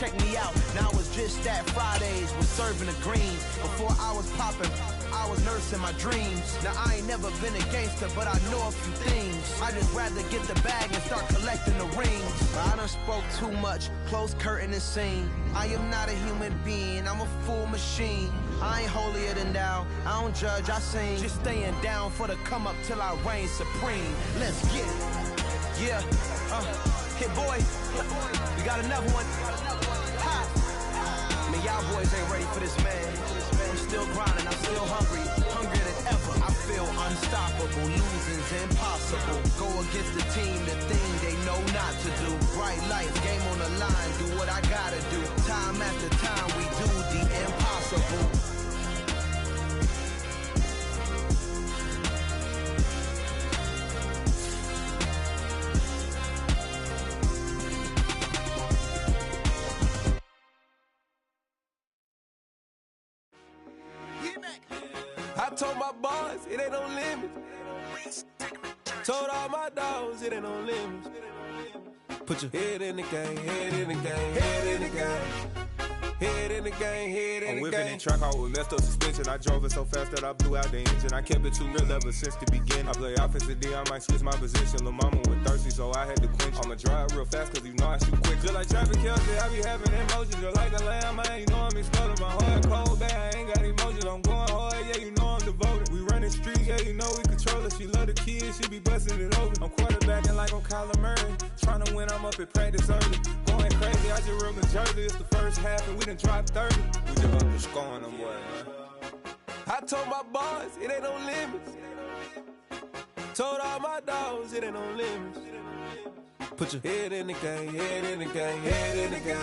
check me out. Now it's just that Fridays was serving the green. Before I was popping, I was nursing my dreams. Now I ain't never been a gangster, but I know a few things. I just rather get the bag and start collecting the rings. I done spoke too much, close curtain and scene. I am not a human being, I'm a full machine. I ain't holier than thou, I don't judge, I sing. Just staying down for the come up till I reign supreme. Let's get it. Yeah, Hit Boy, we got another one. Ha. Man, y'all boys ain't ready for this, man. I'm still grinding, I'm still hungry, hungrier than ever. I feel unstoppable, losing's impossible. Go against the team, the thing they know not to do. Bright lights, game on the line, do what I gotta do. Time after time, we do the impossible. I told my boys, it ain't no limits. Told all my dogs, it ain't no limits. Put your head in the game, head in the game, head in the game. Head in the game, head in the game. I'm whipping and track out with messed up suspension. I drove it so fast that I blew out the engine. I kept it too real ever since the beginning. I play offensive D, I might switch my position. Lil' mama was thirsty, so I had to quench. I'ma drive real fast, cause you know I shoot quick. Just like traffic Kelsey, I be having emotions. Just like a lamb, man, you know I'm exploding. My heart cold, bad, I ain't got emotions. I'm going hard, yeah, you know I'm devoted. We running streets, yeah, you know we control it. She love the kids, she be busting it over. I'm quarterbacking like I'm Kyler Murray. Trying to win, I'm up at practice early. Going crazy, I just real Jersey. It's the first half and we done dropped 30. We just up to scoring them, boy, man. I told my boys, it ain't no limits. Told all my dogs, it ain't no limits. Put your head in the game, head in the game, head in the game.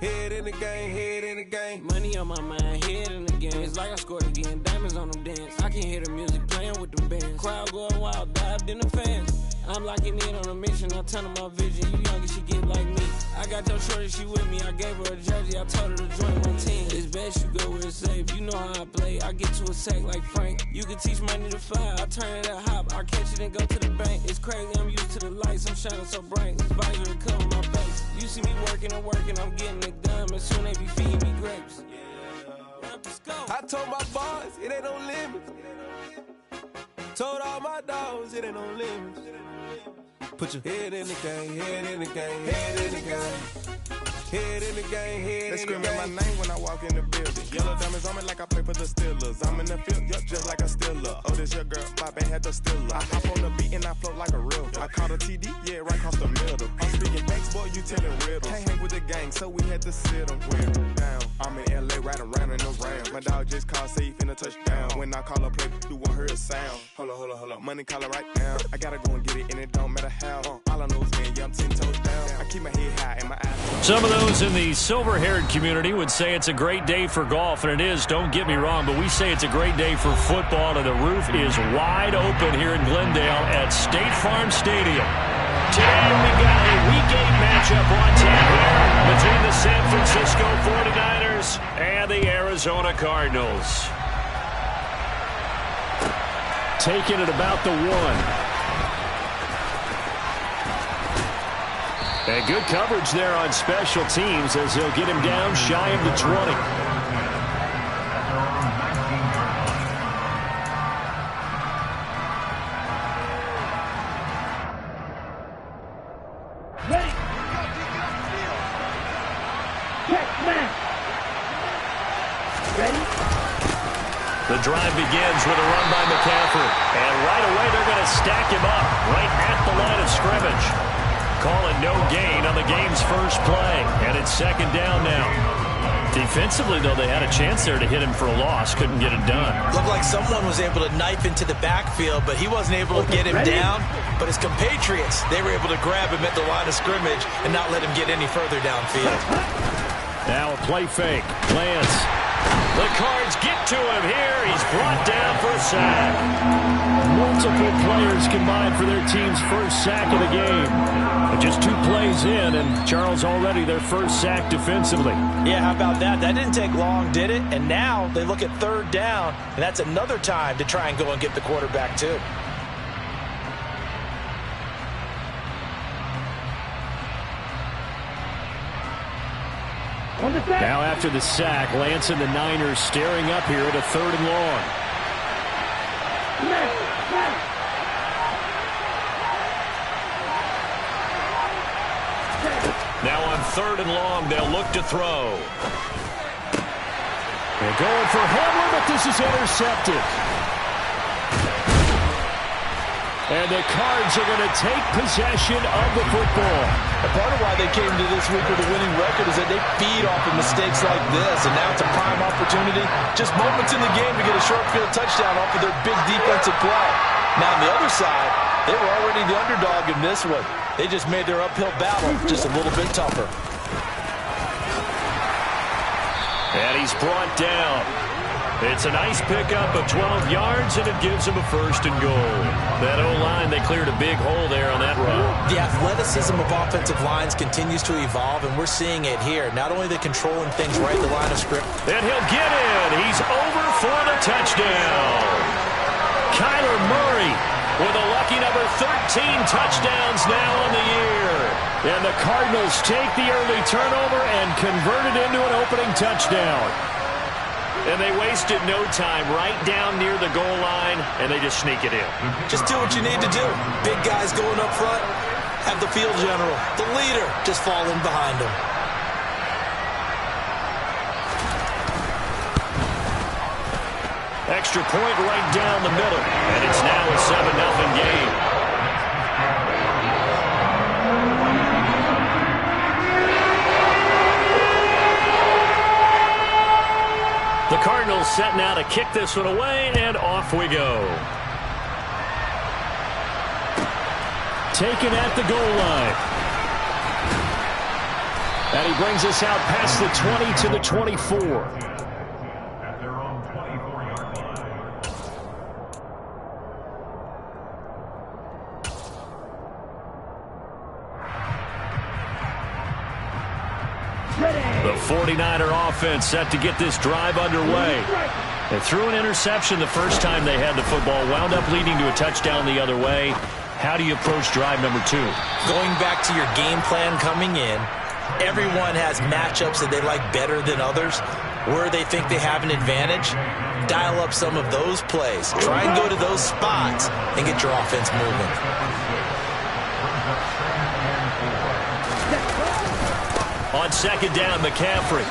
Head in the game, head in the game. Money on my mind, head in the game. It's like I scored again, diamonds on them dance. I can hear the music playing with them bands. Crowd going wild, dived in the fans. I'm locking in on a mission, I turn my vision. You younger, she get like me. I got your shorty, she with me. I gave her a jersey, I told her to join my team. It's best you go where it's safe. You know how I play, I get to a sack like Frank. You can teach money to fly, I turn it at hop. I catch it and go to the bank. It's crazy, I'm used to the lights, I'm shining so bright. This visor cover my face. You see me working and working, I'm getting it done. And soon they be feeding me grapes. I told my boys, it ain't no limits. Told all my dogs, it ain't no limits. Put your head in the game, head in the game, head in the game. Head in the game, head in the game. They screaming my name when I walk in the building. Yellow diamonds on me like I play for the Steelers. I'm in the field, yup, just like a Steeler. Oh, this your girl, my band had the Steeler. I hop on the beat and I float like a real. I caught a TD, yeah, right across the middle. I'm speaking banks, boy, you telling riddles. Can't hang with the gang, so we had to sit them down. I'm in LA, riding around in the round. My dog just called, say he finna touch down. When I call a play, you won't hear a sound. Hold up, money caller right now. I gotta go and get it, and it don't matter how. All I know is, man, yeah, I'm 10 toes down. I keep my head high and my eyes. Some of those in the silver-haired community would say it's a great day for golf, and it is, don't get me wrong, but we say it's a great day for football, and the roof is wide open here in Glendale at State Farm Stadium. Today we've got a Week 8 matchup on tap here between the San Francisco 49ers and the Arizona Cardinals. Taking it about the 1. And good coverage there on special teams as they'll get him down shy of the 20. The drive begins with a run by McCaffrey. And right away they're going to stack him up right at the line of scrimmage. Calling no gain on the game's first play. And it's second down now. Defensively, though, they had a chance there to hit him for a loss. Couldn't get it done. Looked like someone was able to knife into the backfield, but he wasn't able to get him down. But his compatriots, they were able to grab him at the line of scrimmage and not let him get any further downfield. Now a play fake. Lance. The Cards get to him here. He's brought down for a sack. Multiple players combined for their team's first sack of the game. And just 2 plays in, and Charles already their first sack defensively. Yeah, how about that? That didn't take long, did it? And now they look at 3rd down, and that's another time to try and go and get the quarterback too. Now after the sack, Lance and the Niners staring up here at a 3rd and long. Now on 3rd and long, they'll look to throw. They're going for Hamler, but this is intercepted. And the Cards are going to take possession of the football. And part of why they came to this week with a winning record is that they feed off of mistakes like this. And now it's a prime opportunity, just moments in the game to get a short field touchdown off of their big defensive play. Now on the other side, they were already the underdog in this one. They just made their uphill battle just a little bit tougher. And he's brought down. It's a nice pickup of 12 yards, and it gives him a 1st and goal. That O-line, they cleared a big hole there on that run. The athleticism of offensive lines continues to evolve, and we're seeing it here. Not only the controlling things right at the line of script. And he'll get in. He's over for the touchdown. Kyler Murray with a lucky number 13 touchdowns now on the year. And the Cardinals take the early turnover and convert it into an opening touchdown. And they wasted no time right down near the goal line, and they just sneak it in. Just do what you need to do. Big guys going up front, have the field general, the leader, just fall in behind him. Extra point right down the middle, and it's now a 7-0 game. The Cardinals set now to kick this one away, and off we go. Taken at the goal line. And he brings us out past the 20 to the 24. The 49er offense set to get this drive underway. They threw an interception the first time they had the football, wound up leading to a touchdown the other way. How do you approach drive number 2? Going back to your game plan coming in, everyone has matchups that they like better than others. Where they think they have an advantage, dial up some of those plays. Try and go to those spots and get your offense moving. On 2nd down, McCaffrey.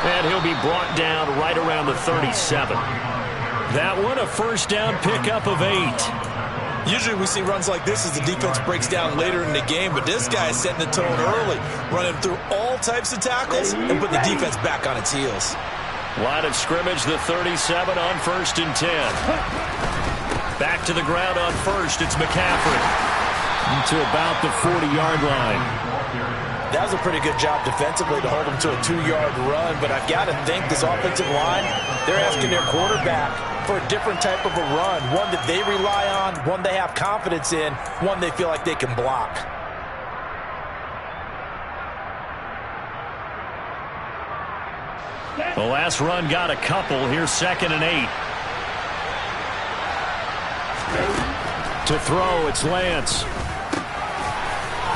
And he'll be brought down right around the 37. That one, a 1st down pickup of 8. Usually we see runs like this as the defense breaks down later in the game, but this guy is setting the tone early, running through all types of tackles and putting the defense back on its heels. Line of scrimmage, the 37 on 1st and 10. Back to the ground on 1st, it's McCaffrey. To about the 40-yard line. That was a pretty good job defensively to hold him to a 2-yard run, but I've got to think this offensive line, they're asking their quarterback for a different type of a run, one that they rely on, one they have confidence in, one they feel like they can block. The last run got a couple. Here's 2nd and 8. To throw, it's Lance.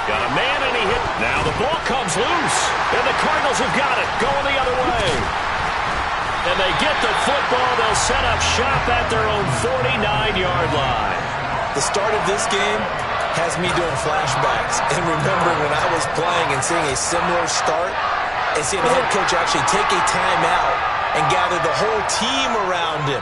Got a man, and he hit. Now the ball comes loose, and the Cardinals have got it, going the other way. And they get the football. They'll set up shop at their own 49-yard line. The start of this game has me doing flashbacks and remembering when I was playing and seeing a similar start and seeing the head coach actually take a timeout and gather the whole team around him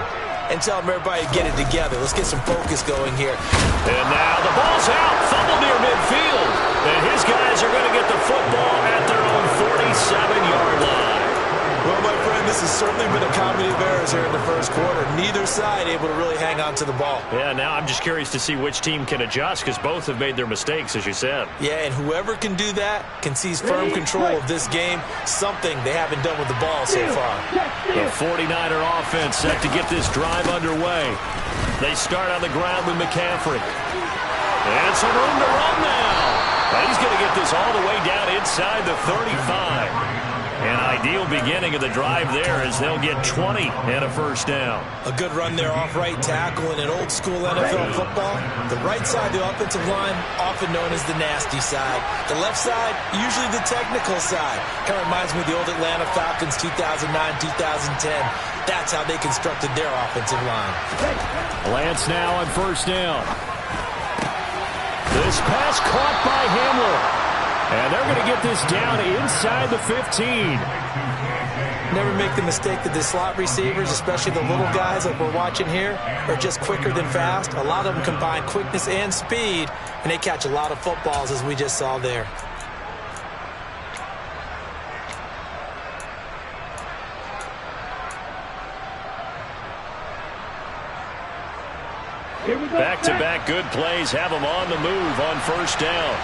and tell them everybody to get it together. Let's get some focus going here. And now the ball's out, fumbled near midfield. And his guys are going to get the football at their own 47-yard line. Well, my friend, this has certainly been a comedy of errors here in the first quarter. Neither side able to really hang on to the ball. Yeah, now I'm just curious to see which team can adjust because both have made their mistakes, as you said. Yeah, and whoever can do that can seize firm control of this game, something they haven't done with the ball so far. The 49er offense set to get this drive underway. They start on the ground with McCaffrey. And some room to run now. And he's going to get this all the way down inside the 35. An ideal beginning of the drive there as they'll get 20 and a first down. A good run there off right tackle in an old school NFL football. The right side of the offensive line, often known as the nasty side. The left side, usually the technical side. Kind of reminds me of the old Atlanta Falcons 2009-2010. That's how they constructed their offensive line. Lance now on first down. This pass caught by Hamler. And they're going to get this down inside the 15. Never make the mistake that the slot receivers, especially the little guys like we're watching here, are just quicker than fast. A lot of them combine quickness and speed, and they catch a lot of footballs, as we just saw there. Back-to-back good plays have them on the move on first down.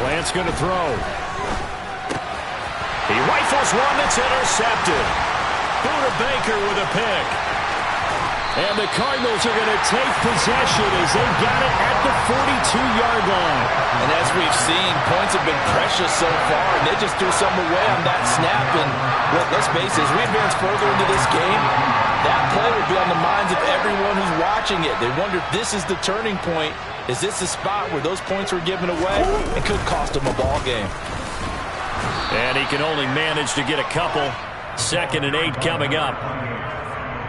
Lance going to throw. He rifles one that's intercepted. Buda Baker with a pick. And the Cardinals are going to take possession as they got it at the 42-yard line. And as we've seen, points have been precious so far, and they just threw some away on that snap. And let's face it, as we advance further into this game, that play will be on the minds of everyone who's watching it. They wonder if this is the turning point. Is this the spot where those points were given away? It could cost him a ball game. And he can only manage to get a couple. 2nd and 8 coming up.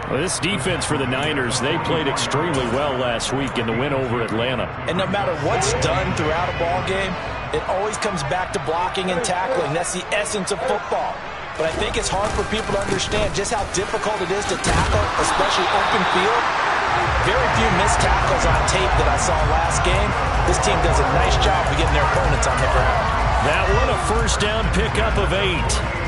Well, this defense for the Niners, they played extremely well last week in the win over Atlanta. And no matter what's done throughout a ball game, it always comes back to blocking and tackling. That's the essence of football. But I think it's hard for people to understand just how difficult it is to tackle, especially open field. Very few missed tackles on tape that I saw last game. This team does a nice job of getting their opponents on the ground. That one a first down pickup of 8.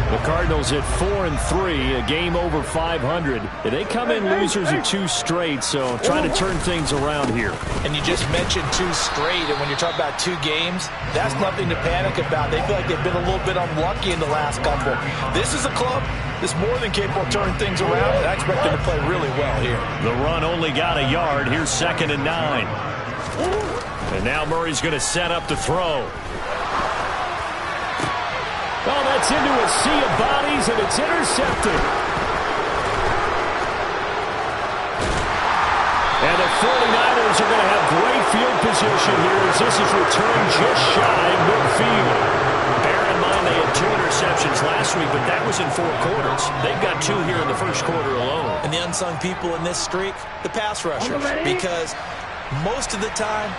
The Cardinals at 4-3, a game over 500. They come in losers of 2 straight, so trying to turn things around here. And you just mentioned 2 straight, and when you're talking about 2 games, that's nothing to panic about. They feel like they've been a little bit unlucky in the last couple. This is a club that's more than capable of turning things around, and I expect them to play really well here. The run only got a yard. Here's 2nd and 9. And now Murray's going to set up to throw. Oh, that's into a sea of bodies, and it's intercepted. And the 49ers are going to have great field position here as this is returned just shy midfield. Bear in mind they had 2 interceptions last week, but that was in 4 quarters. They've got 2 here in the first quarter alone. And the unsung people in this streak, the pass rushers, because most of the time,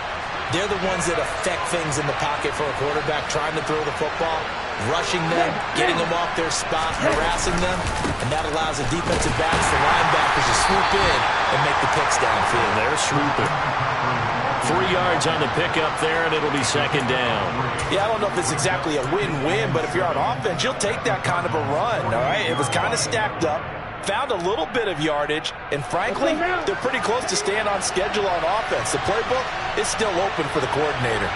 they're the ones that affect things in the pocket for a quarterback, trying to throw the football, rushing them, getting them off their spot, harassing them, and that allows the defensive backs, the linebackers, to swoop in and make the picks downfield. They're swooping. 3 yards on the pickup there, and it'll be 2nd down. Yeah, I don't know if it's exactly a win-win, but if you're on offense, you'll take that kind of a run, all right? It was kind of stacked up. Found a little bit of yardage, and frankly, they're pretty close to staying on schedule on offense. The playbook is still open for the coordinator.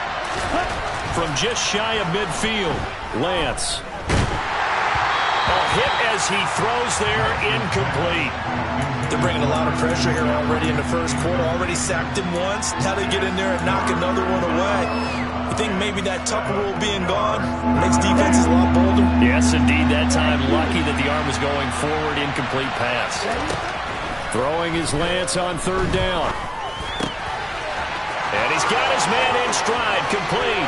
From just shy of midfield, Lance. A hit as he throws there, incomplete. They're bringing a lot of pressure here already in the first quarter. Already sacked him once. Now they get in there and knock another one away. You think maybe that Tucker rule being gone makes defenses a lot bolder? Yes, indeed. That time, lucky that the arm was going forward. Incomplete pass. Throwing his Lance on 3rd down. And he's got his man in stride. Complete.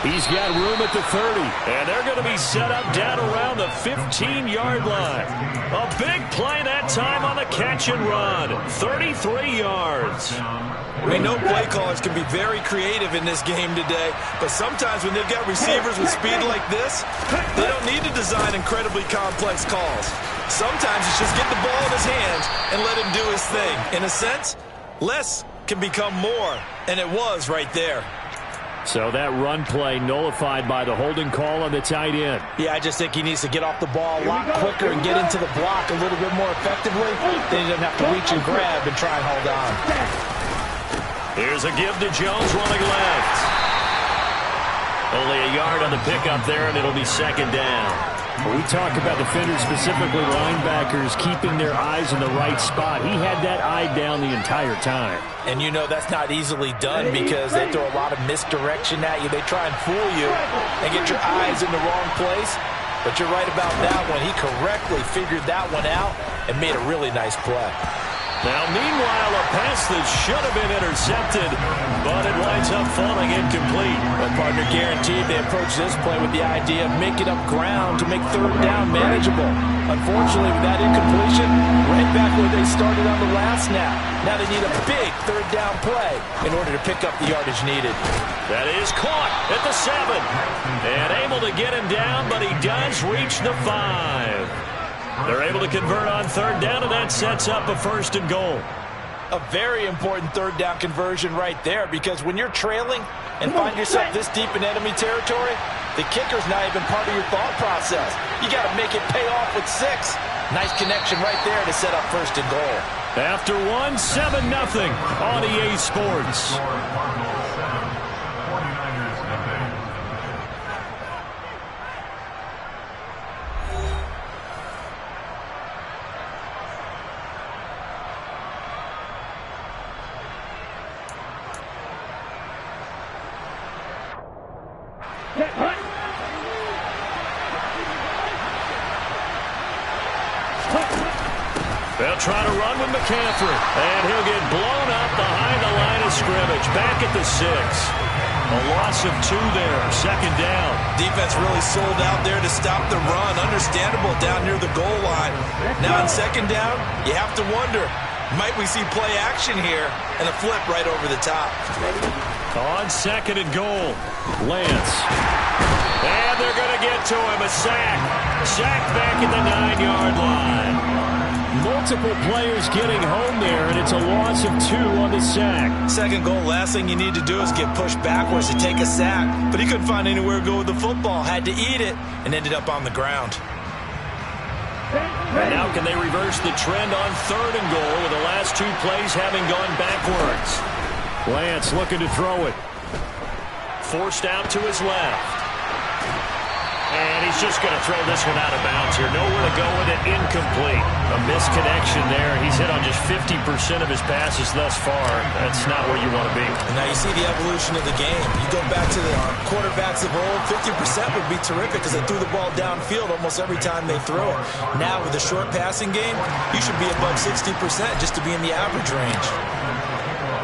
He's got room at the 30. And they're going to be set up down around the 15-yard line. A big play that time on the catch and run. 33 yards. We know play callers can be very creative in this game today, but sometimes when they've got receivers with speed like this, they don't need to design incredibly complex calls. Sometimes it's just get the ball in his hands and let him do his thing. In a sense, less can become more, and it was right there. So that run play nullified by the holding call on the tight end. Yeah, I just think he needs to get off the ball a lot quicker and get into the block a little bit more effectively. Then he doesn't have to reach and grab and try and hold on. Here's a give to Jones running left. Only a yard on the pickup there, and it'll be 2nd down. When we talk about defenders, specifically linebackers, keeping their eyes in the right spot, he had that eye down the entire time. And you know that's not easily done because they throw a lot of misdirection at you. They try and fool you and get your eyes in the wrong place. But you're right about that one. He correctly figured that one out and made a really nice play. Now, meanwhile, a pass that should have been intercepted, but it winds up falling incomplete. Well, partner, guaranteed they approach this play with the idea of making up ground to make third down manageable. Unfortunately, with that incompletion, right back where they started on the last snap. Now they need a big third down play in order to pick up the yardage needed. That is caught at the 7. And able to get him down, but he does reach the 5. They're able to convert on third down, and that sets up a 1st and goal. A very important third down conversion right there, because when you're trailing and find yourself this deep in enemy territory, the kicker's not even part of your thought process. You got to make it pay off with 6. Nice connection right there to set up 1st and goal. After 1, 7-0 on EA Sports. They'll try to run with McCaffrey, and he'll get blown up behind the line of scrimmage. Back at the 6. A loss of 2 there, 2nd down. Defense really sold out there to stop the run. Understandable down near the goal line. Now on 2nd down, you have to wonder, might we see play action here and a flip right over the top? On 2nd and goal, Lance. And they're going to get to him, a sack. Sacked back at the 9-yard line. Multiple players getting home there, and it's a loss of 2 on the sack. 2nd goal, last thing you need to do is get pushed backwards to take a sack. But he couldn't find anywhere to go with the football, had to eat it, and ended up on the ground. And now can they reverse the trend on 3rd and goal with the last 2 plays having gone backwards? Lance looking to throw it. Forced out to his left. And he's just going to throw this one out of bounds here. Nowhere to go with it. Incomplete. A misconnection there. He's hit on just 50% of his passes thus far. That's not where you want to be. And now you see the evolution of the game. You go back to the quarterbacks of old, 50% would be terrific because they threw the ball downfield almost every time they throw it. Now with the short passing game, you should be above 60% just to be in the average range.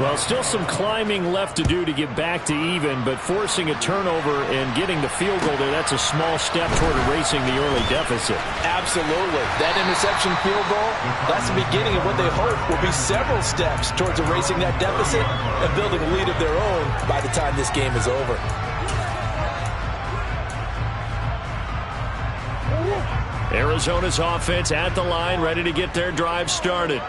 Well, still some climbing left to do to get back to even, but forcing a turnover and getting the field goal there, that's a small step toward erasing the early deficit. Absolutely. That interception field goal, that's the beginning of what they hope will be several steps towards erasing that deficit and building a lead of their own by the time this game is over. Arizona's offense at the line, ready to get their drive started.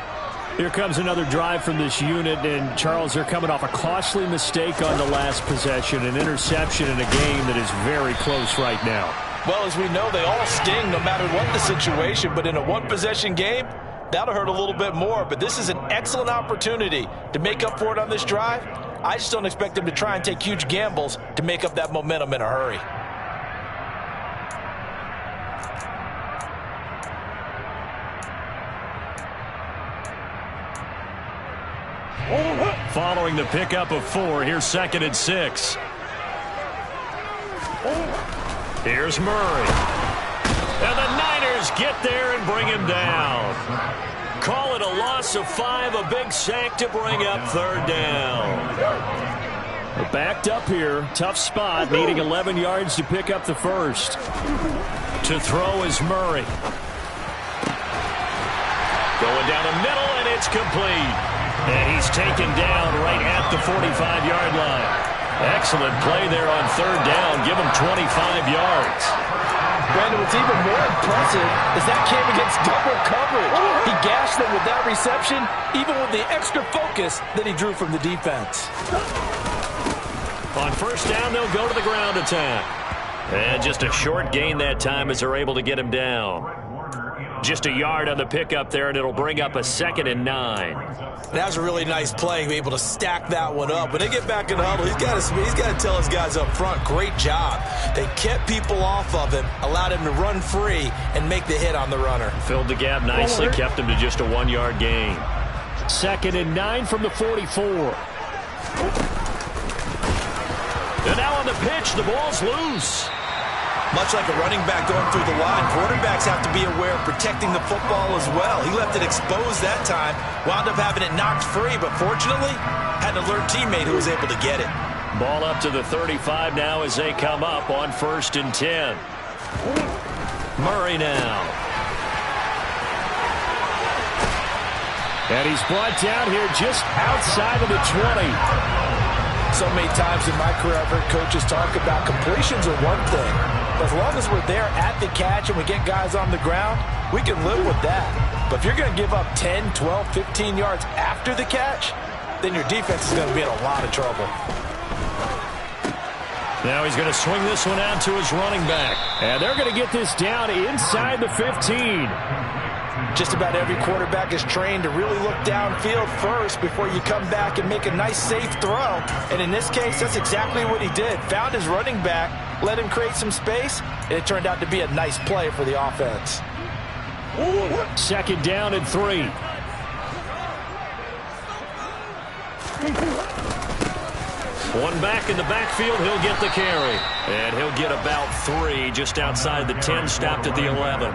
Here comes another drive from this unit, and Charles, they're coming off a costly mistake on the last possession, an interception in a game that is very close right now. Well, as we know, they all sting no matter what the situation, but in a one-possession game, that'll hurt a little bit more. But this is an excellent opportunity to make up for it on this drive. I just don't expect them to try and take huge gambles to make up that momentum in a hurry. Following the pickup of 4, here's 2nd and 6. Here's Murray. And the Niners get there and bring him down. Call it a loss of 5, a big sack to bring up 3rd down. We're backed up here, tough spot, needing 11 yards to pick up the 1st. To throw is Murray. Going down the middle, and it's complete. And he's taken down right at the 45-yard line. Excellent play there on 3rd down. Give him 25 yards. Brandon, what's even more impressive is that came against double coverage. He gashed them with that reception, even with the extra focus that he drew from the defense. On 1st down, they'll go to the ground attack. And just a short gain that time as they're able to get him down. Just a yard on the pickup there, and it'll bring up a 2nd and 9. That was a really nice play, able to stack that one up. When they get back in the huddle, he's got to tell his guys up front, great job. They kept people off of him, allowed him to run free and make the hit on the runner. Filled the gap nicely, kept him to just a 1-yard gain. 2nd and 9 from the 44. And now on the pitch, the ball's loose. Much like a running back going through the line, quarterbacks have to be aware of protecting the football as well. He left it exposed that time, wound up having it knocked free, but fortunately, had an alert teammate who was able to get it. Ball up to the 35 now as they come up on 1st and 10. Murray now. And he's brought down here just outside of the 20. So many times in my career, I've heard coaches talk about completions are one thing. But as long as we're there at the catch and we get guys on the ground, we can live with that. But if you're going to give up 10, 12, 15 yards after the catch, then your defense is going to be in a lot of trouble. Now he's going to swing this one out to his running back. And they're going to get this down inside the 15. Just about every quarterback is trained to really look downfield first before you come back and make a nice, safe throw. And in this case, that's exactly what he did. Found his running back, let him create some space, and it turned out to be a nice play for the offense. 2nd down and 3. One back in the backfield, he'll get the carry. And he'll get about 3 just outside the 10, stopped at the 11.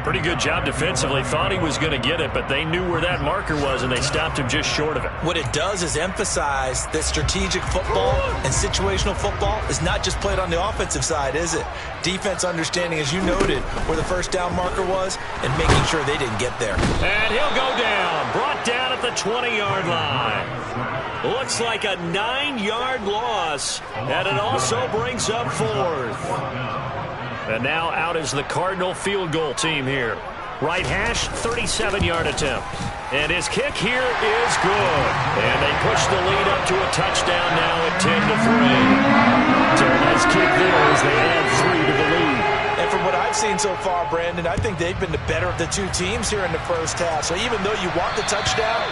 Pretty good job defensively. Thought he was going to get it, but they knew where that marker was, and they stopped him just short of it. What it does is emphasize that strategic football and situational football is not just played on the offensive side, is it? Defense understanding, as you noted, where the first down marker was and making sure they didn't get there. And he'll go down. Brought down at the 20-yard line. Looks like a 9-yard loss, and it also brings up 4th. And now out is the Cardinal field goal team here. Right hash, 37-yard attempt. And his kick here is good. And they push the lead up to a touchdown now at 10-3. So a nice kick there as they add 3 to the lead. And from what I've seen so far, Brandon, I think they've been the better of the two teams here in the first half. So even though you want the touchdown,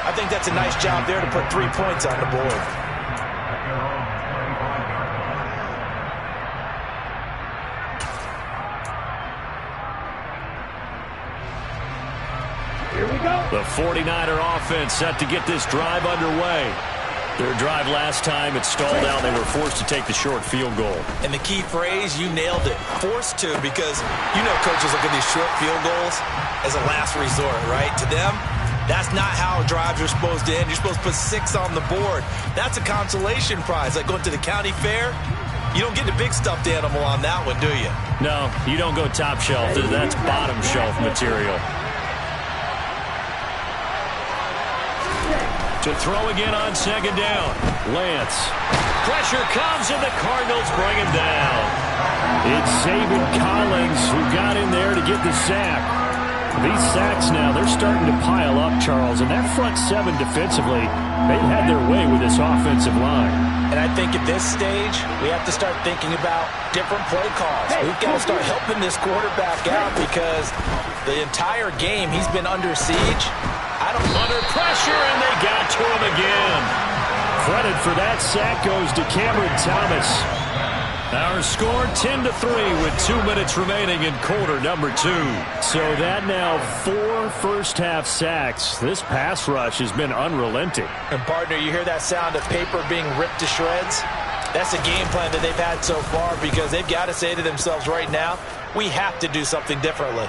I think that's a nice job there to put 3 points on the board. The 49er offense set to get this drive underway. Their drive last time, it stalled out. They were forced to take the short field goal. And the key phrase, you nailed it, forced to, because you know coaches look at these short field goals as a last resort, right? To them, that's not how drives are supposed to end. You're supposed to put 6 on the board. That's a consolation prize, like going to the county fair. You don't get the big stuffed animal on that one, do you? No, you don't go top shelf. That's bottom shelf material. To throw again on 2nd down. Lance. Pressure comes, and the Cardinals bring him down. It's Saban Collins who got in there to get the sack. These sacks now, they're starting to pile up, Charles. And that front 7 defensively, they've had their way with this offensive line. And I think at this stage, we have to start thinking about different play calls. We've got to start helping this quarterback out because the entire game he's been under siege. Under pressure, and they got to him again. Credit for that sack goes to Cameron Thomas. Our score 10-3 with 2 minutes remaining in quarter number 2. So that now 4 first-half sacks. This pass rush has been unrelenting. And, partner, you hear that sound of paper being ripped to shreds? That's the game plan that they've had so far because they've got to say to themselves right now, we have to do something differently.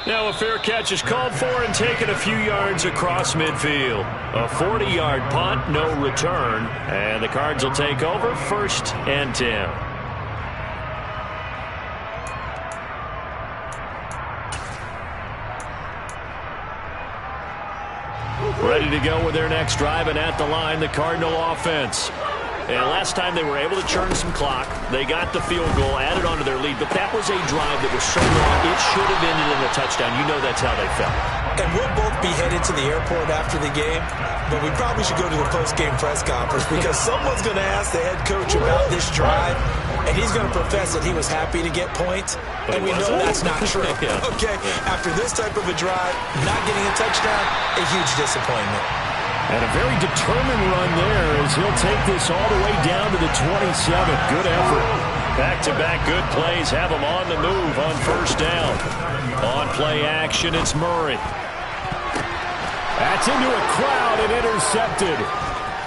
Now a fair catch is called for and taken a few yards across midfield. A 40-yard punt, no return, and the Cards will take over 1st and 10. Ready to go with their next drive, and at the line, the Cardinal offense. And last time they were able to churn some clock. They got the field goal, added onto their lead, but that was a drive that was so long, it should have ended in a touchdown. You know that's how they felt. And we'll both be headed to the airport after the game, but we probably should go to the post-game press conference because someone's going to ask the head coach about this drive, and he's going to profess that he was happy to get points, and we know that's not true. Okay, after this type of a drive, not getting a touchdown, a huge disappointment. And a very determined run there as he'll take this all the way down to the 27. Good effort. Back-to-back good plays have him on the move on first down. On play action, it's Murray. That's into a crowd and intercepted.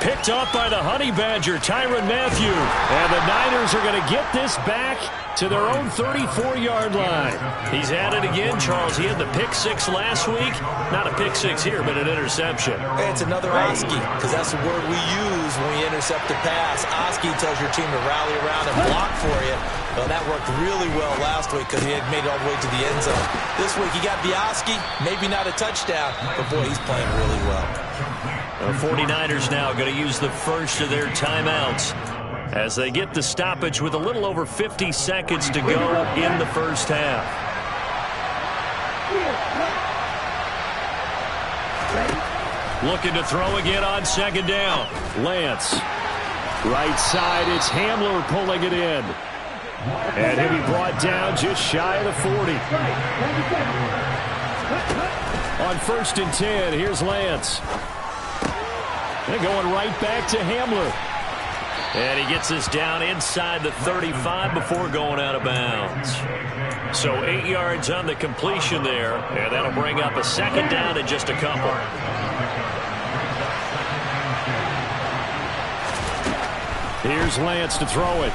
Picked up by the Honey Badger, Tyrann Mathieu. And the Niners are going to get this back to their own 34-yard line. He's at it again, Charles. He had the pick six last week. Not a pick six here, but an interception. It's another Oski, because that's the word we use when we intercept a pass. Oski tells your team to rally around and block for you. Well, that worked really well last week because he had made it all the way to the end zone. This week he got the Oski, maybe not a touchdown, but boy, he's playing really well. The 49ers now going to use the first of their timeouts as they get the stoppage with a little over 50 seconds to go in the first half. Looking to throw again on second down. Lance. Right side, it's Hamler pulling it in. And he'll be brought down just shy of the 40. On 1st and 10, here's Lance. They're going right back to Hamler. And he gets this down inside the 35 before going out of bounds. So 8 yards on the completion there, and that'll bring up a second down in just a couple. Here's Lance to throw it.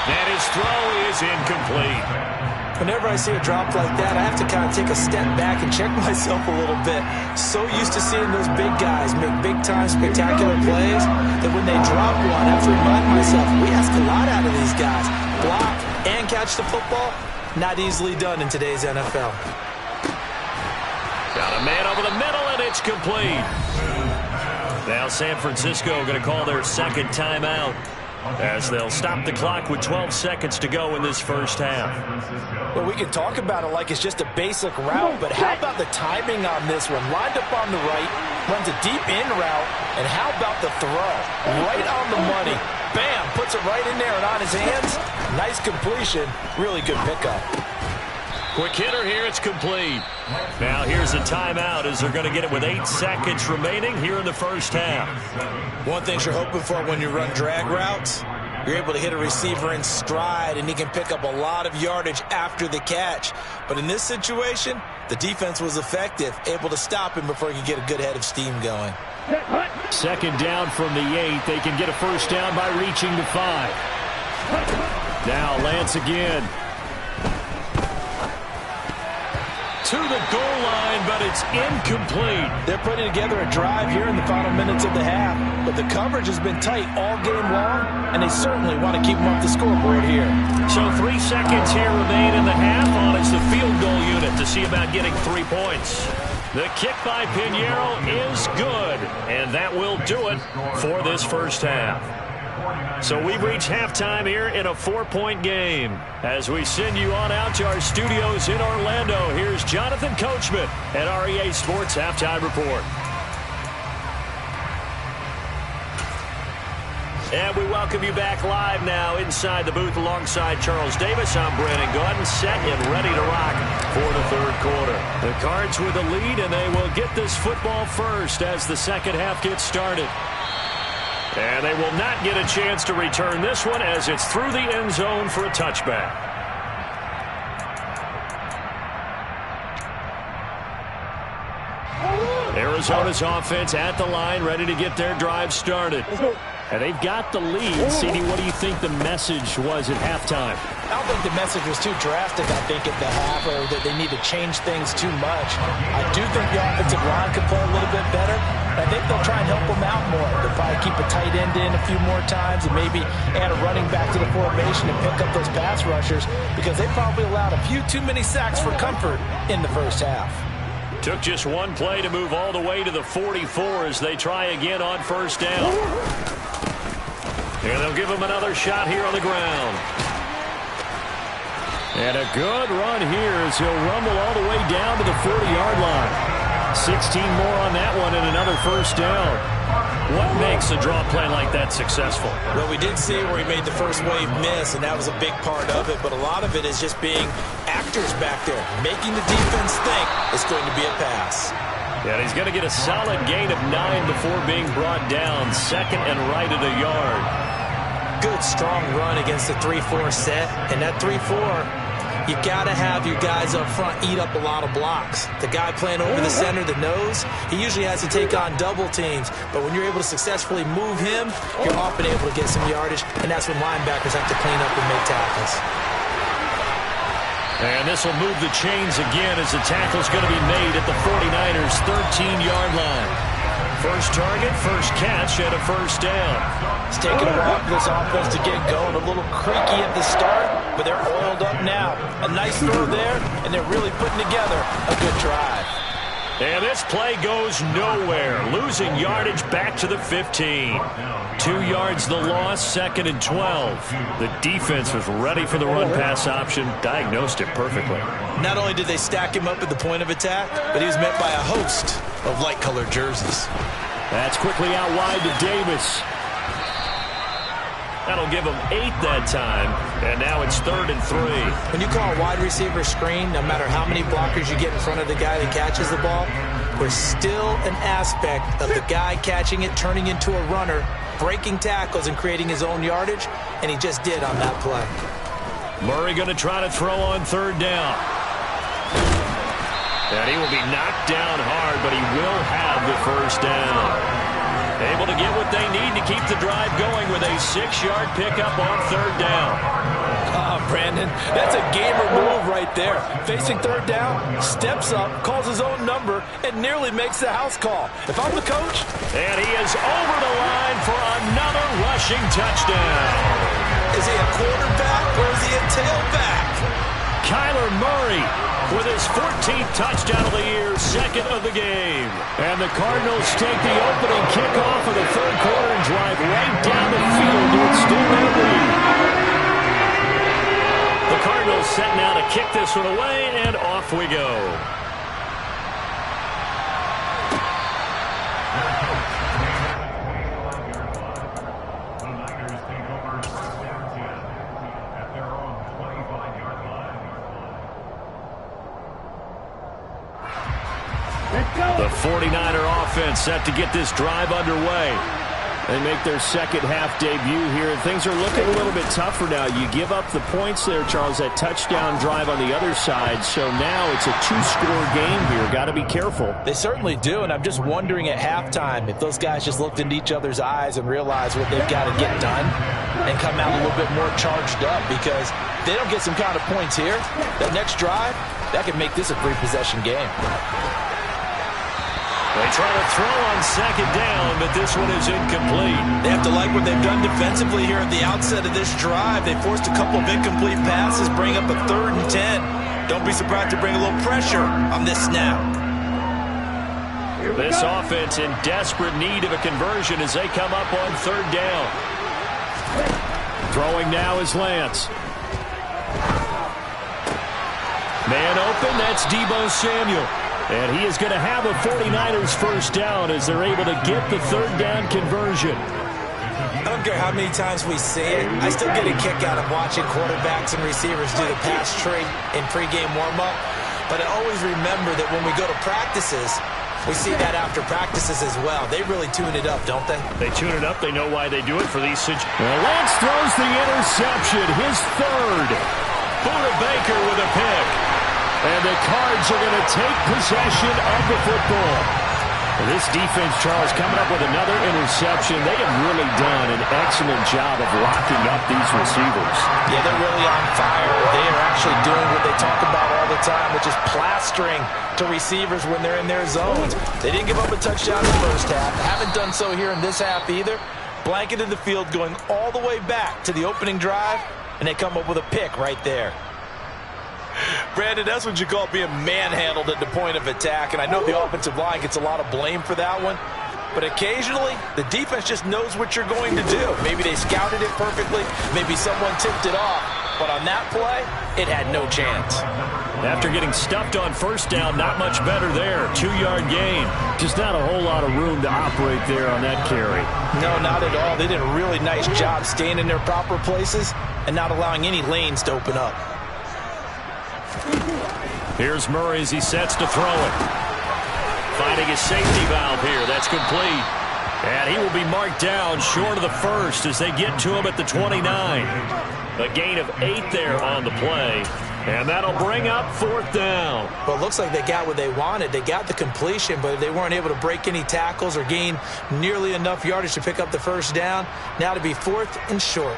And his throw is incomplete. Whenever I see a drop like that, I have to kind of take a step back and check myself a little bit. So used to seeing those big guys make big-time spectacular plays that when they drop one, I have to remind myself, we ask a lot out of these guys. Block and catch the football, not easily done in today's NFL. Got a man over the middle, and it's complete. Now San Francisco going to call their second timeout as they'll stop the clock with 12 seconds to go in this first half. Well, we can talk about it like it's just a basic route, but how about the timing on this one? Lined up on the right, runs a deep in route, and how about the throw? Right on the money. Bam, puts it right in there and on his hands. Nice completion. Really good pickup. Quick hitter here, it's complete. Now here's a timeout as they're going to get it with 8 seconds remaining here in the first half. One thing you're hoping for when you run drag routes, you're able to hit a receiver in stride and he can pick up a lot of yardage after the catch. But in this situation, the defense was effective, able to stop him before he could get a good head of steam going. Second down from the 8. They can get a first down by reaching the 5. Now Lance again. To the goal line, but it's incomplete. They're putting together a drive here in the final minutes of the half, but the coverage has been tight all game long, and they certainly want to keep them off the scoreboard here. So 3 seconds here remain in the half on it's the field goal unit to see about getting 3 points. The kick by Pinheiro is good, and that will do it for this first half. So we've reached halftime here in a 4-point game. As we send you on out to our studios in Orlando, here's Jonathan Coachman at REA Sports Halftime Report. And we welcome you back live now inside the booth alongside Charles Davis. I'm Brandon Gaudin, set and ready to rock for the third quarter. The Cards with the lead, and they will get this football first as the second half gets started. And they will not get a chance to return this one as it's through the end zone for a touchback. Arizona's offense at the line, ready to get their drive started. And they've got the lead. CD, what do you think the message was at halftime? I don't think the message was too drastic, I think, at the half, or that they need to change things too much. I do think the offensive line could play a little bit better. I think they'll try and help them out more. They'll probably keep a tight end in a few more times and maybe add a running back to the formation and pick up those pass rushers because they probably allowed a few too many sacks for comfort in the first half. Took just one play to move all the way to the 44 as they try again on first down. And they'll give him another shot here on the ground. And a good run here as he'll rumble all the way down to the 40-yard line. 16 more on that one and another first down. What makes a draw play like that successful? Well, we did see where he made the first wave miss, and that was a big part of it. But a lot of it is just being actors back there, making the defense think it's going to be a pass. Yeah, he's going to get a solid gain of 9 before being brought down. Second and right at a yard. Good, strong run against the 3-4 set. And that 3-4, you got to have your guys up front eat up a lot of blocks. The guy playing over the center, the nose, he usually has to take on double teams. But when you're able to successfully move him, you're often able to get some yardage. And that's when linebackers have to clean up and make tackles. And this will move the chains again as the tackle's going to be made at the 49ers' 13-yard line. First target, first catch, and a first down. It's taking a while for this offense to get going. A little creaky at the start, but they're oiled up now. A nice throw there, and they're really putting together a good drive. And this play goes nowhere. Losing yardage back to the 15. 2 yards the loss, second and 12. The defense was ready for the run-pass option, diagnosed it perfectly. Not only did they stack him up at the point of attack, but he was met by a host of light-colored jerseys. That's quickly out wide to Davis. That'll give him 8 that time, and now it's 3rd and 3. When you call a wide receiver screen, no matter how many blockers you get in front of the guy that catches the ball, there's still an aspect of the guy catching it, turning into a runner, breaking tackles and creating his own yardage, and he just did on that play. Murray going to try to throw on 3rd down. And he will be knocked down hard, but he will have the first down. Able to get what they need to keep the drive going with a 6-yard pickup on 3rd down. Brandon, that's a gamer move right there. Facing 3rd down, steps up, calls his own number, and nearly makes the house call. If I'm the coach... And he is over the line for another rushing touchdown. Is he a quarterback or is he a tailback? Kyler Murray with his 14th touchdown of the year, second of the game. And the Cardinals take the opening kickoff of the 3rd quarter and drive right down the field to extend their lead. The Cardinals set now to kick this one away, and off we go. The 49er offense set to get this drive underway. They make their second half debut here, and things are looking a little bit tougher now. You give up the points there, Charles, that touchdown drive on the other side, so now it's a 2-score game here. Got to be careful. They certainly do, and I'm just wondering at halftime if those guys just looked into each other's eyes and realized what they've got to get done and come out a little bit more charged up, because if they don't get some kind of points here, that next drive, that could make this a 3-possession game. They try to throw on 2nd down, but this one is incomplete. They have to like what they've done defensively here at the outset of this drive. They forced a couple of incomplete passes, bring up a 3rd and 10. Don't be surprised to bring a little pressure on this snap. This offense in desperate need of a conversion as they come up on 3rd down. Throwing now is Lance. Man open, that's Deebo Samuel. And he is going to have a 49ers first down as they're able to get the 3rd down conversion. I don't care how many times we see it. I still get a kick out of watching quarterbacks and receivers do the pass tree in pregame warm-up. But I always remember that when we go to practices, we see that after practices as well. They really tune it up, don't they? They tune it up. They know why they do it for these situations. Well, Lance throws the interception, his 3rd. Buda Baker with a pick. And the Cards are going to take possession of the football. And this defense, Charles, coming up with another interception. They have really done an excellent job of locking up these receivers. Yeah, they're really on fire. They are actually doing what they talk about all the time, which is plastering to receivers when they're in their zones. They didn't give up a touchdown in the first half. They haven't done so here in this half either. Blanketed the field going all the way back to the opening drive, and they come up with a pick right there. Brandon, that's what you call being manhandled at the point of attack, and I know the offensive line gets a lot of blame for that one, but occasionally the defense just knows what you're going to do. Maybe they scouted it perfectly, maybe someone tipped it off, But on that play, it had no chance. After getting stuffed on first down, not much better there. 2-yard gain. Just not a whole lot of room to operate there on that carry. No, not at all. They did a really nice job staying in their proper places and not allowing any lanes to open up. Here's Murray as he sets to throw it. Finding his safety valve here. That's complete. And he will be marked down short of the first as they get to him at the 29. A gain of 8 there on the play. And that'll bring up 4th down. Well, it looks like they got what they wanted. They got the completion, but they weren't able to break any tackles or gain nearly enough yardage to pick up the first down. Now to be 4th and short.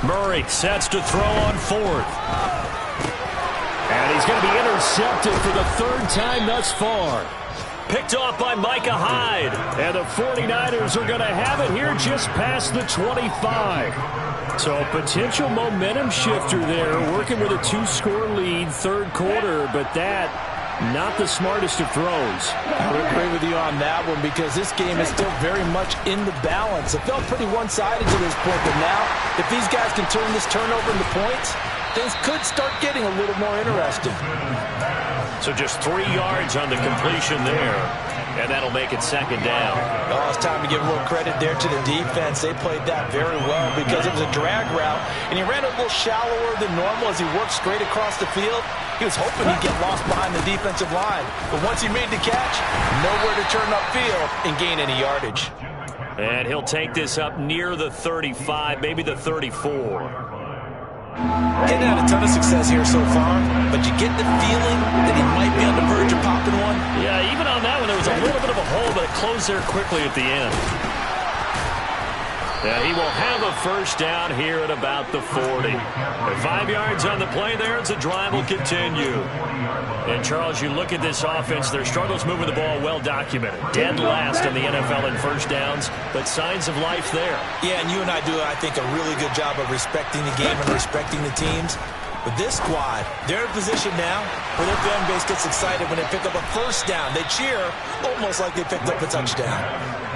Murray sets to throw on 4th. And he's going to be intercepted for the 3rd time thus far. Picked off by Micah Hyde. And the 49ers are going to have it here just past the 25. So a potential momentum shifter there, working with a 2-score lead, 3rd quarter, but that, not the smartest of throws. I would agree with you on that one because this game is still very much in the balance. It felt pretty one-sided to this point, but now, if these guys can turn this turnover into points, things could start getting a little more interesting. So just 3 yards on the completion there, and that'll make it 2nd down. Oh, it's time to give a little credit there to the defense. They played that very well because it was a drag route, and he ran a little shallower than normal as he worked straight across the field. He was hoping he'd get lost behind the defensive line, but once he made the catch, nowhere to turn upfield and gain any yardage. And he'll take this up near the 35, maybe the 34. Hadn't had a ton of success here so far, but you get the feeling that he might be on the verge of popping one. Yeah, even on that one, there was a little bit of a hole, but it closed there quickly at the end. Yeah, he will have a first down here at about the 40. 5 yards on the play there as the drive will continue. And, Charles, you look at this offense, their struggles moving the ball well documented. Dead last in the NFL in first downs, but signs of life there. Yeah, and you and I do, I think, a really good job of respecting the game and respecting the teams. But this squad, they're in a position now where their fan base gets excited when they pick up a first down. They cheer almost like they picked up a touchdown.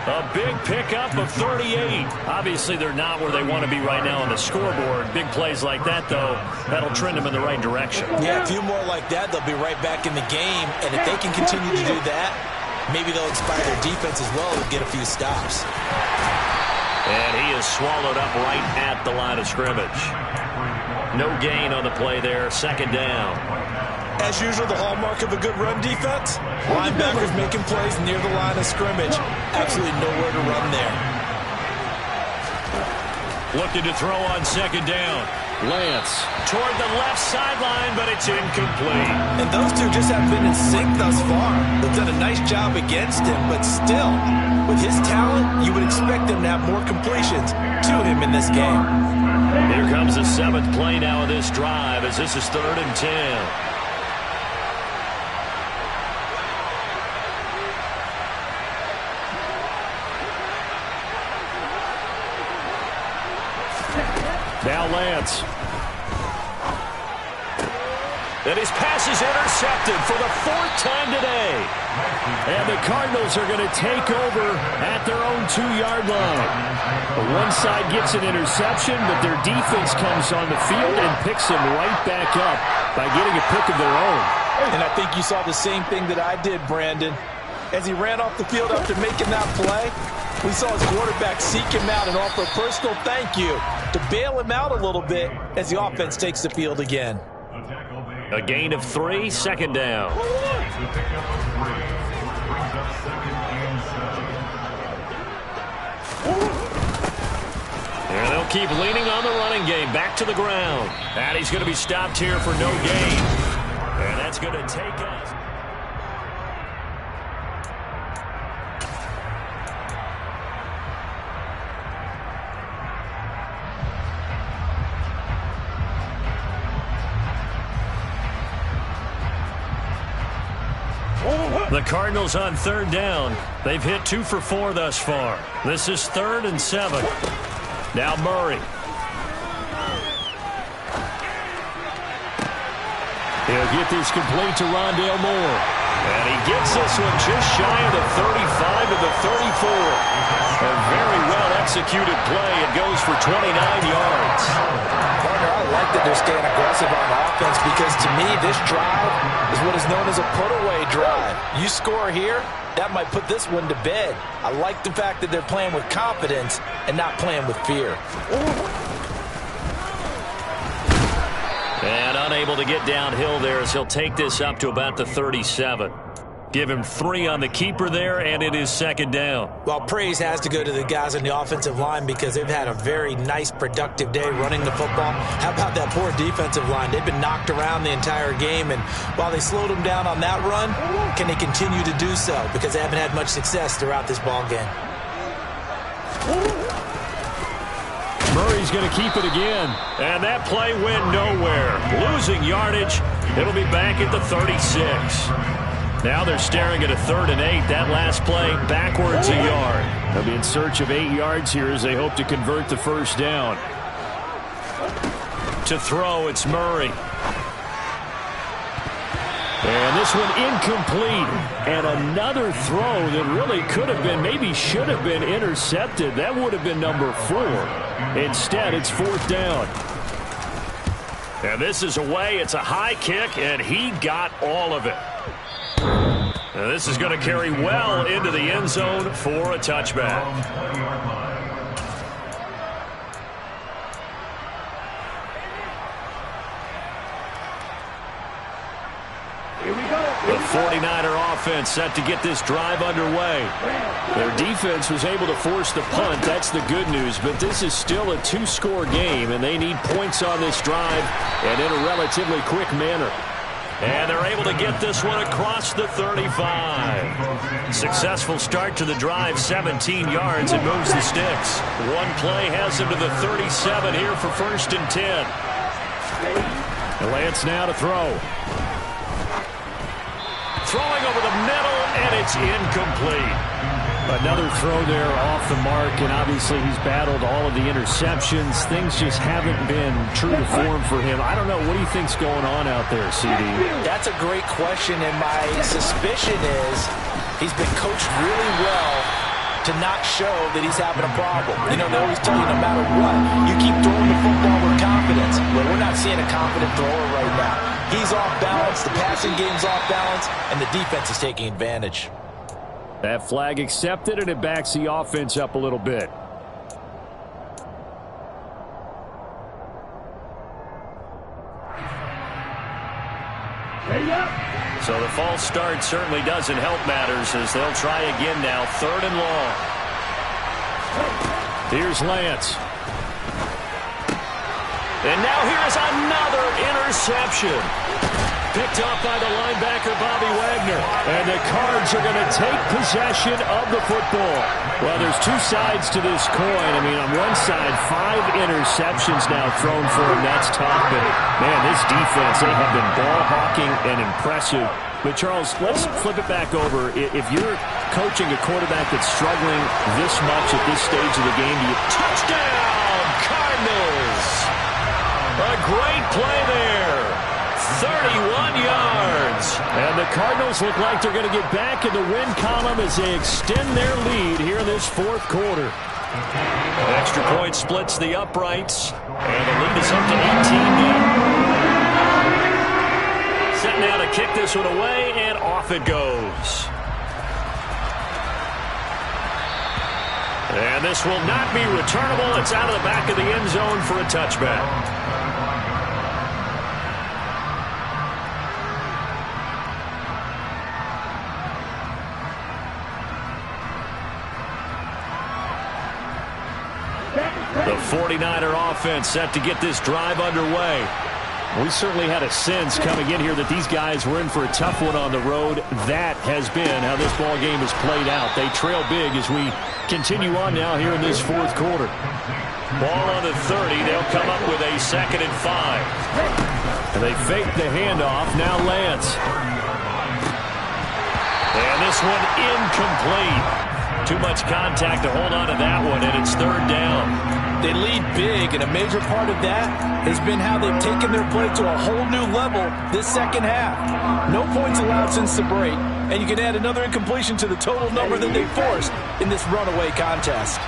A big pickup of 38. Obviously, they're not where they want to be right now on the scoreboard. Big plays like that, though, that'll trend them in the right direction. Yeah, a few more like that, they'll be right back in the game. And if they can continue to do that, maybe they'll inspire their defense as well to get a few stops. And he is swallowed up right at the line of scrimmage. No gain on the play there, 2nd down. As usual, the hallmark of a good run defense, linebackers making plays near the line of scrimmage. Absolutely nowhere to run there. Looking to throw on 2nd down. Lance Toward the left sideline, but it's incomplete. And those two just have been in sync thus far. They've done a nice job against him, but still, with his talent, you would expect them to have more completions to him in this game. Here comes the 7th play now of this drive as this is 3rd and 10. Now Lance. And his pass is intercepted for the 4th time today. And the Cardinals are going to take over at their own 2-yard line. One side gets an interception, but their defense comes on the field and picks them right back up by getting a pick of their own. And I think you saw the same thing that I did, Brandon. As he ran off the field after making that play, we saw his quarterback seek him out and offer a personal thank you to bail him out a little bit as the offense takes the field again. A gain of 3, 2nd down. And they'll keep leaning on the running game. Back to the ground. And he's going to be stopped here for no gain. And that's going to take us. The Cardinals on 3rd down. They've hit 2 for 4 thus far. This is 3rd and 7. Now Murray. He'll get this complete to Rondale Moore. And he gets this one just shy of the 35 to the 34. A very well-executed play. It goes for 29 yards. Partner, I like that they're staying aggressive on offense because, to me, this drive is what is known as a put-away drive. You score here, that might put this one to bed. I like the fact that they're playing with confidence and not playing with fear. And unable to get downhill there as he'll take this up to about the 37. Give him 3 on the keeper there, and it is second down. Well, praise has to go to the guys on the offensive line because they've had a very nice, productive day running the football. How about that poor defensive line? They've been knocked around the entire game, and while they slowed them down on that run, can they continue to do so? Because they haven't had much success throughout this ball game. Murray's going to keep it again. And that play went nowhere. Losing yardage. It'll be back at the 36. Now they're staring at a 3rd and 8. That last play, backwards a yard. They'll be in search of 8 yards here as they hope to convert the first down. To throw, it's Murray. And this one incomplete. And another throw that really could have been, maybe should have been intercepted. That would have been number 4. Instead, it's 4th down. And this is away. It's a high kick, and he got all of it. And this is going to carry well into the end zone for a touchback. The 49er offense set to get this drive underway. Their defense was able to force the punt. That's the good news. But this is still a 2-score game, and they need points on this drive and in a relatively quick manner. And they're able to get this one across the 35. Successful start to the drive, 17 yards. It moves the sticks. One play has them to the 37 here for 1st and 10. Lance now to throw. Throwing over the middle, and it's incomplete. Another throw there off the mark, and obviously he's battled all of the interceptions. Things just haven't been true to form for him. I don't know. What do you think's going on out there, CD? That's a great question, and my suspicion is he's been coached really well to not show that he's having a problem. You know, they always tell you no matter what, you keep throwing the football with confidence. Well, we're not seeing a confident thrower right now. He's off balance, the passing game's off balance, and the defense is taking advantage. That flag accepted, and it backs the offense up a little bit. So the false start certainly doesn't help matters as they'll try again now. 3rd and long. Here's Lance. And now here's another interception. Picked off by the linebacker, Bobby Wagner. And the Cards are going to take possession of the football. Well, there's 2 sides to this coin. I mean, on one side, 5 interceptions now thrown for him. That's tough. But, man, this defense, they have been ball hawking and impressive. But, Charles, let's flip it back over. If you're coaching a quarterback that's struggling this much at this stage of the game, do you touchdown, Cardinals? A great play there. 31 yards. And the Cardinals look like they're going to get back in the win column as they extend their lead here in this 4th quarter. An extra point splits the uprights. And the lead is up to 18 now. Set now to kick this one away, and off it goes. And this will not be returnable. It's out of the back of the end zone for a touchback. The 49er offense set to get this drive underway. We certainly had a sense coming in here that these guys were in for a tough one on the road. That has been how this ball game has played out. They trail big as we continue on now here in this 4th quarter. Ball on the 30. They'll come up with a 2nd and 5. And they fake the handoff. Now Lance. And this one incomplete. Too much contact to hold on to that one, and it's 3rd down. They lead big, and a major part of that has been how they've taken their play to a whole new level this second half. No points allowed since the break, and you can add another incompletion to the total number that they forced in this runaway contest.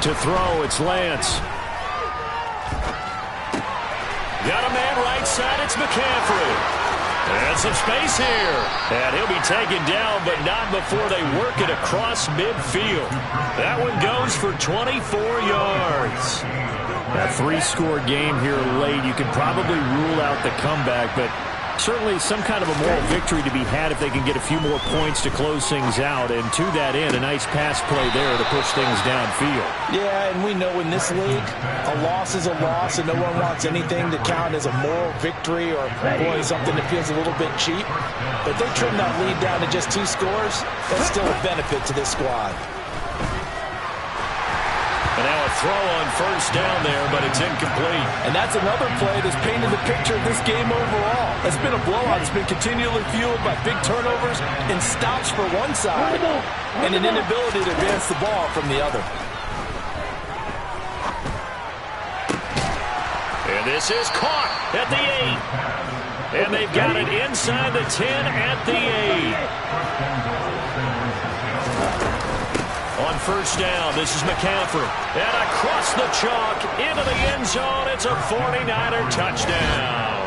To throw, it's Lance. Got a man right side, it's McCaffrey. And some space here. And he'll be taken down, but not before they work it across midfield. That one goes for 24 yards. A 3-score game here late. You could probably rule out the comeback, but certainly some kind of a moral victory to be had if they can get a few more points to close things out. And to that end, a nice pass play there to push things downfield. Yeah, and we know in this league, a loss is a loss, and no one wants anything to count as a moral victory or, boy, something that feels a little bit cheap. But they trim that lead down to just 2 scores. That's still a benefit to this squad. And now a throw on first down there, but it's incomplete. And that's another play that's painted the picture of this game overall. It's been a blowout. It's been continually fueled by big turnovers and stops for one side and an inability to advance the ball from the other. And this is caught at the 8. And they've got it inside the 10 at the 8. On first down, this is McCaffrey. And across the chalk, into the end zone. It's a 49er touchdown.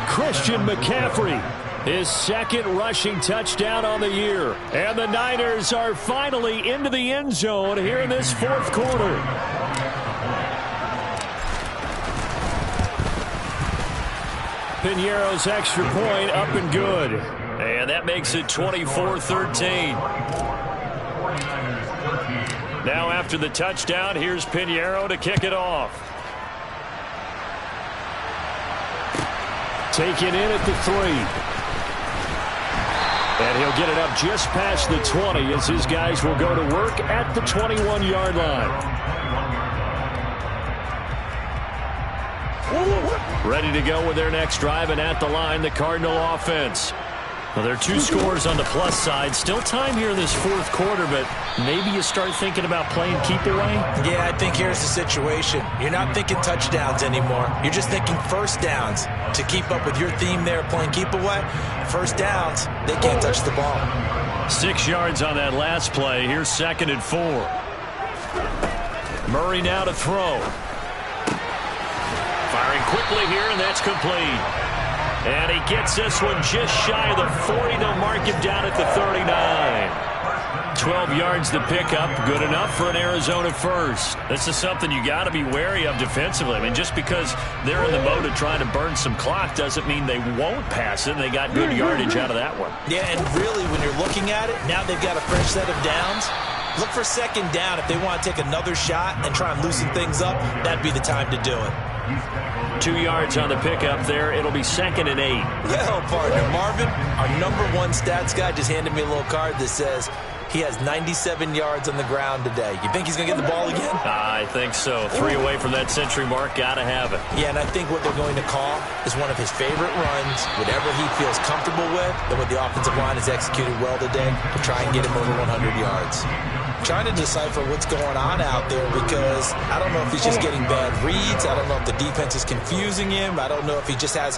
Christian McCaffrey, his second rushing touchdown on the year. And the Niners are finally into the end zone here in this fourth quarter. Piñeiro's extra point up and good. And that makes it 24-13. Now after the touchdown, here's Piñeiro to kick it off. Taken in at the 3. And he'll get it up just past the 20 as his guys will go to work at the 21-yard line. Ready to go with their next drive, and at the line, the Cardinal offense. Well, there are 2 scores on the plus side. Still time here in this fourth quarter, but maybe you start thinking about playing keep away? Yeah, I think here's the situation. You're not thinking touchdowns anymore. You're just thinking first downs. To keep up with your theme there, playing keep away, first downs, they can't touch the ball. 6 yards on that last play. Here's 2nd and 4. Murray now to throw. Firing quickly here, and that's complete. And he gets this one just shy of the 40. They'll mark him down at the 39. 12 yards to pick up. Good enough for an Arizona first. This is something you got to be wary of defensively. I mean, just because they're in the mode of trying to burn some clock doesn't mean they won't pass it. They got good yardage out of that one. Yeah, and really, when you're looking at it, now they've got a fresh set of downs. Look for 2nd down. If they want to take another shot and try and loosen things up, that'd be the time to do it. 2 yards on the pickup there. It'll be 2nd and 8. Well, partner, Marvin, our #1 stats guy just handed me a little card that says he has 97 yards on the ground today. You think he's going to get the ball again? I think so. 3 away from that century mark. Got to have it. Yeah, and I think what they're going to call is one of his favorite runs, whatever he feels comfortable with, and what the offensive line has executed well today to try and get him over 100 yards. Trying to decipher what's going on out there because I don't know if he's just getting bad reads. I don't know if the defense is confusing him. I don't know if he just has,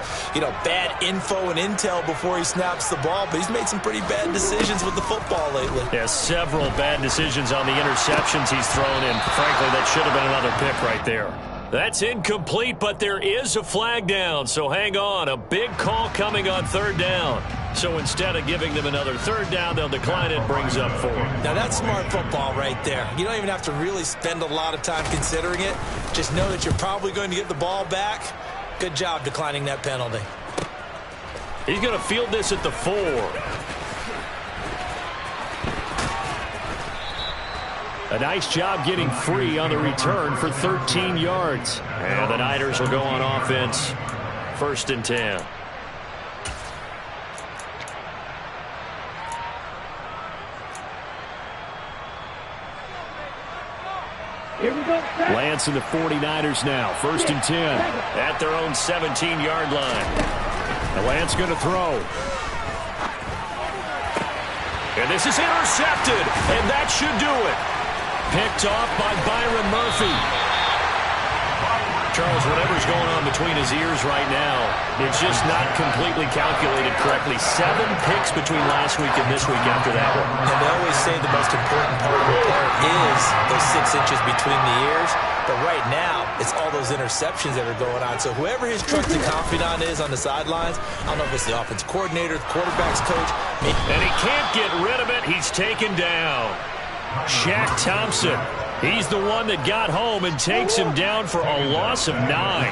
bad info and intel before he snaps the ball. But he's made some pretty bad decisions with the football lately. Yeah, several bad decisions on the interceptions he's thrown in. Frankly, that should have been another pick right there. That's incomplete, but there is a flag down, so hang on. A big call coming on 3rd down. So instead of giving them another 3rd down, they'll decline it, brings up 4. Now that's smart football right there. You don't even have to really spend a lot of time considering it. Just know that you're probably going to get the ball back. Good job declining that penalty. He's going to field this at the 4. A nice job getting free on the return for 13 yards. And the Niners will go on offense. 1st and 10. Here we go. Lance and the 49ers now. 1st and 10. At their own 17-yard line. And Lance going to throw. And this is intercepted. And that should do it. picked off by Byron Murphy. Charles, whatever's going on between his ears right now, it's just not completely calculated correctly. 7 picks between last week and this week after that one. And they always say the most important part of the part is those 6 inches between the ears. But right now, it's all those interceptions that are going on. So whoever his trusted confidant is on the sidelines, I don't know if it's the offensive coordinator, the quarterback's coach. And he can't get rid of it. He's taken down. Shaq Thompson. He's the one that got home and takes him down for a loss of 9.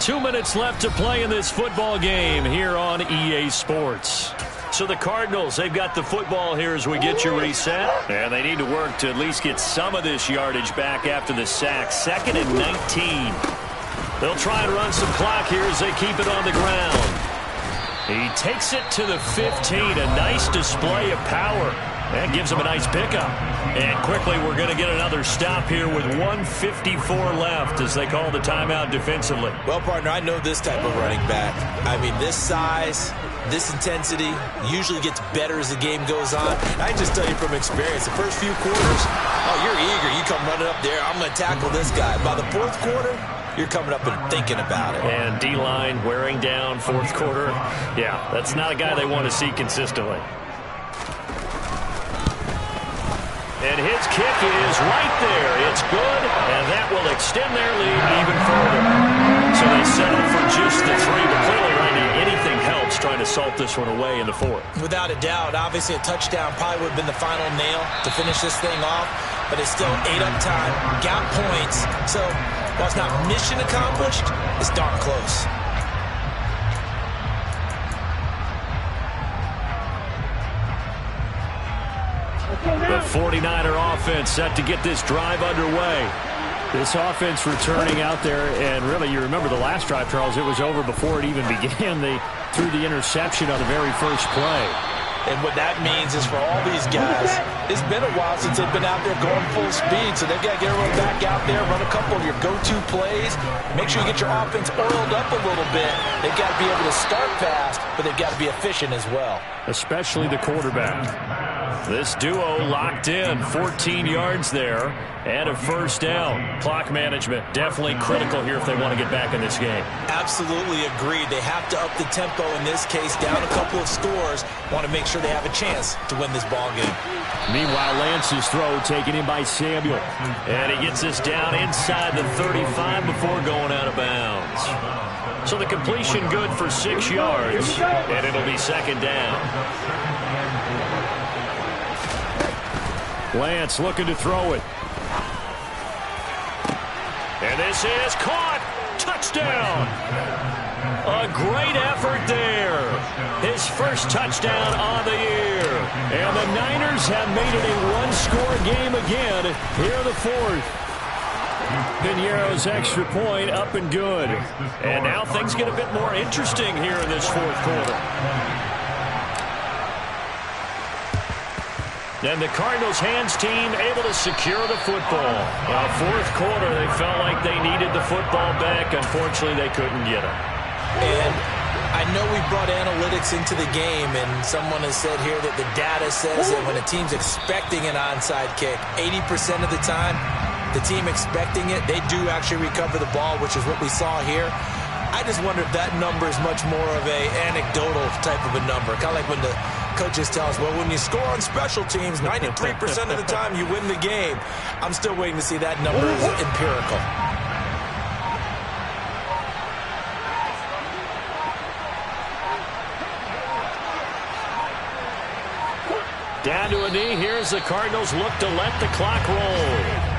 2 minutes left to play in this football game here on EA Sports. So the Cardinals, they've got the football here as we get you reset. And they need to work to at least get some of this yardage back after the sack. 2nd and 19. They'll try and run some clock here as they keep it on the ground. He takes it to the 15. A nice display of power. That gives him a nice pickup. And quickly, we're going to get another stop here with 1:54 left as they call the timeout defensively. Well, partner, I know this type of running back. I mean, this size, this intensity usually gets better as the game goes on. I can just tell you from experience, the first few quarters, oh, you're eager. You come running up there, I'm going to tackle this guy. By the 4th quarter, you're coming up and thinking about it. And D-line wearing down 4th quarter. Yeah, that's not a guy they want to see consistently. And his kick is right there. It's good, and that will extend their lead even further. So they settle for just the 3, but clearly right now anything helps trying to salt this one away in the 4th. Without a doubt, obviously a touchdown probably would have been the final nail to finish this thing off, but it's still 8 up time, got points. So while it's not mission accomplished, it's darn close. The 49er offense set to get this drive underway. This offense returning out there, and really, you remember the last drive, Charles, it was over before it even began. They threw the interception on the very first play. And what that means is for all these guys, it's been a while since they've been out there going full speed, so they've got to get everyone back out there, run a couple of your go-to plays, make sure you get your offense oiled up a little bit. They've got to be able to start fast, but they've got to be efficient as well. Especially the quarterback. This duo locked in, 14 yards there, and a first down. Clock management definitely critical here if they want to get back in this game. Absolutely agreed. They have to up the tempo in this case, down a couple of scores, want to make sure they have a chance to win this ball game. Meanwhile, Lance's throw taken in by Samuel. And he gets this down inside the 35 before going out of bounds. So the completion good for 6 yards, and it'll be 2nd down. Lance looking to throw it. And this is caught. Touchdown. A great effort there. His first touchdown on the year. And the Niners have made it a one-score game again here in the 4th. Piñeiro's extra point up and good. And now things get a bit more interesting here in this 4th quarter. And the Cardinals hands team able to secure the football. Well, 4th quarter, they felt like they needed the football back. Unfortunately, they couldn't get it. And I know we brought analytics into the game, and someone has said here that the data says that when a team's expecting an onside kick, 80% of the time, the team expecting it, they do actually recover the ball, which is what we saw here. I just wonder if that number is much more of a anecdotal type of a number. Kind of like when the coaches tell us, well, when you score on special teams, 93% of the time you win the game. I'm still waiting to see that number is empirical. Down to a knee. Here's the Cardinals look to let the clock roll.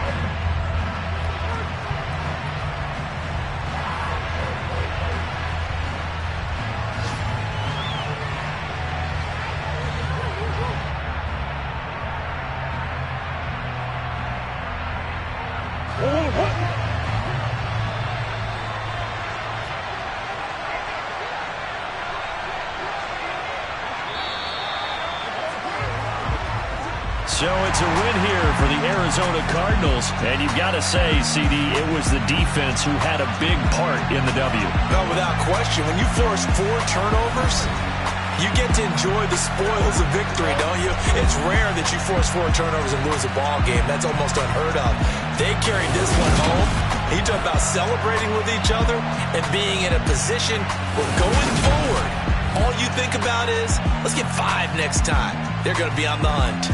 So it's a win here for the Arizona Cardinals. And you've got to say, CD, it was the defense who had a big part in the W. No, without question. When you force 4 turnovers, You get to enjoy the spoils of victory, don't you? It's rare that you force 4 turnovers and lose a ball game. That's almost unheard of. They carried this one home. You talk about celebrating with each other and being in a position where going forward, all you think about is, let's get 5 next time. They're going to be on the hunt.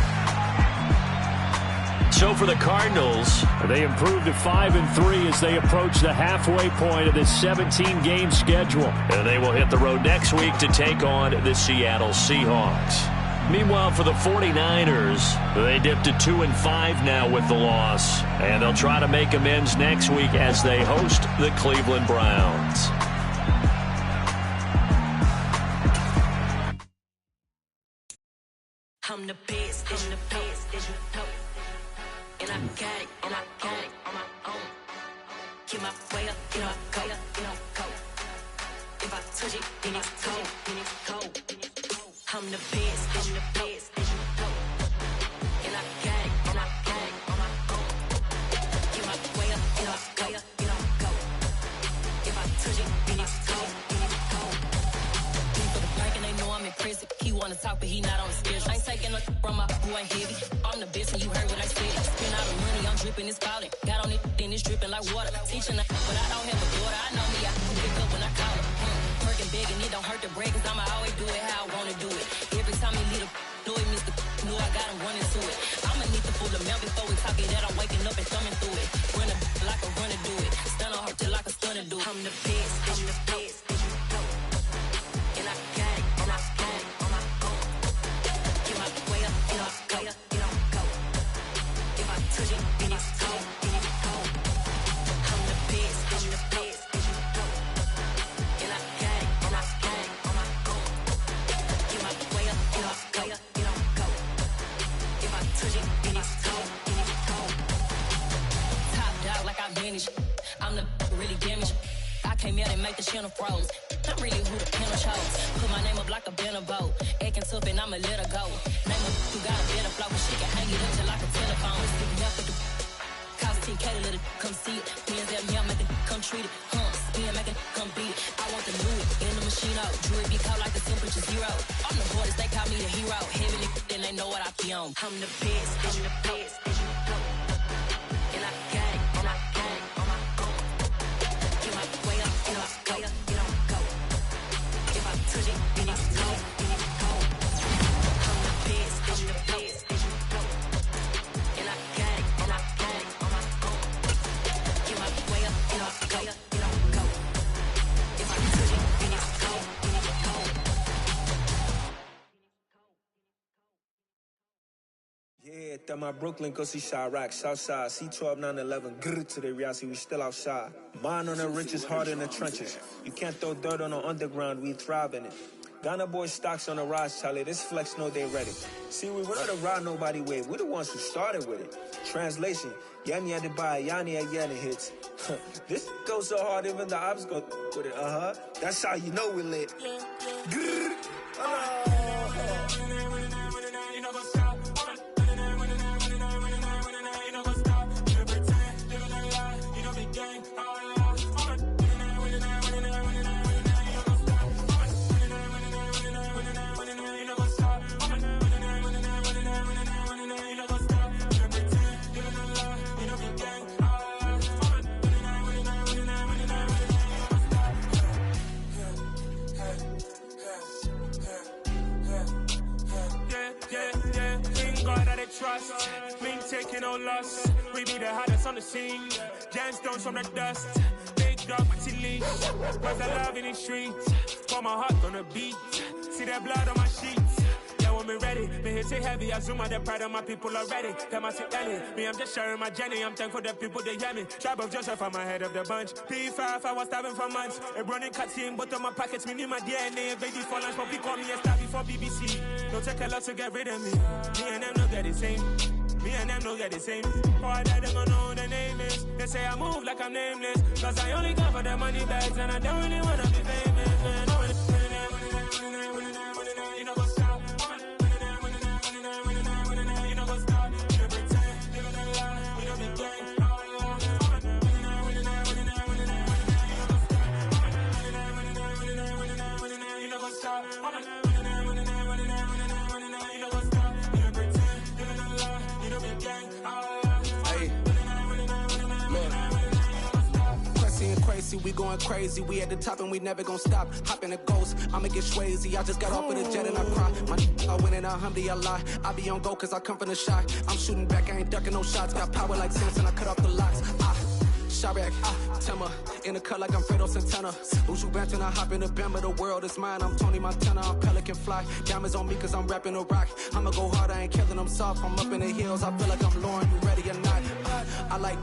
So for the Cardinals, they improve to 5-3 as they approach the halfway point of this 17-game schedule. And they will hit the road next week to take on the Seattle Seahawks. Meanwhile, for the 49ers, they dipped to 2-5 now with the loss. And they'll try to make amends next week as they host the Cleveland Browns. I'm the best, I'm the best, as you know. And I got it, and I got it on my own. Get my way up, you know I go, you know I go. If I touch it, then it's cold, then it's cold. I'm the best, as you know. And I got it, and I got it on my own. Get my way up, you know I go, you know I go. If I touch it, then it's cold, then it's cold. For the plank and they know I'm in prison. He wanna talk, but he not on the schedule. I ain't taking no from my boy heavy. I'm the best, and you heard what I said. Spend all the money, I'm dripping, it's falling. Got on it, then it's dripping like water. Teaching, but I don't have a daughter. I know me, I can pick up when I call her. Working big, and it don't hurt to break, cause I'ma always do it how I wanna do it. Every time he lead a do it, Mr. Know I got him running to it. I'ma need to pull the mail before we talk it that I'm waking up and thumbing through it. Run a like a runner do it. Stun on her till like a stunner do it. I'm the best, I'm the best, as you know. And I got it, and I got it on my own. Get my way up, you know I go, you know I go. If I touch it, then it's cold, then it's cold. I'm the best, as you know. And I got it, and I got it on my own. Get my way up, you know I go, you know I go. If I touch it, then it's cold, then it's cold. Top dog like I vanished. I'm the really damaged. I came out and make the channel froze. I'm really who the panel chose. Put my name up like a banner boat. Acting tough and I'ma let her go. Name her who got a better flow, but she can hang it up just like a telephone. Sticking up with the cost 10K to let it come see it. Hands at me, I make it come treat it. Spin, make it come beat it. I want the new in the machine out. Jewelry be cold like the temperature 0. I'm the hardest, they call me the hero. Heavy then they know what I be on. I'm the best, I'm the best, as you know. And I got it, and I got it on my own. Get my way up, you know I go, you know I go. If I touch it, then it's cold, then it's cold. I'm the best, as you know. And I got it, and I got it on my own. Get my way up, you know I go, you know I go. If I touch it, then it's cold, then it's cold. Yeah, that my Brooklyn, go see Chirac, Southside, C12, 911, grrr to the reality, we still outside. Mine on the riches, hard in the trenches. You can't throw dirt on the underground, we thrive in it. Ghana boys stocks on the rise, Charlie, this flex know they ready. See, we're not a ride nobody with, we're the ones who started with it. Translation, Yami had to buy, Yanni again it hits. This goes so hard, even the ops go with it, That's how you know we lit. Grrr, Trust, we ain't taking no loss. We be the hottest on the scene. Gemstones from the dust. Big dog, pretty leash. Where's the love in the streets? Pour my heart on the beat. See that blood on my sheets. Yeah, when we ready, me hit it heavy. I zoom out the pride of my people already. Them I see Ellie. Me, I'm just sharing my journey. I'm thankful the people they hear me. Tribe of Joseph, I'm ahead of the bunch. P5, I was starving for months. A running cuts in, but on my pockets, me need my DNA. Baby for lunch, but we call me a star before BBC. Don't take a lot to get rid of me. Me and them know that the same. Me and them know that the same. All that they gonna know the name is. They say I move like I'm nameless. Cause I only come for the money bags and I don't really wanna be famous, man. You know what's up? You know what's up? You pretend, you gonna lie, you know me gang. You know what's up? Tracy, we going crazy. We at the top and we never gon' stop. Hop in the ghost, I'ma get Swayze. I just got off of the jet and I cry. I win in a Humvee, I lie. I be on go cause I come from the shot. I'm shooting back, I ain't ducking no shots. Got power like Samson, I cut off the locks. Sharek, Timmer, in the cut like I'm Fredo Santana. Uju Banton, I hop in the Bama, the world is mine. I'm Tony Montana, I'm Pelican Fly. Diamonds on me cause I'm rapping a rock. I'ma go hard, I ain't killing them soft. I'm up in the hills, I feel like I'm Lauren, you ready or not? I like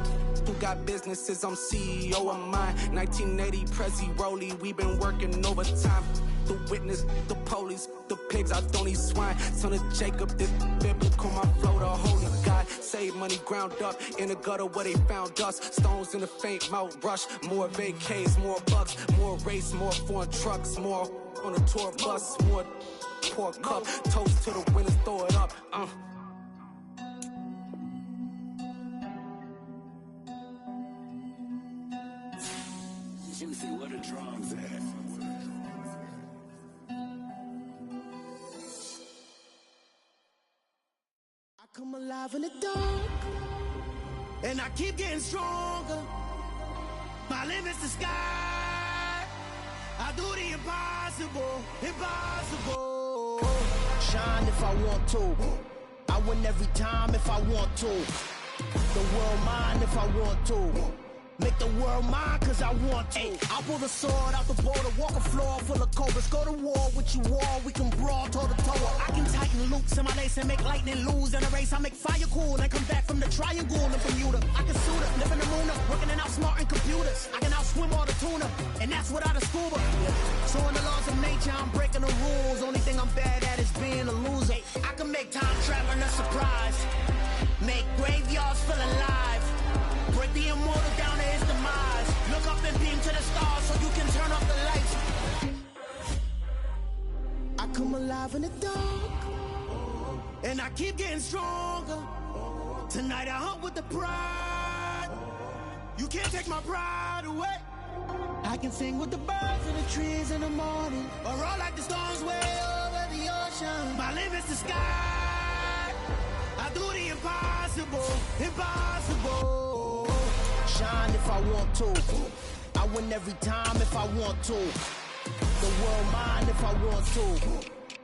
who got businesses, I'm CEO of mine. 1980, Prezi Rolly, we been working overtime. The witness, the police, the pigs, I don't eat swine. Son of Jacob, this biblical, my flow, the holy God. Save money ground up in the gutter where they found us. Stones in the faint mouth rush. More vacays, more bucks, more race, more foreign trucks, more on a tour bus, more pork cup. Toast to the winners, throw it up. Juicy, where the drums at? I come alive in the dark, and I keep getting stronger. My limit's the sky. I do the impossible, impossible. Shine if I want to. I win every time if I want to. The world mine if I want to. Make the world mine cause I want to. I pull the sword out the border, walk a floor full of cobras. Go to war with you all, we can brawl toe to toe. I can tighten loops in my lace and make lightning lose in a race. I make fire cool and come back from the triangle in Bermuda. I can suit up, live in the moon up, working and outsmarting computers. I can outswim all the tuna, and that's without a scuba. So in the laws of nature, I'm breaking the rules. Only thing I'm bad at is being a loser. I can make time traveling a surprise, make graveyards feel alive. Break the immortal down to his demise. Look up and beam to the stars so you can turn off the lights. I come alive in the dark, and I keep getting stronger. Tonight I hunt with the pride. You can't take my pride away. I can sing with the birds and the trees in the morning, or roll like the storms way over the ocean. My limit's the sky. I do the impossible, impossible. Shine if I want to. I win every time if I want to. The world mine if I want to.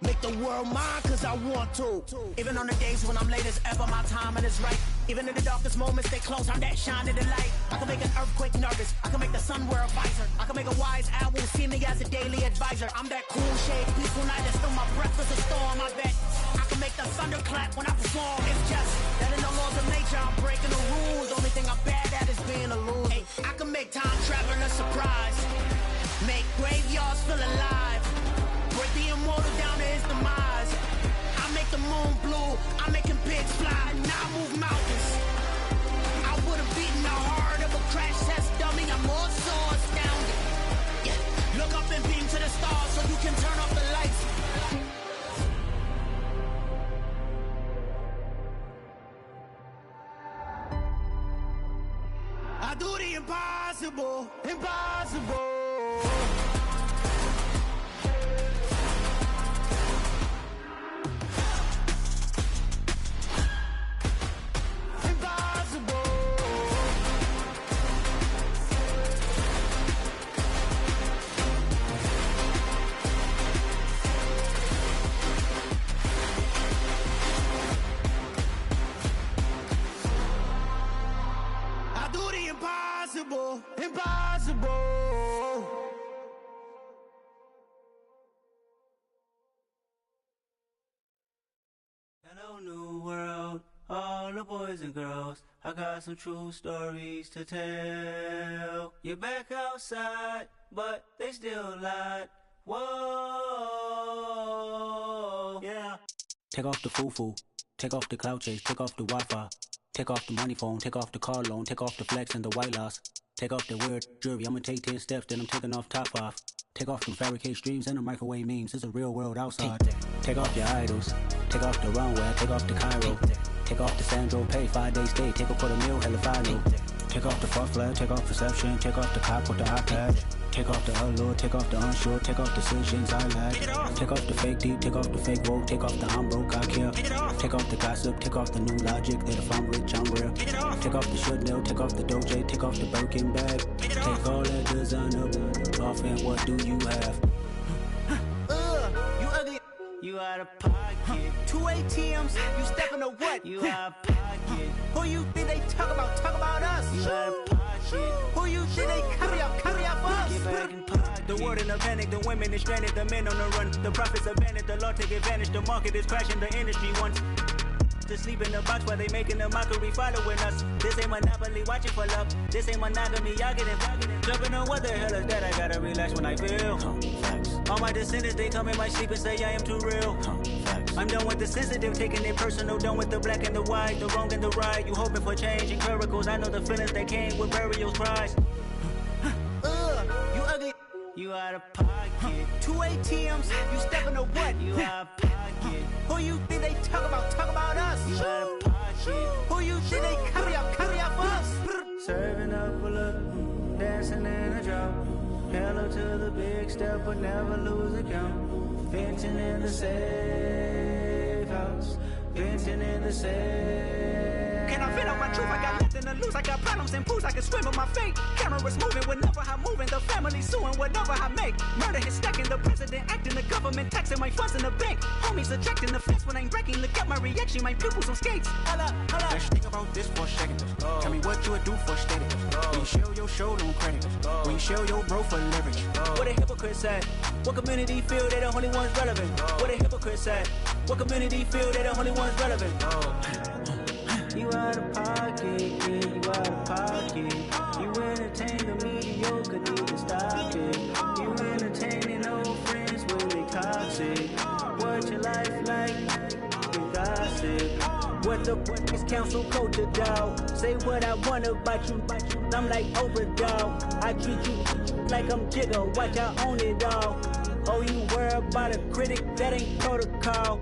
Make the world mine cause I want to. Even on the days when I'm late as ever, my timing is right. Even in the darkest moments, stay close, I'm that shining the light. I can make an earthquake nervous, I can make the sun wear a visor. I can make a wise owl see me as a daily advisor. I'm that cool shade, peaceful night, and still my breath is a storm, I bet. I can make the thunder clap when I perform. It's just that in the laws of nature, I'm breaking the rules. Only thing I'm bad at is being a loser. Hey, I can make time traveling a surprise, make graveyards feel alive. Break the immortal down to his demise. I make the moon blue, I'm making pigs fly, now I move mountains. I would've beaten the heart of a crash test dummy, I'm more so astounded. Yeah. Look up and beam to the stars so you can turn off the lights. I do the impossible, impossible. Impossible, impossible. Hello, new world, all the boys and girls. I got some true stories to tell. You're back outside, but they still lied. Whoa, yeah. Take off the foo-foo, take off the cloud chase, take off the Wi-Fi. Take off the money phone, take off the car loan, take off the flex and the white loss. Take off the weird jewelry, I'ma take 10 steps, then I'm taking off top off. Take off the fabricate streams and the microwave memes, it's a real world outside. Take off your idols, take off the runway, take off the Cairo. Take off the Sandro pay, 5 days stay, take a quarter meal, hella final. Take Take off the fuck flag, take off perception, take off the cop with the iPad. Take off the allure, take off the unsure, take off decisions I lack. Take off the fake deep, take off the fake woke, take off the I'm broke, I care. Take off the gossip, take off the new logic that if I'm rich, I'm real. Take off the Chanel, take off the Doja, take off the Birkin bag. Take all that designer off and what do you have? You ugly. You out of pocket. 2 ATMs, you stepping to what? You out of pocket. Who you think they talk about? Talk about us. You out of pocket. Who you think they carry up for us? Get back in pocket. The world in a panic, the women is stranded, the men on the run. The profits abandoned, the law take advantage. The market is crashing, the industry wants to sleep in the box while they making a mockery following us. This ain't Monopoly, watching for love. This ain't monogamy, y'all getting jumping on what the hell is that? I gotta relax when I feel. All my descendants, they come in my sleep and say I am too real. I'm done with the sensitive, taking it personal. Done with the black and the white, the wrong and the right. You hoping for change and miracles. I know the feelings that came with burial cries. You ugly. You out of pocket. 2 ATMs, you stepping to what? You out of pocket. Who you think they talk about? Talk about us. You out of pocket. Who you think they carry up for us? Serving up a look, dancing in a drop. Hello to the big step, but never lose a count. Venting in the safe house. Venting in the safe. Can I fit out my truth? I got nothing to lose. I got problems and pools. I can swim with my fate. Cameras moving whenever I'm moving. The family suing whatever I make. Murder is stacking. The president acting. The government taxing my funds in the bank. Homies ejecting the fence when I'm breaking. Look at my reaction. My pupils on skates. Holla, holla. Let's think about this for a second. Tell me what you would do for steady. When you show your show, no credit. When you show your bro for leverage. What a hypocrite said. What community feel they the only ones relevant? What a hypocrite said. What community feel they the only ones relevant? You out of pocket, yeah, you out of pocket. You entertain the mediocre, need to stop it. You entertaining old friends when they toxic. What your life like? You gossip. What the is council culture, dog? Say what I want about you, I'm like overdog. I treat you like I'm Jigga, watch I own it all. Oh, you worry about a critic, that ain't protocol.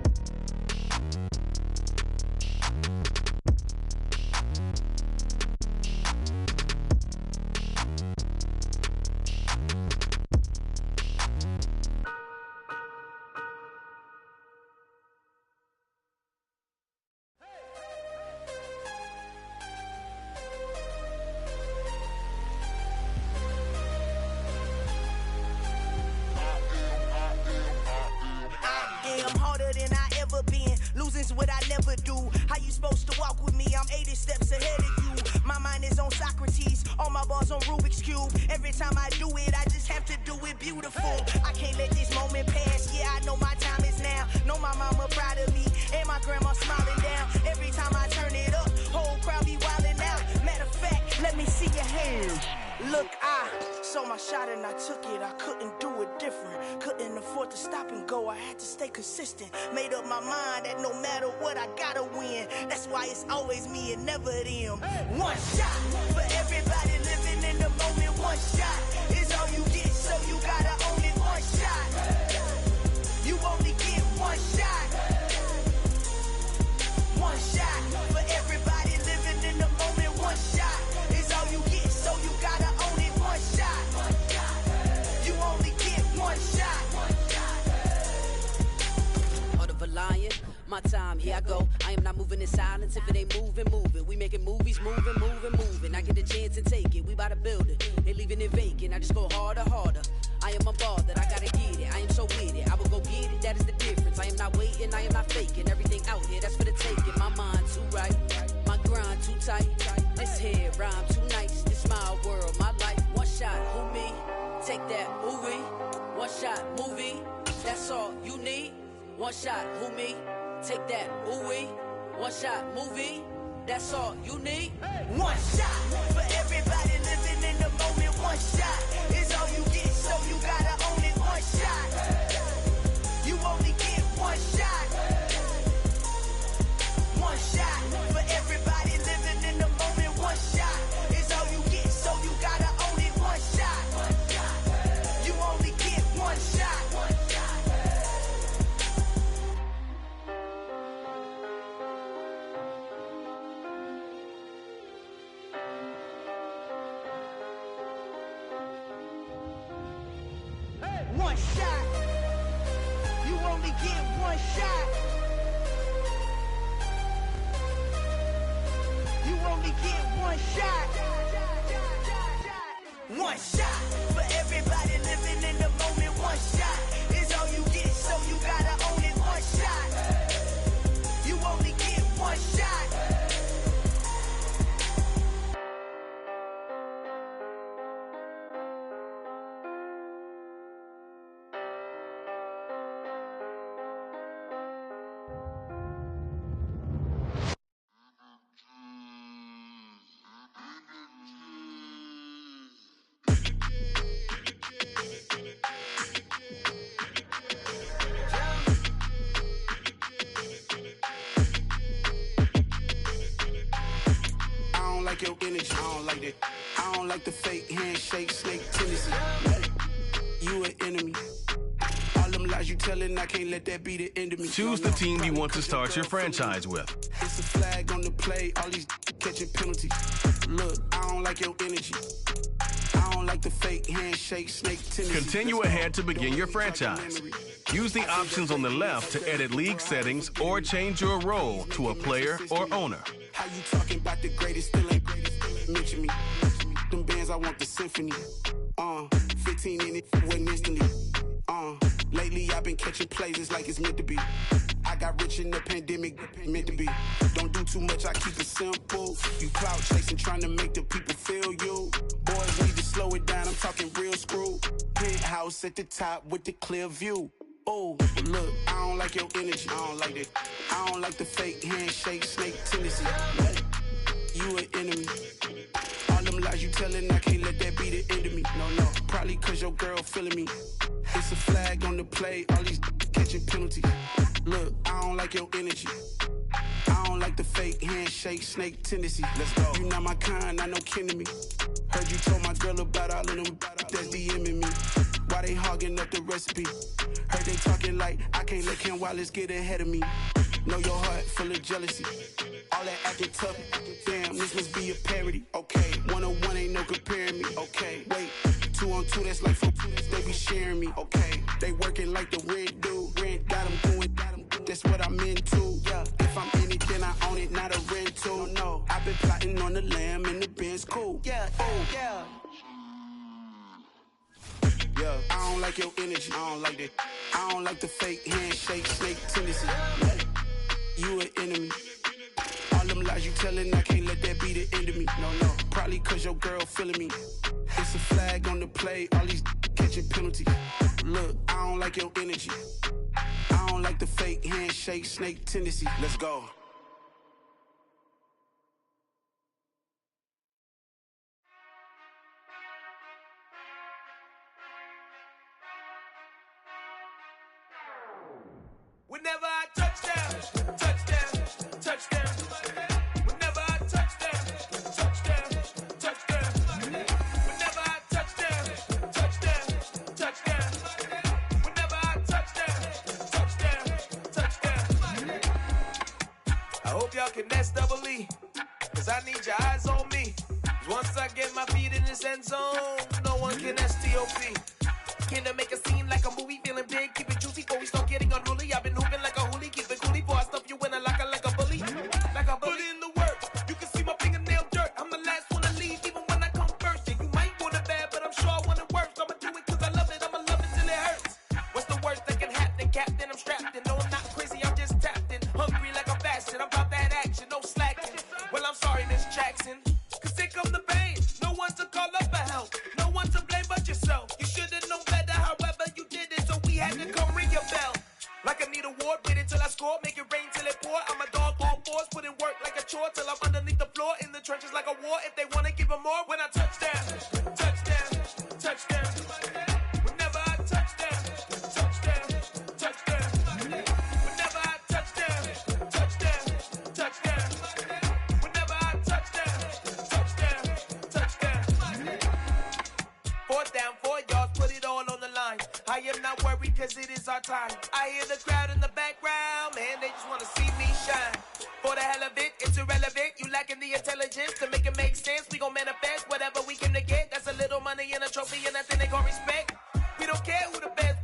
What I never do. How you supposed to walk with me? I'm 80 steps ahead of you. My mind is on Socrates, all my bars on Rubik's Cube. Every time I do it, I just have to do it beautiful. I can't let this moment pass. Yeah, I know my time is now. Know my mama proud of me, and my grandma smiling down. Every time I turn it up, whole crowd be wildin' out. Matter of fact, let me see your hands. Look, I saw my shot and I took it. I couldn't do it different. Couldn't afford to stop and go. I had to stay consistent. Made up my mind that no matter what, I gotta win. That's why it's always me and never them. One shot for everybody living in the moment. One shot is all you get, so you gotta own it. One shot. You only get one shot. One shot for everybody living in the moment. One shot is all you get, so you gotta own it. One shot. You only get one shot. Heart of a lion, my time, here I go. I am not moving in silence. If it ain't moving, moving. We making movies, moving. I get a chance and take it. We bout to build it. They leaving it vacant. I just go harder. I am a ball that I gotta get it. I am so with it. I will go get it. That is the difference. I am not waiting. I am not faking. Everything out here, that's for the taking. My mind too right. My grind too tight. This here rhyme too nice. This my world, my life. One shot, who me? Take that, movie. One shot, movie. That's all you need. One shot, who me? Take that, ooh-wee. One shot, movie. That's all you need. One shot for everybody living in the moment. One shot is all you get, so you gotta own it. One shot. You only get one shot. One shot for everybody living in the moment. One shot is all you get, so you gotta own it. One shot. You only get one shot. one shot. You only get one shot. You only get one shot. One shot for everybody living in the moment. One shot is all you get, so you gotta own it. One shot. You only get one shot. Your energy, I don't like that. I don't like the fake handshake, snake tendency. You an enemy. All them lies you telling, I can't let that be the end of me. Choose the team you want to start your franchise with. It's a flag on the play, all these catching penalties. Look, I don't like your energy. I don't like the fake handshake, snake tendency. Continue ahead to begin your franchise. Use the options on the left to edit league settings or change your role to a player or owner. How you talking about the greatest, still ain't mention me. Them bands, I want the symphony. 15 in it, went instantly. Lately I've been catching plays, it's like it's meant to be. I got rich in the pandemic, meant to be. Don't do too much, I keep it simple. You clout chasing, trying to make the people feel you. Boys need to slow it down, I'm talking real screw. Penthouse at the top with the clear view. Oh, look, I don't like your energy, I don't like that. I don't like the fake handshake, snake tendency. You an enemy. All them lies you telling, I can't let that be the end of me. No, probably cause your girl feeling me. It's a flag on the play, all these catching penalties. Look, I don't like your energy. I don't like the fake handshake, snake tendency. Let's go. You not my kind, I know kin to me. Heard you told my girl about all of them that's DMing me. Why they hogging up the recipe? Heard they talking like I can't let Ken Wallace get ahead of me. Know your heart full of jealousy. All that acting tough, damn, this must be a parody. Okay, 101 ain't no comparing me. Okay, wait, 2 on 2, that's like 4, they be sharing me. Okay, they working like the rent do. Rent got them going, that's what I'm into. Yeah, if I'm in it, then I own it, not a rental. No, I've been plotting on the lamb and the Benz cool. Yeah, yeah. Yeah, I don't like your energy, I don't like that. I don't like the fake handshake, snake tendency. You an enemy. All them lies you telling, I can't let that be the end of me. No, probably cause your girl feeling me. It's a flag on the play, all these catching penalties. Look, I don't like your energy. I don't like the fake handshake, snake tendency. Let's go. Whenever I touchdown, touchdown, touchdown. Whenever I touchdown, touchdown, touchdown. Whenever I touchdown, touchdown, touchdown. Whenever I touchdown, touchdown, touchdown. I hope y'all can nest double E, cause I need your eyes on me. Once I get my feet in this end zone, no one can STOP. Can I make a scene like a movie, feeling big, keep it juicy before we start getting unruly. I've been hooping like a hoolie, keep it coolie before I stuff you in a locker like a bully. Like a bully. Put in the work, you can see my fingernail dirt. I'm the last one to leave, even when I come first. Yeah, you might want it bad, but I'm sure I want it worse. I'ma do it cause I love it, I'ma love it till it hurts. What's the worst that can happen, Captain? I'm strapped in, no I'm not crazy, I'm just tapped in. Hungry like I'm fasting, I'm about that action, no slacking. Well, I'm sorry, Miss Jackson, cause here come the pain. No one to call up for help, no one to blame but yourself. You should've known better, however you did it, so we had to come ring your bell. Like I need a ward, wait until I score, make it rain till it pour. I'm a dog on force, put in work like a chore till I'm underneath the floor, in the trenches like a war. If they wanna give them more, when I touchdown, touchdown, touchdown. Whenever I touchdown, touchdown, touchdown. Whenever I touchdown, touchdown, touchdown. Whenever I touchdown, touchdown, touchdown. 4th down, 4 yards, put it all on the line. I am not worried cause it is our time. I hear the crowd in the background, man, they just wanna see me shine. For the hell of it, it's irrelevant. You lacking the intelligence to make it make sense. We gon' manifest whatever we came to get. That's a little money and a trophy and nothing they gon' respect. We don't care who the best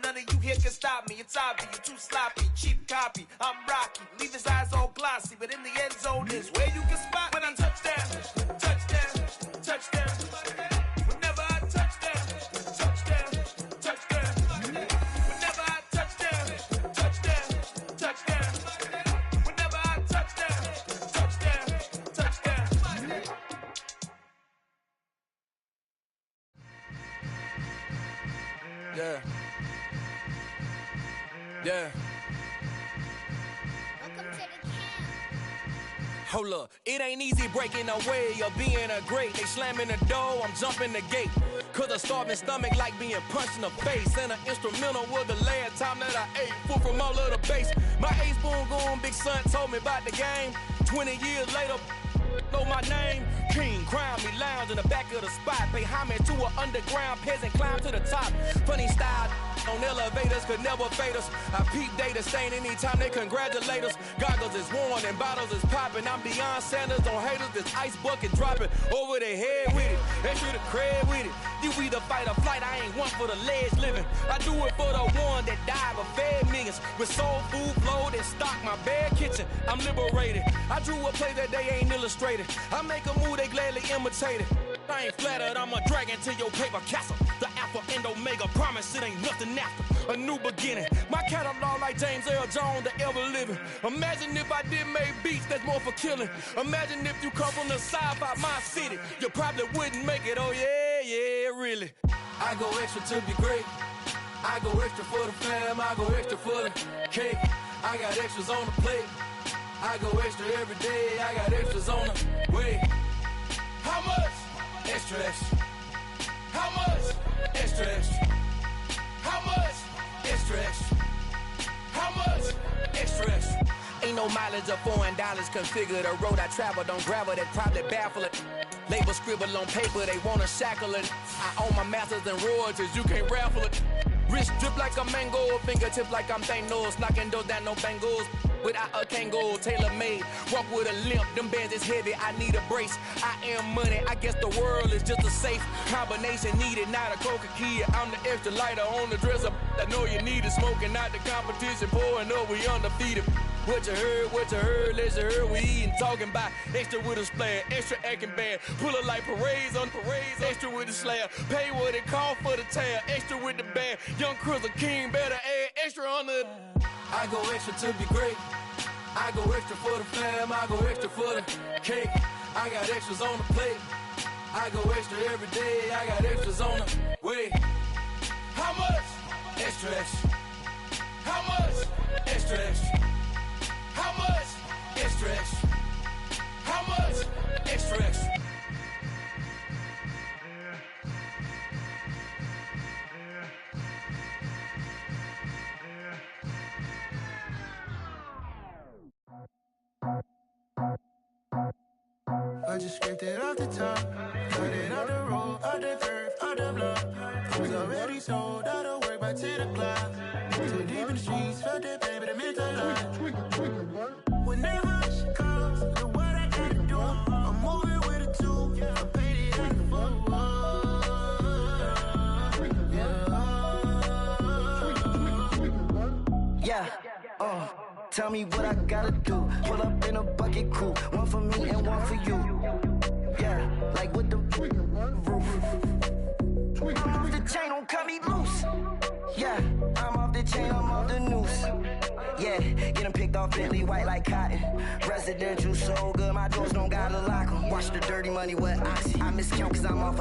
none of you here can stop me. It's obvious, you too sloppy, cheap copy. I'm Rocky, leave his eyes all glossy, but in the end zone is where you can spot when I touchdown, touchdown, touchdown. Whenever I touchdown, touchdown, touchdown. Whenever I touchdown, touchdown, touchdown. Whenever I touchdown, touchdown, touchdown. Yeah. Yeah. Hold up, it ain't easy breaking away or being a great. They slamming the door, I'm jumping the gate. Cause a starving stomach like being punched in the face. And an instrumental was the last time that I ate. Food from all of the bass. My ace boom goon, big son told me about the game. 20 years later, know my name. King, crown me, lounge in the back of the spot. Pay homage to an underground peasant, climb to the top. Funny style on elevators could never fade us. I peep data stain anytime they congratulate us. Goggles is worn and bottles is popping. I'm Deion Sanders on haters, this ice bucket dropping over their head with it. Extra the cred with it. You either fight or flight, I ain't one for the ledge living. I do it for the one that died but fed millions. With soul food flowed and stock my bad kitchen. I'm liberated. I drew a play that they ain't illustrated. I make a move, they gladly imitate it. I ain't flattered, I'm a dragon to your paper castle. The Alpha and Omega, promise it ain't nothing after. A new beginning. My catalog like James Earl Jones, the ever living. Imagine if I did make beats that's more for killing. Imagine if you come from the side by my city. You probably wouldn't make it, oh yeah, really. I go extra to be great. I go extra for the fam, I go extra for the cake. I got extras on the plate. I go extra every day, I got extras on the way. How much? Extra, extra. How much? Extra, extra. How much? Extra, extra. How much? Extra, extra. Ain't no mileage of $4 configure the road I travel. Don't gravel that probably baffle it. Label scribble on paper, they wanna shackle it. I own my masters and royalties, you can't raffle it. Wrist drip like a mango, fingertip like I'm Thanos. Knocking doors down, no bangles. Without a Kangol, tailor-made. Walk with a limp, them bands is heavy, I need a brace. I am money, I guess the world is just a safe combination needed, not a coca key. I'm the extra lighter on the dresser. I know you need it, smoking out the competition, pouring up, we undefeated. What you heard, let's heard, we eating, talking about extra with a splash, extra acting bad. Pull it like parades on parades, extra with the slab. Pay what it call for the tab, extra with the band. Young Chris, a king, better add extra on the. I go extra to be great. I go extra for the fam, I go extra for the cake. I got extras on the plate. I go extra every day, I got extras on the way. How much? Extra, extra. How much? Extra, extra. How much? Extra, extra. How much? Extra, extra. I just scraped it off the top, cut it out the road, out the curve, out the block. I was already sold out of work by 10 o'clock. Too deep in the streets, felt that pain, but it meant a lot. Whenever she calls, the what I gotta do, I'm moving with a two. I paid it out the full. Yeah, tell me what I gotta do. Pull up in a bucket crew, one for me and one for you. Yeah, like with the roof. I'm off the chain, don't cut me loose. Yeah, I'm off the chain, I'm off the noose. Yeah, get them picked off Bentley, white like cotton. Residential so good, my doors don't gotta lock them. Watch the dirty money with oxy. I miscount cause I'm off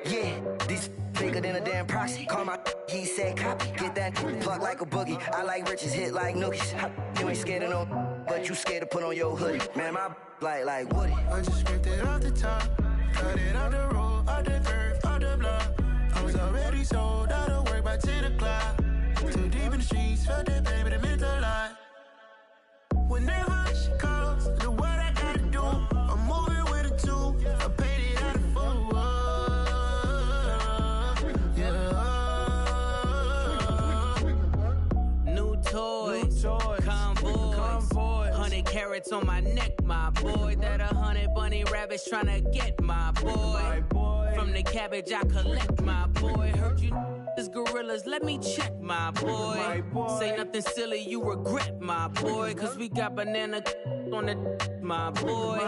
yeah, these bigger than a damn proxy. Call my he said copy. Get that plug like a boogie. I like riches, hit like nookies. You ain't scared of no, but you scared to put on your hoodie. Man, my like Woody. I just scraped it off the top, cut it out the road, out the curve, out the block. I was already sold out of work by 10 o'clock. Too deep in the streets, felt that pain, but it meant a lot. Whenever she calls, the what I gotta do, I'm moving with a two. I paid it out of full. Convoy, 100 carats on my neck, my boy. That 100 bunny rabbits tryna get my boy. From the cabbage I collect, my boy. Heard you is gorillas, let me check, my boy. Say nothing silly, you regret, my boy. Cause we got banana on the my boy.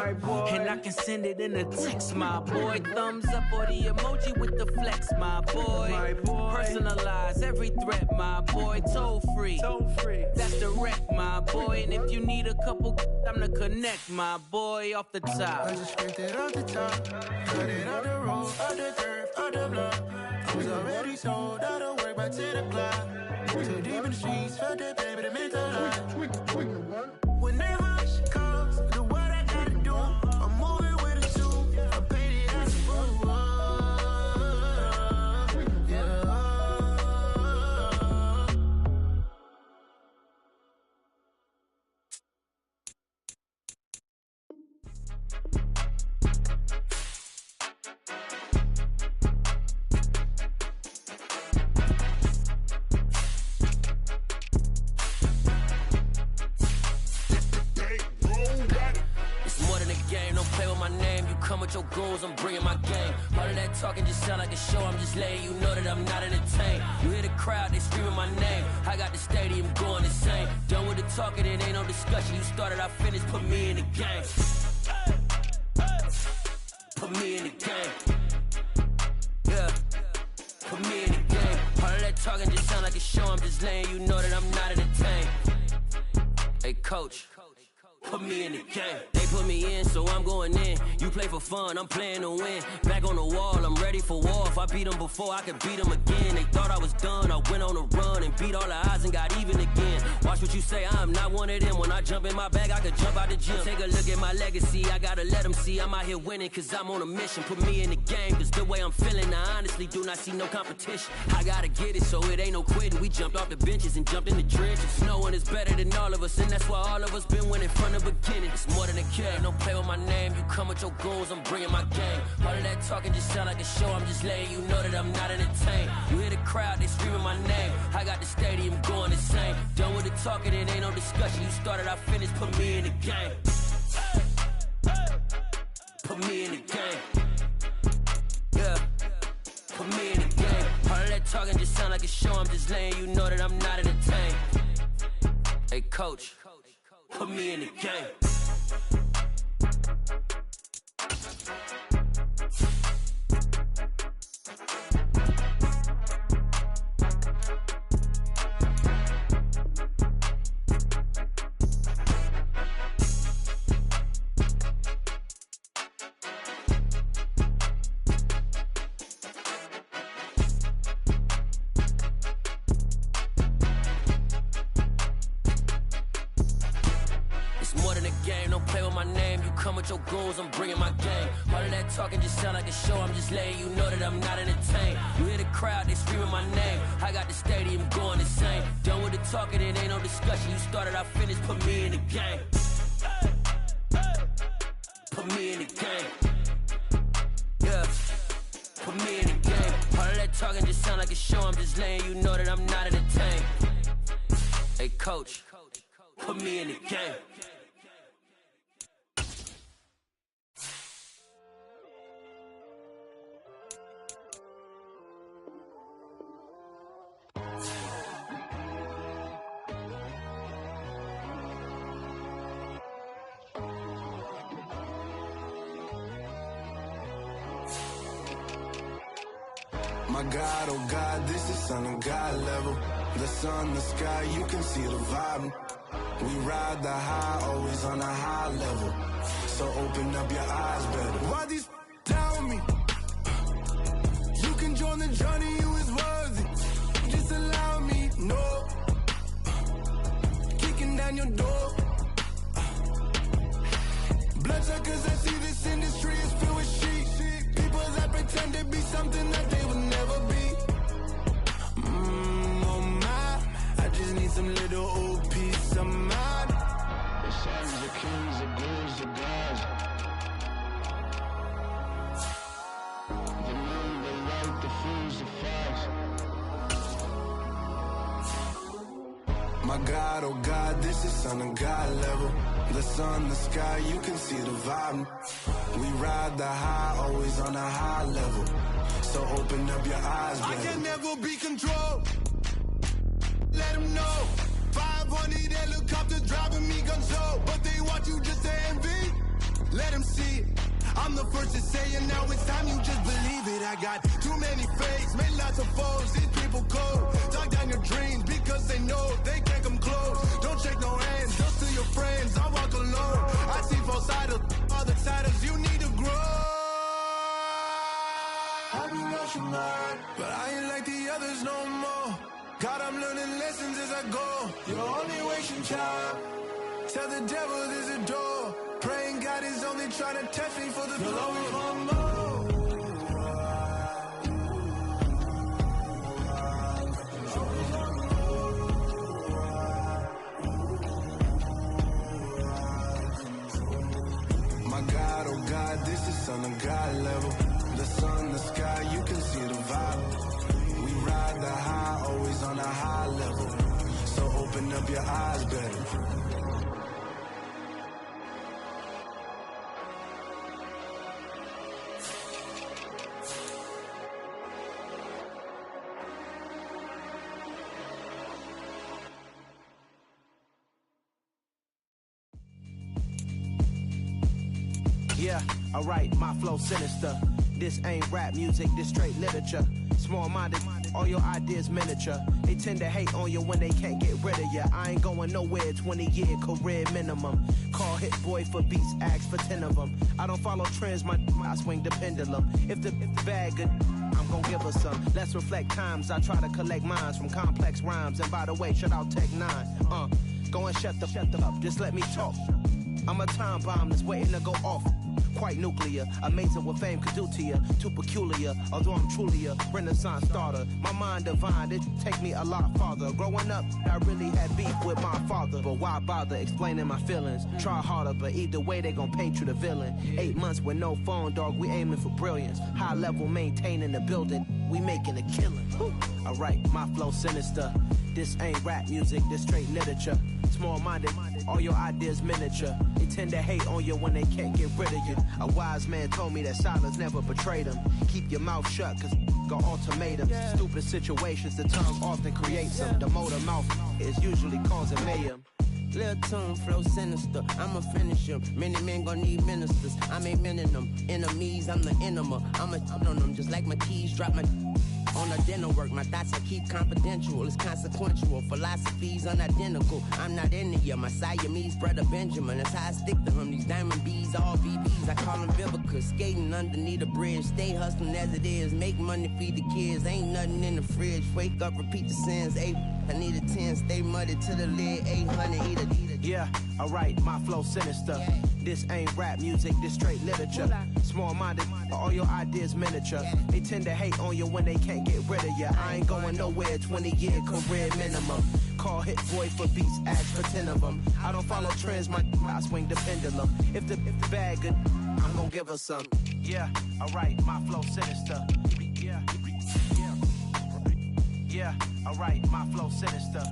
And I can send it in a text, my boy. Thumbs up or the emoji with the flex, my boy. Personalize every threat, my boy. Toll free. That's direct, my boy. And if you need a couple, I'm to connect, my boy, off the top. I just scraped it off the top, cut it on the road, on the turf, on the block. I was already sold out of work by 10 o'clock. Too deep in the streets, felt that baby, the mental lie. Whenever she calls, do what I gotta do. I'm moving with a two, I paid it as a fool. Yeah. Come with your goons, I'm bringing my game. All of that talking just sound like a show. I'm just letting you know that I'm not entertained. You hear the crowd, they screaming my name. I got the stadium going insane. Done with the talking, it ain't no discussion. You started, I finished, put me in the game. Put me in the game. Yeah, put me in the game. All of that talking just sound like a show. I'm just letting you know that I'm not entertained. Hey, coach. Put me in the game. They put me in, so I'm going in. You play for fun, I'm playing to win. Back on the wall, I'm ready for war. If I beat them before, I could beat them again. They thought I was done, I went on a run and beat all the odds and got even again. Watch what you say, I'm not one of them. When I jump in my bag, I could jump out the gym. Take a look at my legacy, I gotta let them see I'm out here winning, cause I'm on a mission. Put me in the game, cause the way I'm feeling, I honestly do not see no competition. I gotta get it, so it ain't no quitting. We jumped off the benches and jumped in the trenches. No one is better than all of us, and that's why all of us been winning from the beginning. It's more than a game, don't play with my name. You come with your goons, I'm bringing my game. All of that talking just sound like a show. I'm just letting you know that I'm not entertained. You hear the crowd, they screaming my name. I got the stadium going insane. Done with the talking, it ain't no discussion. You started, I finished, put me in the game. Put me in the game. Yeah, put me in the game. All of that talking just sound like a show. I'm just letting you know that I'm not entertained. Hey, coach, put me in the game. Your goals, I'm bringing my game. All of that talking just sound like a show. I'm just letting you know that I'm not entertained. You hear the crowd, they screaming my name. I got the stadium going insane. Done with the talking, it ain't no discussion. You started, I finished, put me in the game. Put me in the game. Yeah, put me in the game. All of that talking just sound like a show. I'm just letting you know that I'm not entertained. Hey, coach, put me in the game. My God, oh God, this is Son of God level. The sun, the sky, you can see the vibe. We ride the high, always on a high level. So open up your eyes better. Why these down me? You can join the journey, you is worthy. Just allow me, no. Kicking down your door. Bloodsuckers, I see this industry is filled with sheep. People that pretend to be something that they would never be. Oh my, I just need some little old peace of mind. The sons of kings, the ghouls, the gods. The moon, the light, the fools, the facts. My God, oh God, this is Son of God level. The sun, the sky, you can see the vibe. We ride the high, always on a high level. So open up your eyes, baby. I can never be controlled. Let them know. 500 helicopters driving me gunso, but they want you just to envy. Let them see it. I'm the first to say it, now it's time you just believe it. I got too many fakes, made lots of foes, these people cold. Talk down your dreams because they know they can't come close. Don't shake no hands, just to your friends, I walk alone. I see both sides, other siders, you need to grow. I be rushing hard, but I ain't like the others no more. God, I'm learning lessons as I go. You're only wasting time. Tell the devil there's a door. Praying God is only trying to test me for the glory. You'll always want more. My God, oh God, this is Son of God level. The sun, the sky, you can see the vibe. We ride the high, always on a high level. So open up your eyes, baby. Yeah, alright, my flow sinister. This ain't rap music, this straight literature. Small-minded, all your ideas miniature. They tend to hate on you when they can't get rid of you. I ain't going nowhere, 20-year career minimum. Call Hit Boy for beats, ask for 10 of them. I don't follow trends, I swing the pendulum. If the bag good, I'm gon' give her some. Let's reflect times, I try to collect minds from complex rhymes. And by the way, shout out Tech 9. Go and shut the up, just let me talk. I'm a time bomb that's waiting to go off. Quite nuclear, amazing what fame could do to you. Too peculiar, although I'm truly a renaissance starter. My mind divine, it take me a lot farther. Growing up, I really had beef with my father. But why bother explaining my feelings? Try harder, but either way they gon' paint you the villain. 8 months with no phone, dog, we aiming for brilliance. High level maintaining the building, we making a killing. Alright, my flow sinister. This ain't rap music, this straight literature. Small-minded, all your ideas miniature. They tend to hate on you when they can't get rid of you. A wise man told me that silence never betrayed him. Keep your mouth shut, cause got ultimatums. Stupid situations, the tongue often creates them. The motor mouth is usually causing mayhem. Lil' tune, flow sinister, I'ma finish him. Many men gon' need ministers, I'm aiming them. Enemies, I'm the enema. I'ma on them just like my keys, drop my on the dinner work. My thoughts I keep confidential, it's consequential. Philosophies unidentical, I'm not into you. My Siamese brother Benjamin, that's how I stick to him. These diamond bees, all VVs, I call them Vivica. Skating underneath a bridge, stay hustling as it is. Make money, feed the kids, ain't nothing in the fridge. Wake up, repeat the sins, 8, I need a 10, stay muddy to the lid, 800, eat a. Yeah, alright, my flow sinister. This ain't rap music, this straight literature. Small-minded, all your ideas miniature. They tend to hate on you when they can't get rid of you. I ain't going nowhere, 20-year career minimum. Call Hit Boy for beats, ask for 10 of them. I don't follow trends, I swing the pendulum. If the bag good, I'm gon' give her some. Yeah, alright, my flow sinister. Yeah, alright, my flow sinister.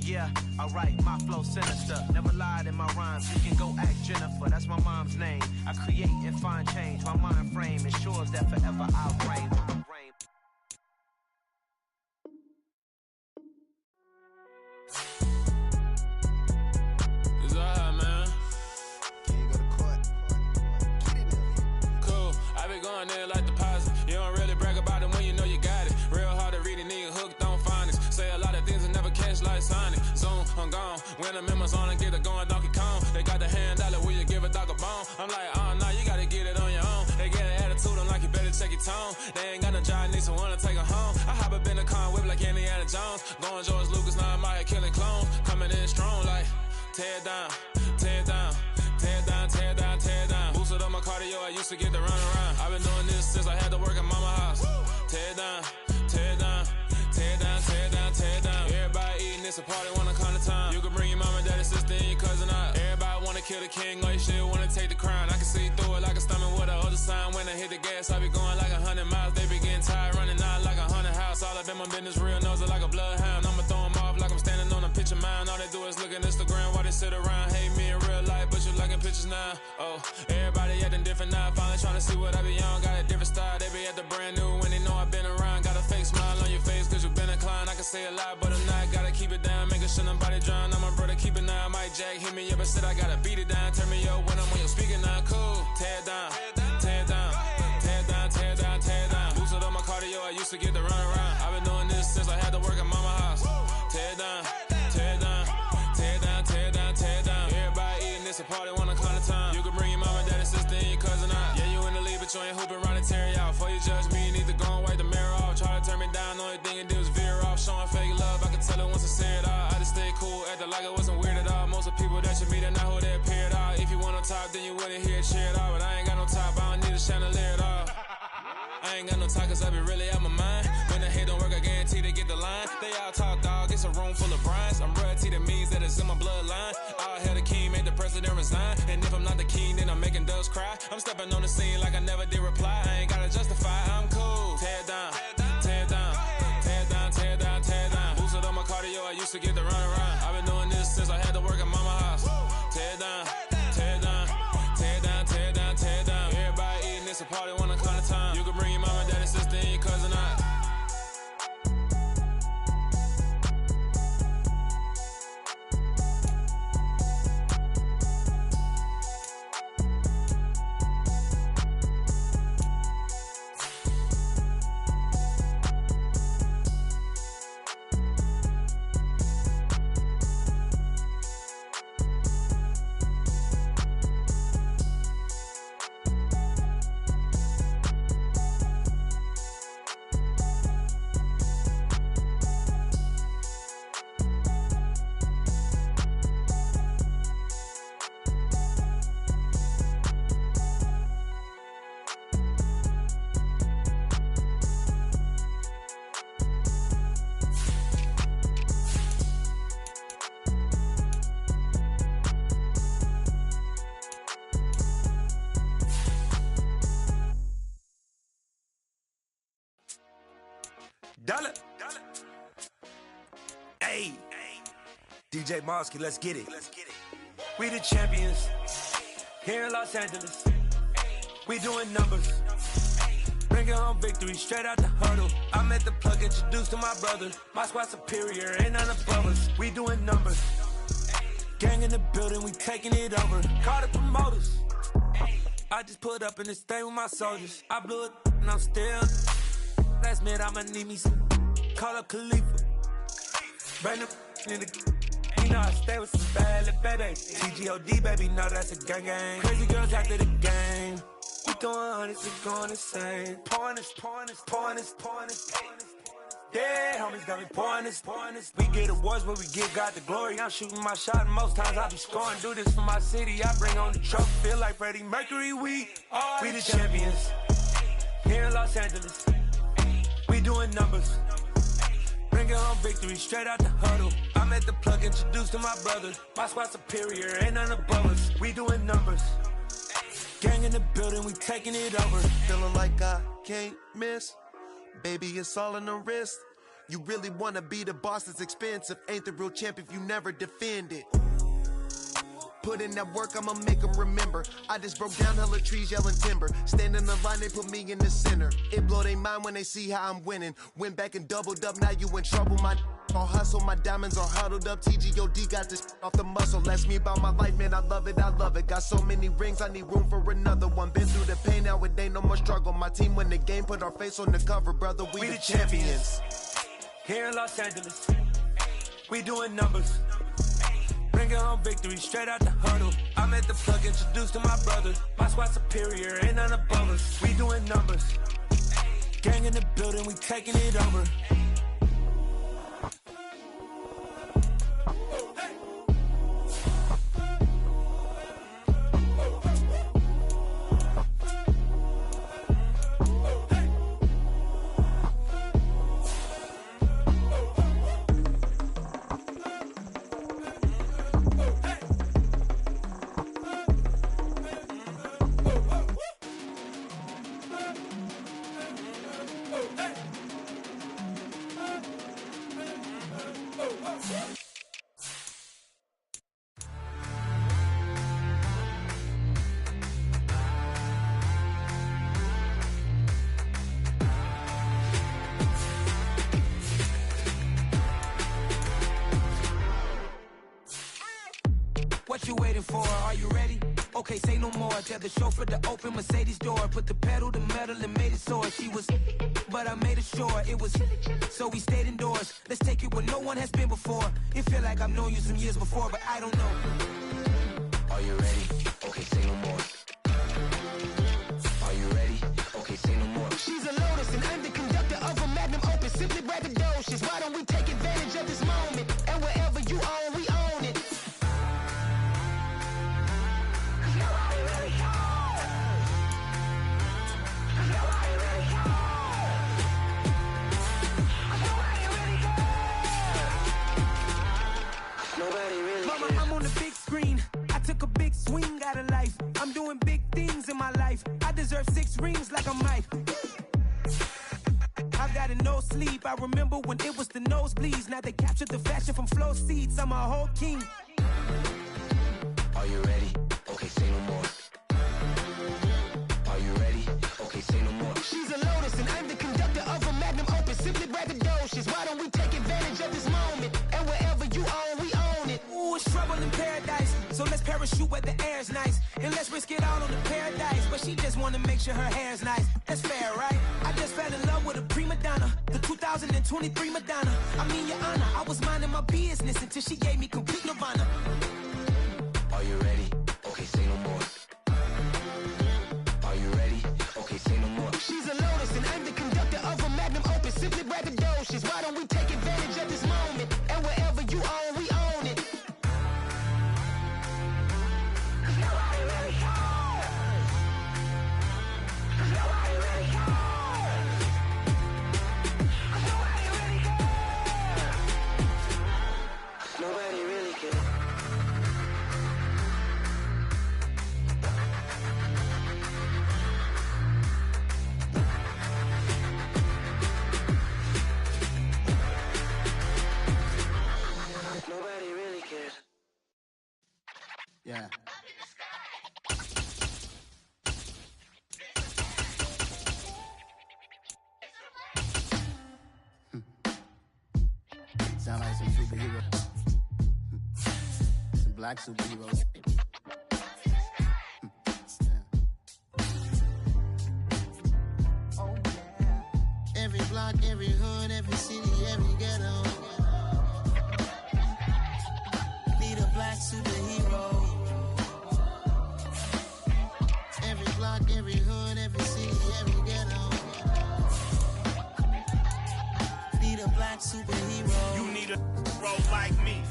Yeah, alright, my flow sinister. Never lied in my rhymes, you can go ask Jennifer. That's my mom's name. I create and find change. My mind frame ensures that forever I'll reign. It's alright, man. Cool, I be going there like deposit. You don't really brag about it when you know you got it. Real hard to read a nigga hooked on phonics. Say a lot of things and never catch like Sonic. Zoom, I'm gone. When the members on and get it going Donkey Kong. They got the hand dollar, will you give a dog a bone? I'm like, nah, you gotta get it on your own. They get an attitude, I'm like, you better check your tone. They ain't got no job, need someone to take her home. I hop up in the car and whip like Indiana Jones. Going George Lucas, now I'm out here killing clones. Coming in strong like, tear down, tear down, tear down, tear down, tear down. Boosted up my cardio, I used to get to run around. I've been doing this since I had to work at mama house. Tear down, tear down, tear down, tear down, tear down. Everybody eating, it's a party, wanna come to time. You can bring your mama, daddy, sister, and your cousin out. Everybody wanna kill the king, or you shit wanna take the crown. I can see through it like a stomach with a other sign. When I hit the gas, I be going like 100 miles. They be getting tired, running out like 100 house. All up in my business, real nosy like a bloodhound. I'ma throw them off like I'm standing on a picture mound. All they do is look at Instagram while they sit around. Hate me in real life, but you liking pictures now. Oh, everybody acting different now. Finally trying to see what I be on. Got a different style, they be at the brand new when they know I've been around. Got a fake smile on your face cause you been inclined. I can say a lot, but I'm not. Gotta keep it down, making sure nobody drown. I'm a brother, keep it now. Mike Jack hit me up and said I gotta beat it down. Turn me up when I'm on your speaker now. Cool, tear it down, tear it down, tear it down, tear it down, tear it down. Boosted up my cardio, I used to get to run around. I've been doing this since I had to work at mama house. Tear it down, tear it down, tear it down, tear it down, tear it down. Everybody eating this a party, one o'clock of time. You can bring your mama, daddy, sister, and your cousin out. Yeah, you in the lead, but you ain't hooping around and tear out. Before you judge me, you need to go and wipe the mirror off. Try to turn me down, only thing it did was veer off. Showing fake love, I can tell it once I say it all. I just stay cool, acting like it wasn't weird at all. Most of the people that you meet are not who they appear at all. If you want on top, then you wouldn't hear it cheer at all. But I ain't got no top, I don't need a chandelier at all. I ain't got no talk cause I be really out my mind. When the head don't work, I guarantee they get the line. They all talk dog, it's a room full of brinds. I'm royalty, that means that it's in my bloodline. All hell the king, made the president resign. And if I'm not the king, then I'm making doves cry. I'm stepping on the scene like I never did reply. I ain't gotta justify, I'm cool. Tear it down, tear it down, tear it down, tear it down, tear it down. Boosted up my cardio, I used to get to run around. I've been doing this since I had to work at mama house. Tear it down, tear it down, tear it down, tear it down, tear it down. Everybody eating this a party, one o'clock of time. You can bring your mama, daddy, sister, and your cousin out. Dollar. Hey. DJ Mosky, let's get it. We the champions here in Los Angeles. We doing numbers. Bringing home victory straight out the huddle. I met the plug, introduced to my brother. My squad superior, ain't none above us. We doing numbers. Gang in the building, we taking it over. Call the promoters. I just put up in this thing with my soldiers. I blew it and I'm still. Last minute, I'ma need me some. Call up Khalifa. Brand new in the. You know I stay with some bad little baby. TGOD, baby, know that's a gang gang. Crazy girls after the game. We throwing hundreds and going insane. Pouring this. Yeah, homies got me pouring this. We get awards, but we give God the glory. I'm shooting my shot, and most times I be scoring. Do this for my city, I bring on the trophy. Feel like Freddie Mercury, we the champions here in Los Angeles. We doing numbers. Bringing home victory straight out the huddle. I met the plug, introduced to my brother. My squad superior, ain't none above us. We doing numbers. Gang in the building, we taking it over. Feeling like I can't miss. Baby, it's all in the wrist. You really wanna be the boss, it's expensive. Ain't the real champ if you never defend it. Put in that work, I'ma make them remember. I just broke down hella trees, yelling timber. Stand in the line, they put me in the center. It blow their mind when they see how I'm winning. Went back and doubled up, now you in trouble. My all hustle, my diamonds are huddled up. TGOD got this off the muscle. Ask me about my life, man, I love it. Got so many rings, I need room for another one. Been through the pain, now it ain't no more struggle. My team win the game, put our face on the cover, brother. We the champions. Here in Los Angeles, we doing numbers. Bringing home victory straight out the huddle. I met the plug, introduced to my brother. My squad superior, ain't none above us. We doing numbers. Gang in the building, we taking it over. What you waiting for? Are you ready? Okay, say no more. Tell the chauffeur to open Mercedes door. Put the pedal to metal and made it soar. She was, but I made it sure it was. So we stayed indoors. Let's take it where no one has been before. It feel like I've known you some years before, but I don't know. Are you ready? Okay, say no more. Are you ready? Okay, say no more. She's a Lotus and I'm the conductor of a Magnum Opus. Simply braggadocious. Why don't we take advantage of this moment? And wherever you own, we own it. Mama, I'm on the big screen. I took a big swing out of life. I'm doing big things in my life. I deserve 6 rings like a Mike. I've got no sleep. I remember when it was the nosebleeds. Now they captured the fashion from flow seats. I'm a whole king. Are you ready? Okay, say no more. Are you ready? Okay, say no more. She's a Lotus and I'm the conductor of a Magnum Opus. Simply braggadocious. Why don't we take advantage of this moment? And wherever you own, we own it. Ooh, it's trouble in paradise. So let's parachute where the air's nice. And let's risk it all on the paradise. But she just wanna make sure her hair's nice. That's fair, right? I just fell in love with a prima donna. The 2023 Madonna. I mean, your honor, I was minding my business until she gave me complete nirvana. Are you ready? Okay, say no more. Are you ready? Okay, say no more. She's a Lotus and I'm the conductor of a Magnum Opus. Simply braggadocious. Why don't we take advantage of this moment? And wherever you own, we own it. Nobody really cares. Nobody really cares. Nobody really cares. Nobody really cares. Nobody really cares. Yeah. Sound like some superheroes. Some black superheroes. Oh, yeah. Every block, every hood, every city, every ghetto. Need a black superhero. Every block, every hood, every city, every ghetto. Need a black superhero. You need a role like me.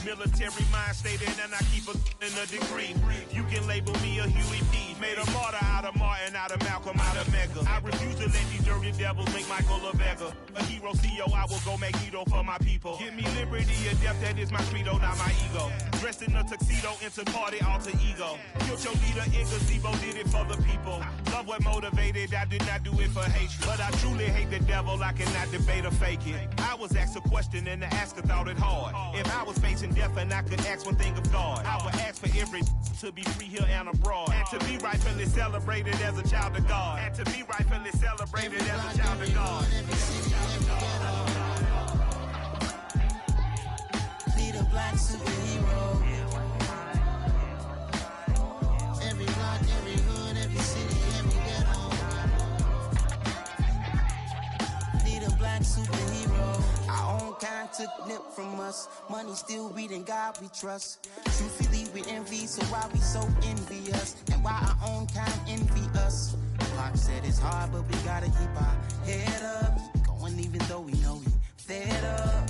Military mind stated, and I keep in a degree. You can label me a Huey P. Made a martyr out of Martin, out of Malcolm, out of Mega. I refuse to let these dirty devils make Michael a beggar. A hero CEO, I will go Magneto for my people. Give me liberty or death, that is my credo, not my ego. Dressed in a tuxedo, into party alter ego. Killed your leader in gazebo, did it for the people. Love what motivated, I did not do it for hatred. But I truly hate the devil, I cannot debate or fake it. I was asked a question and the asker thought it hard. If I was facing death and I could ask one thing of God, I would ask for every to be free here and abroad. And to be rightfully celebrated as a child of God. And to be rightfully celebrated as a child of God. Need a black superhero. Every block, every hood, every city, every ghetto. Need a black superhero. Our own kind took nip from us. Money still reading God we trust. Truthfully we envy, so why we so envious? And why our own kind envy us? Pac said it's hard, but we gotta keep our head up. Going even though we know we fed up.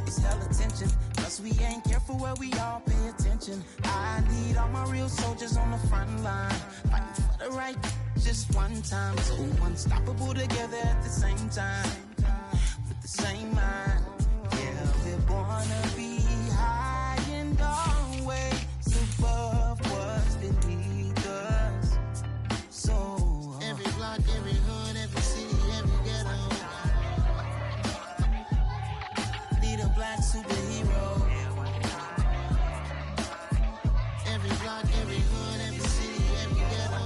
It's hella tension, plus we ain't careful where we all pay attention. I need all my real soldiers on the front line, fighting for the right just one time. So unstoppable together at the same time, with the same mind. Yeah, we're born to be high and always above what's beneath us. So every block, every hood, every city, every ghetto. Need a black superhero. Every block, every hood, every city, every ghetto.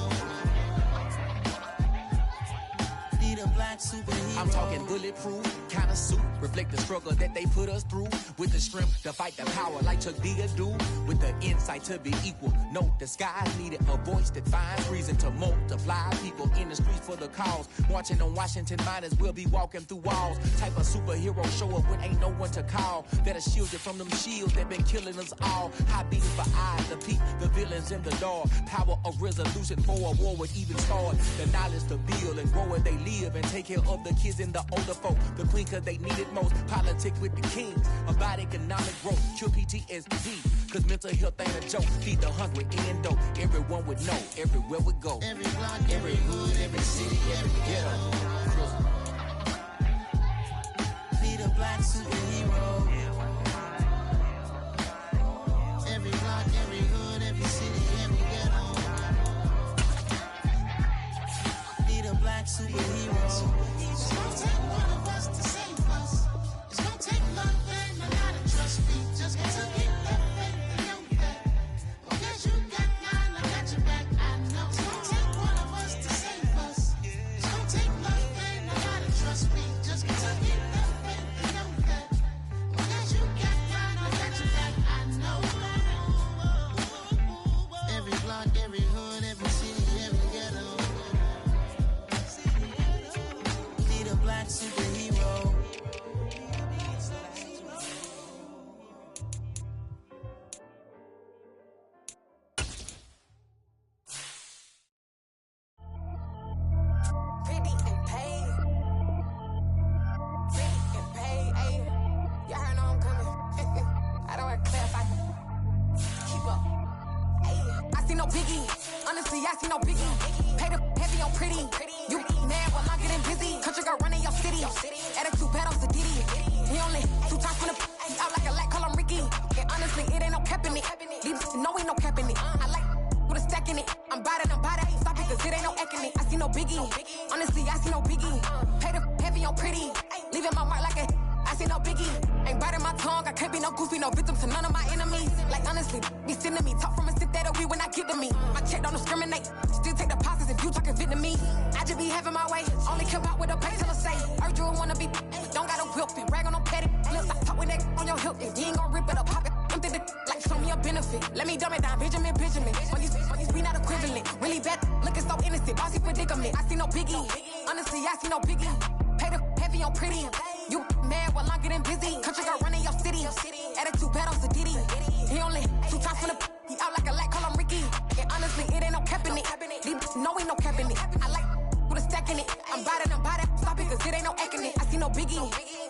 Need a black superhero. I'm talking bulletproof kind of suit, reflect the struggle that they put us through. With the strength to fight the power like Chuck D do. With the insight to be equal. No disguise needed, a voice that finds reason to multiply. People in the streets for the cause. Marching on Washington miners will be walking through walls. Type of superhero show up when ain't no one to call. That'll shield you from them shields that been killing us all. High beams for eyes to peep the villains in the dark. Power of resolution for a war would even start. The knowledge to build and grow where they live and take care of the kids and the older folk. The queen cause they need it most. Politic with the kings. About economic growth. Cure PTSD. Cause mental health ain't a joke. Feed the hungry and dope. Everyone would know. Everywhere we go. Every block, every hood, every city, every ghetto. Need a black superhero. Every block, every hood, every city, every ghetto. Need a black superhero. It's gonna take one of us to save us. It's gonna take love and a lot of trust. We just got to get that faith and know that. Because you got mine, I got your back. I know it's gonna take one of us to save us. It's gonna take love and a lot of trust. We just got to get that faith and know that. Because you got mine, I got your back. I know. Every block, every hood, every city, every ghetto. Need a black superhero. Pretty and paid. Pretty and paid, ayy. Y'all heard know I'm coming. I don't want to clarify. Keep up. Ayy. I see no biggie. Honestly, I see no biggie. Pay the heavy on pretty. You mad while I'm getting busy. Country girl running your city. Attitude bad on the Diddy. He only 2 times from the he out like a lack, call him Ricky. And honestly, it ain't no cap in it. These no ain't no cap in it. I like with a stack in it. I'm bad it. Stop it, cause it ain't no eck in it. I see no biggie. Honestly, I see no biggie. Pay the heavy on pretty. Leaving my mark like a I see no biggie. Ain't biting my tongue. I can't be no goofy, no victim to none of my enemies. Like honestly, be sending me. Talk from a sit that we when I get to me. My check don't discriminate. Still take deposits if you talking Vietnamese. I just be having my way. Only come out with a pay till I say. Urge you wanna be. Don't got a whip and rag on no petty. Flips, I talk with that on your hip. You ain't gon' rip it up, pop it. Empty the like show me a benefit. Let me dumb it down, Benjamin. When these we not equivalent. Really bad, looking so innocent. Bossy predicament. I see no biggie. Honestly, I see no biggie. Pay the heavy on pretty. You mad while I'm getting busy. Country girl running your city. Attitude bad on the Diddy. He only 2 times from the he out like a lack, call him Ricky. And honestly, it ain't no cap in it. These no ain't no cap in it. I like with a stack in it. I'm bad it. Stop it, cause it ain't no eck in it. I see no biggie.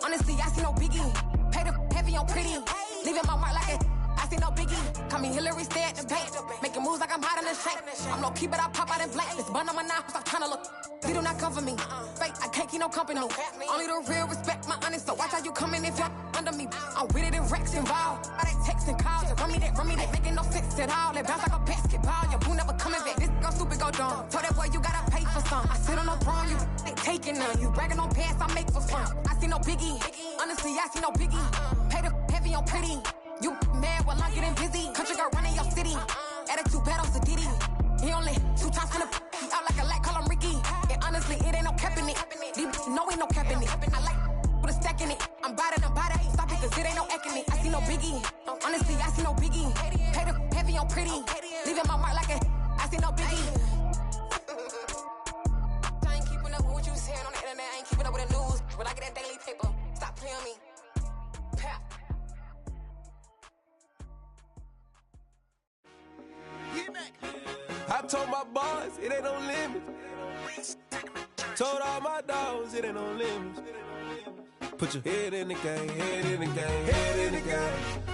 Honestly, I see no biggie. Pay the heavy on pretty. Leaving my mark like a I see no biggie. Call me Hillary, stay at the bank. Making moves like I'm hot in the shank. I'm no keep it, I pop out in blank. This bun on my knife, stop trying to look. You do not come for me. Fake, I can't keep no company. Only the real respect my honest. So watch how you coming if you're under me. I'm with it and Rex involved. All that text and calls. Run me that, making no sense at all. They bounce like a basketball. Your boo never coming back. This go stupid, go dumb. Told that boy you gotta pay for some. I sit on no throne, you ain't taking none. You bragging on pants, I make for fun. I see no biggie. Honestly, I see no biggie. Pay the heavy on pretty. You mad while I'm getting busy. Country girl running your city. Attitude bad on the Diddy. He only 2 times from the he out like a lack, call him Ricky. And honestly, it ain't no cap in it. These no ain't no cap in it. I like with a stack in it. I'm bad it. Stop it, cause it ain't no eck in it. I see no biggie. Honestly, I see no biggie. Pay the heavy on pretty. Leaving my mark like a I see no biggie. I ain't keeping up with what you saying on the internet. I ain't keeping up with the news. When I get that daily paper, stop playing me. Pap. I told my boys it ain't no limits. Told all my dogs it ain't no limits. Put your head in the game, head in the game, head in the game.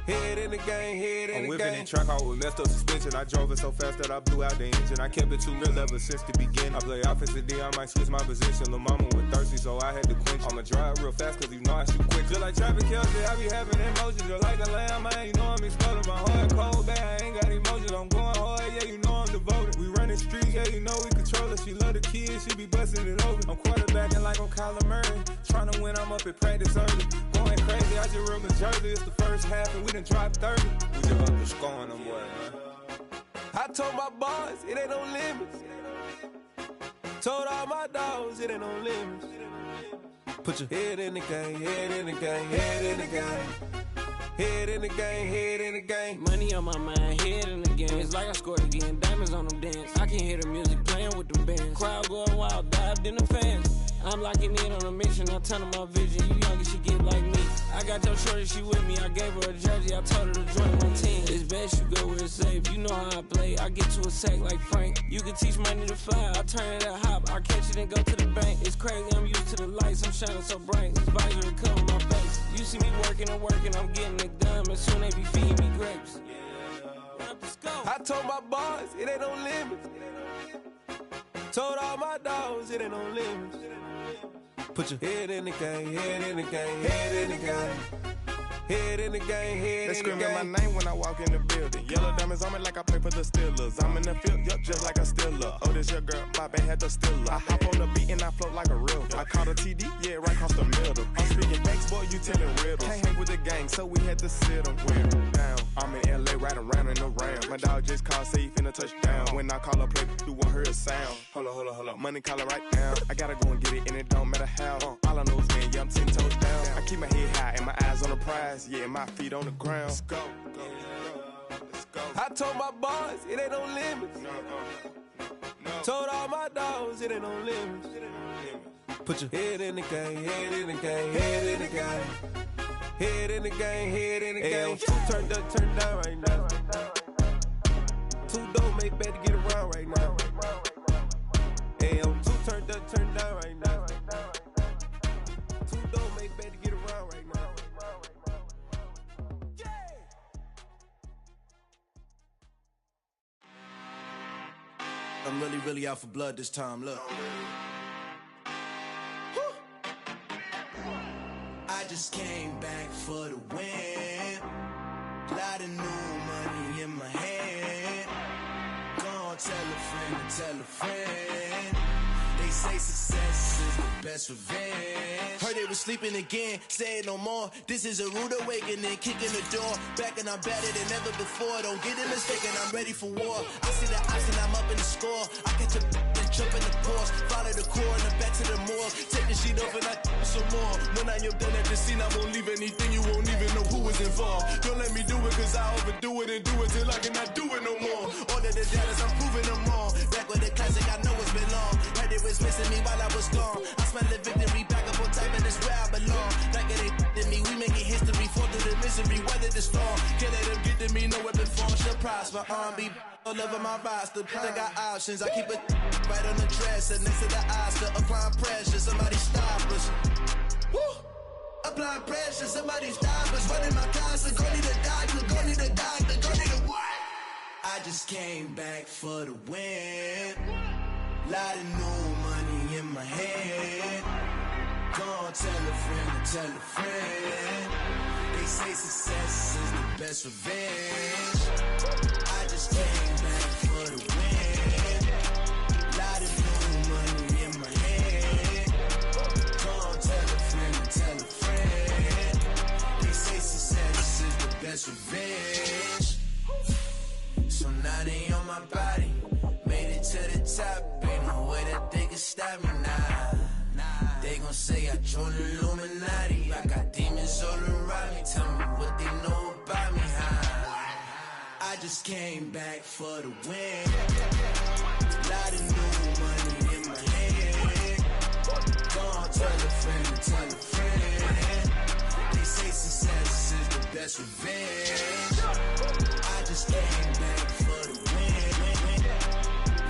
Head in the game, head in the game. I'm whipping in track out with messed up suspension. I drove it so fast that I blew out the engine. I kept it too real ever since the beginning. I play offensive D, I might switch my position. Lil' mama was thirsty, so I had to quench. I'ma drive real fast, cause you know I shoot quick. Just like traffic Kelsey, I be having emotions. Just like a lamb, man, you know I'm exploding. My heart cold, bad, I ain't got emotions. I'm going hard, yeah, you know I'm devoted. We running streets, yeah, you know we control it. She love the kids, she be busting it over. I'm quarterbacking like I'm Kyler Murray. Trying to win, I'm up at practice early. Going crazy, I just Jersey, it's the first half and we done dropped 30. We just up the score on them boys, man. I told my boys, it ain't no limits. Told all my dogs, it ain't no limits. Put your head in the game, head in the game, head in the game. Head in the game, head in the game. Money on my mind, head in the game. It's like I scored again, diamonds on them dance. I can hear the music playing with them bands. Crowd going wild, dived in the fans. I'm locking in on a mission, I tell her my vision. You young and she get like me. I got your shorty, she with me. I gave her a jersey, I told her to join my team. It's best you go where it's safe. You know how I play. I get to a sack like Frank. You can teach money to fly. I turn it at hop. I catch it and go to the bank. It's crazy, I'm used to the lights. I'm shining so bright. This visor cover my face. You see me working and working. I'm getting it done. And soon they be feeding me grapes. I told my boys, it ain't no limits. Told all my dogs, it ain't no limits. Put your head in the game, head in the game, head in the game. Head in the game, head they in the game. They screaming my name when I walk in the building. Yellow diamonds on me like I play for the Steelers. I'm in the field, yup, just like a Steeler. Oh, this your girl, my band had the Steeler. I hop on the beat and I float like a river. I caught a TD, yeah, right across the middle. I'm speaking facts, boy, you telling riddles. Can't hang with the gang, so we had to sit them down. I'm in LA, riding around in the round. My dog just called, say he finna touch down. When I call a play, you won't hear a sound. Hold up, money calling right now. I gotta go and get it, and it don't matter how. All I know is, man, yeah, I'm 10 toes down. I keep my head high and my eyes on the prize. Yeah, my feet on the ground. Let's go. I told my boys, it ain't no limits. Told all my dogs, it ain't no limits. Put your head in the game, head in the game, head in the game. Head in the game, head in the game. Two turned up, turned down right now. Two dope make better get around right now. Two turned up, turned down right now. Two dope make better get around right now. I'm really out for blood this time, look. I just came back for the win. Lot of new money in my hand. Gonna tell a friend and tell a friend. They say success is the best revenge. Heard they was sleeping again, say it no more. This is a rude awakening, kicking the door. Back and I'm better than ever before. Don't get it mistaken, I'm ready for war. I see the option, I'm up in the score. I catch a and jump in the course. Follow the core and then back to the morgue. Take the sheet off and I some more. When I am done at the scene, I won't leave anything. You won't even know who was involved. Don't let me do it, cause I overdo it and do it till I cannot do it no more. All of the doubters, I'm proving them wrong. Back with the classic, I know it's been long. Heard it was missing me while I was gone. I smell the victory, back up on time, and it's where I belong. Like it ain't to me, we making history. Fall through the misery, weather the storm. Can't let them get to me, no weapon form shall prosper. R&B all over my roster. I got options, I keep it right on the dresser. Next to the Oscar, applying pressure. Somebody stop us. Woo! Applying pressure, somebody stop us. Running my closet, go need a doctor, go need a doctor, go need a what? I just came back for the win. Lot of new money in my hand. Gonna tell a friend and tell a friend. They say success is the best revenge. I just came back for the win. Lot of new money in my hand. Gonna tell a friend and tell a friend. They say success is the best revenge. So now they on my body. Made it to the top. Ain't no way that they can stop me now. They gon' say I joined the Illuminati. I got demons all around me. Tell me what they know about me, huh? I just came back for the win. Lot of new money in my hand. Gonna tell a friend and tell a friend. They say success is the best revenge. I just came back for the win.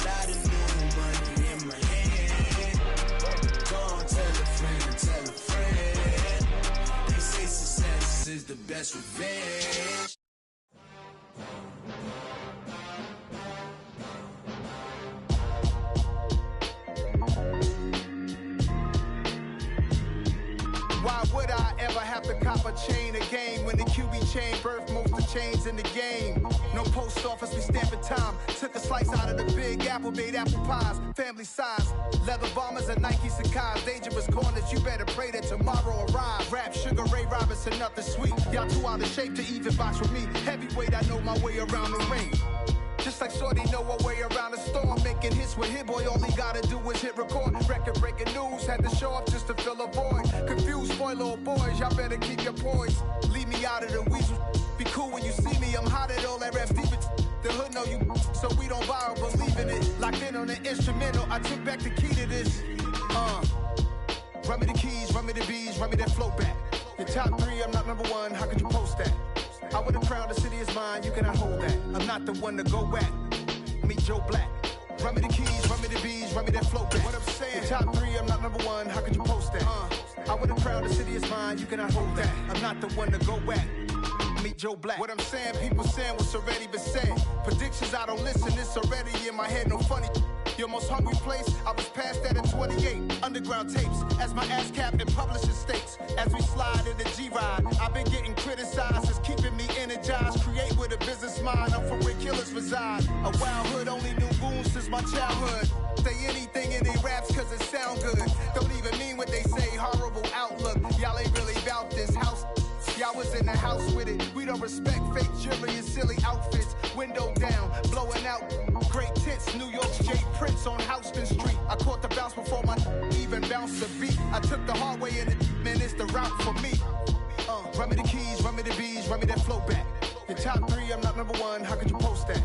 Lot of new money in my hand. Gonna tell a friend and tell a friend. They say success is the best revenge. Why would I ever have to cop a chain again when the QB chain birthed most of the chains in the game? No post office, we stamping time. Took a slice out of the big apple, made apple pies, family size. Leather bombers and Nike Sakai's. Dangerous corners, you better pray that tomorrow arrives. Rap, Sugar Ray Robinson, nothing sweet. Y'all too out of shape to even box with me. Heavyweight, I know my way around the ring. Just like Shorty know her way around the storm. Making hits with Hit Boy, all he gotta do is hit record. Record breaking news, had to show up just to fill a void. Confused, spoiled little boys, y'all better keep your poise. Leave me out of the weasel. Be cool when you see me, I'm hot at all that rap deep. The hood know you, so we don't borrow, believe in it. Locked in on the instrumental, I took back the key to this. Run me the keys, run me the bees, run me that flow back. Your top 3, I'm not number 1, how could you post that? I would've crowned the city is mine, you cannot hold that. I'm not the one to go at. Meet Joe Black. Run me the keys, run me the bees, run me that flow back. What I'm saying, your top 3, I'm not number 1, how could you post that? I would've crowned the city is mine, you cannot hold that. I'm not the one to go at. Meet Joe Black. What I'm saying, people saying what's already been said. Predictions, I don't listen, it's already in my head, no funny. Your most hungry place, I was past that at 28. Underground tapes, as my ass cap in publishing states. As we slide in the G-Ride, I've been getting criticized, it's keeping me energized. Create with a business mind, I'm from where killers reside. A wild hood, only knew goons since my childhood. Say anything in they raps cause it sound good. Don't even mean what they say, horrible outlook. Y'all ain't really about this house. Y'all was in the house with it. We don't respect fake jewelry and silly outfits. Window down, blowing out great tits. New York's J. Prince on Houston Street. I caught the bounce before my even bounced the beat. I took the hard way in it, man, it's the route for me. Run me the keys, run me the bees, run me that flow back. Your top 3, I'm not number 1, how could you post that?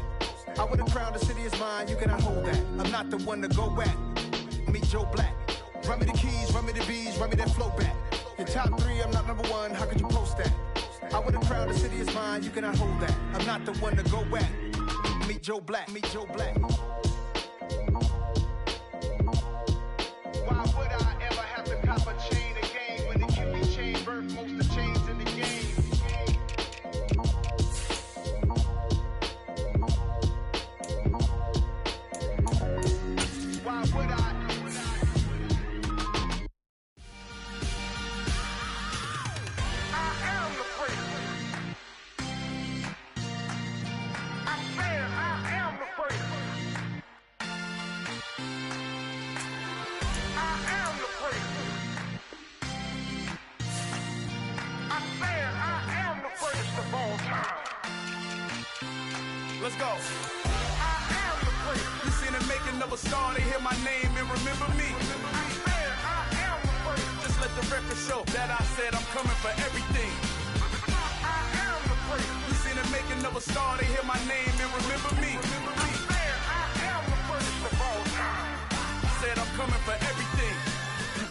I would've crowned the city is mine, you cannot hold that. I'm not the one to go at. Meet Joe Black. Run me the keys, run me the bees, run me that flow back. Your top 3, I'm not number 1, how could you post that? I would've crowned the city is mine, you cannot hold that. I'm not the one to go at. Meet Joe Black, meet Joe Black. Why would I ever have to cop a chain again when the QB chain birth most of the chains in the game? Why would I? Let's go. You seen the making of a star, they hear my name and remember me. Just let the record show that I said I'm coming for everything. You seen the making of a star, they hear my name and remember me. Said I'm coming for everything.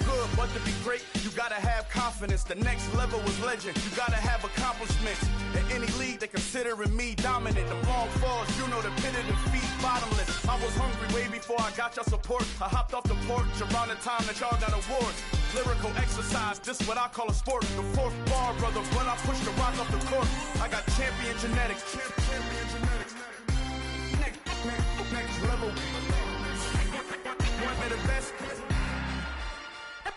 Good, but to be great, you gotta have confidence. The next level was legend. You gotta have accomplishments. In any league, they considering me dominant. The long falls, you know the pit of defeat, bottomless. I was hungry way before I got your support. I hopped off the porch around the time that y'all got awards. Lyrical exercise, this what I call a sport. The 4th bar, brother, when I push the rock off the court. I got champion genetics. Champion genetics. Next level. One of the best.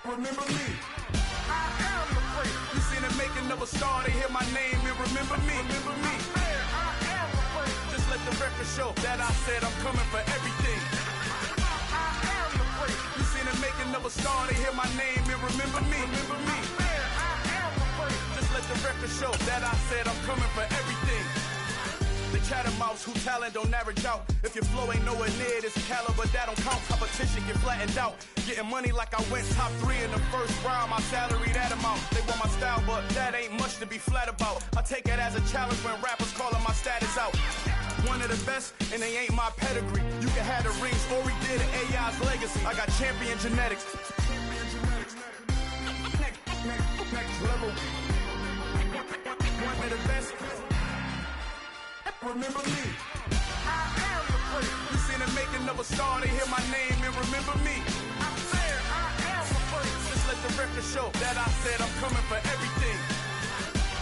Remember me. I am the great. You seen the making of a star, they hear my name and remember me. Remember me. I am the great. Just let the record show that I said I'm coming for everything. I am the great. You seen the making of a star, they hear my name and remember me. Remember me. I am the great. Just let the record show that I said I'm coming for everything. The chattermouths who talent don't average out. If your flow ain't nowhere near this caliber, that don't count. Competition get flattened out. Getting money like I went top 3 in the first round. My salary that amount. They want my style, but that ain't much to be flat about. I take it as a challenge when rappers calling my status out. One of the best, and they ain't my pedigree. You can have the rings, or we did an AI's legacy. I got champion genetics. Next level. One of the best. Remember me. I am the great. You seen the making of a star, they hear my name and remember me. I said I am the great. Just let the record show that I said I'm coming for everything.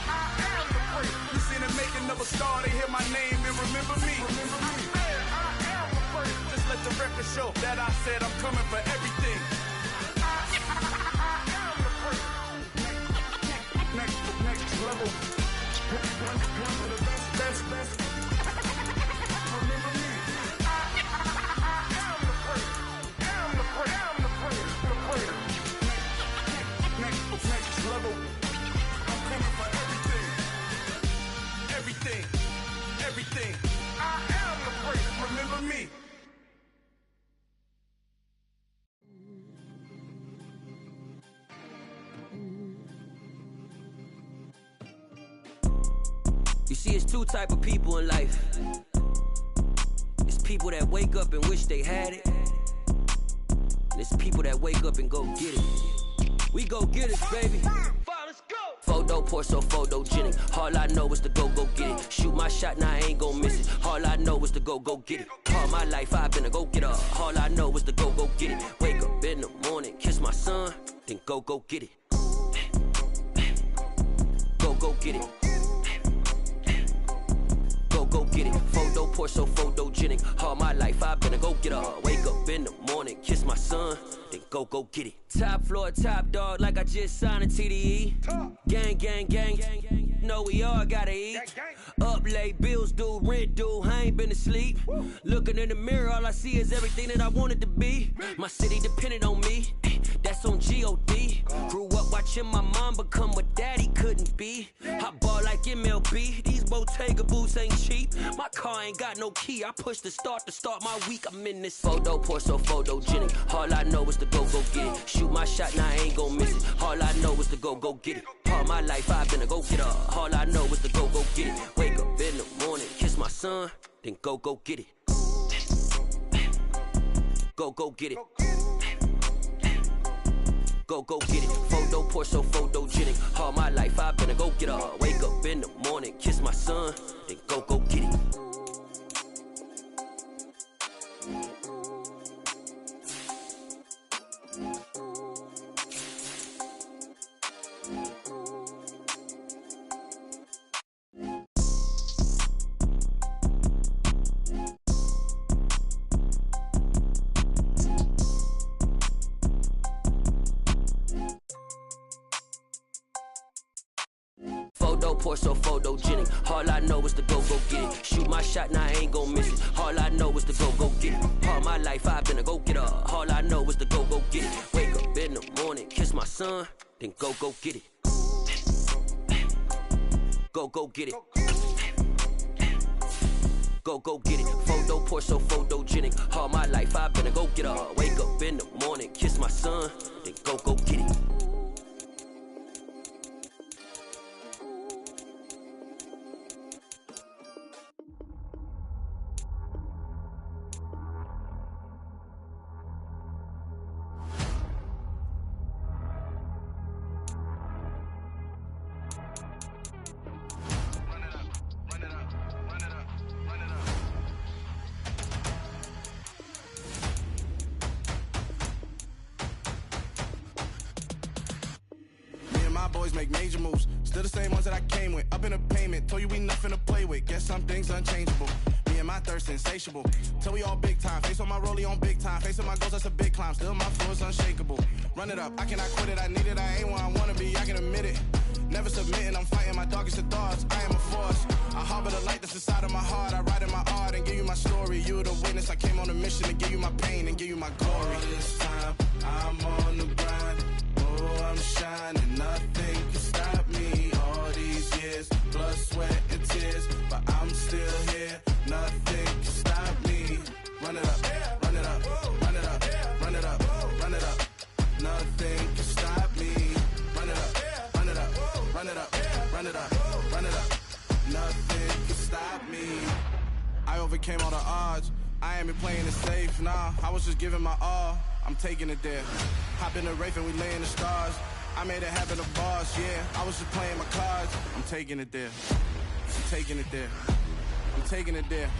I am the great. You seen the making of a star, they hear my name and remember me. Remember me. I said I am the great. Just let the record show that I said I'm coming for everything. I am the great. Next level. One of the best. Remember me. see, it's two type of people in life. It's people that wake up and wish they had it. And it's people that wake up and go get it. We go get it, baby. Photo pour so photogenic. All I know is to go get it. Shoot my shot, now I ain't gon' miss it. All I know is to go get it. All my life I've been a go getter. All I know is to go get it. Wake up in the morning, kiss my son, then go get it. Go get it. Go get it. Photo pour so photogenic. All my life I've been a go getter. Wake up in the morning, kiss my son, then go get it. Top floor, top dog, like I just signed a TDE. Gang, gang, gang. Know we all gotta eat. Up late, bills due, rent due. I ain't been asleep. Looking in the mirror, all I see is everything that I wanted to be. My city depended on me. That's on G.O.D. Grew up watching my mom become what daddy couldn't be. I ball like MLB. These Bottega boots ain't cheap. My car ain't got no key. I push the start to start my week. I'm in this photo pour so photogenic. All I know is to go get it. Shoot my shot, now I ain't gon' miss it. All I know is to go get it. All my life I've been a go getter. All I know is to go get it. Wake up in the morning, kiss my son, then go get it. Go get it. Go get it. Photo pour so photogenic. All my life I've been a go getter. Wake up in the morning, kiss my son, then go get it. Pour so photogenic. All I know is to go get it. Shoot my shot, now I ain't gon' miss it. All I know is to go get it. All my life I've been a go getter. All I know is to go get it. Wake up in the morning, kiss my son, then go get it. Go get it. Go get it. Photo pour so photogenic. All my life I've been a go getter. Wake up in the morning, kiss my son, then go get it. Make major moves, still the same ones that I came with. Up in a payment, told you we nothing to play with. Guess some things unchangeable. Me and my thirst insatiable. Till we all big time. Face on my rollie on big time. Face on my goals, that's a big climb. Still my flow is unshakable. Run it up, I cannot quit it. I need it, I ain't where I wanna be. I can admit it. Never submitting, I'm fighting my darkest of thoughts. I am a force. I harbor the light that's inside of my heart. I write in my art and give you my story. You the witness. I came on a mission to give you my pain and give you my glory. All this time, I'm on the grind. Oh, I'm shining. Nothing can stop me. All these years, blood, sweat, and tears, but I'm still here. Nothing can stop me. Run it up, run it up, run it up, run it up, run it up. Nothing can stop me. Run it up, run it up, run it up, run it up, run it up. Nothing can stop me. I overcame all the odds. I ain't been playing it safe, nah. I was just giving my all. I'm taking it there. Hop in the Wraith and we lay in the stars. I made it happen, the boss, yeah. I was just playing my cards. I'm taking it there. I'm taking it there. I'm taking it there.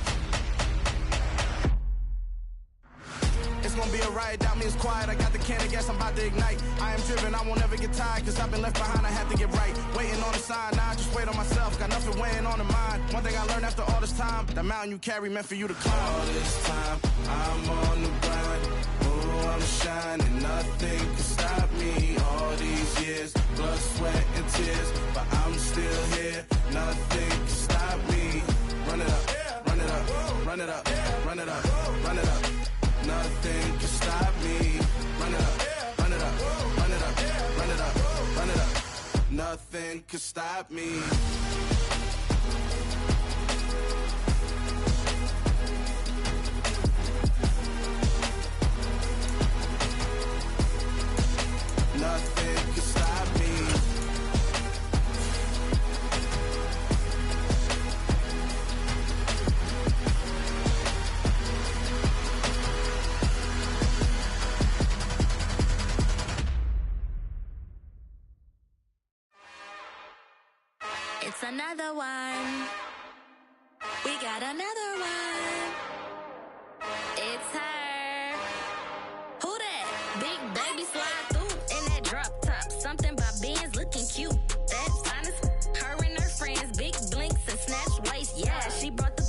It's gonna be a riot, doubt me, it's quiet. I got the can of gas, I'm about to ignite. I am driven, I won't ever get tired, cause I've been left behind, I have to get right. Waiting on the sign, now I just wait on myself. Got nothing weighing on the mind. One thing I learned after all this time, that mountain you carry meant for you to climb. All this time, I'm on the grind. Oh, I'm shining, nothing can stop me. All these years, blood, sweat, and tears, but I'm still here. Nothing can stop me. Run it up, run it up, run it up, run it up, run it up. Nothing can stop me. Run it up, run it up, run it up, run it up, run it up. Nothing can stop me. Nothing can stop me. It's another one. We got another one. It's her. Who that? Big baby slide through in that drop top. Something about Benz looking cute. That's honest. Her and her friends, big blinks and snatched waist. Yeah, she brought the.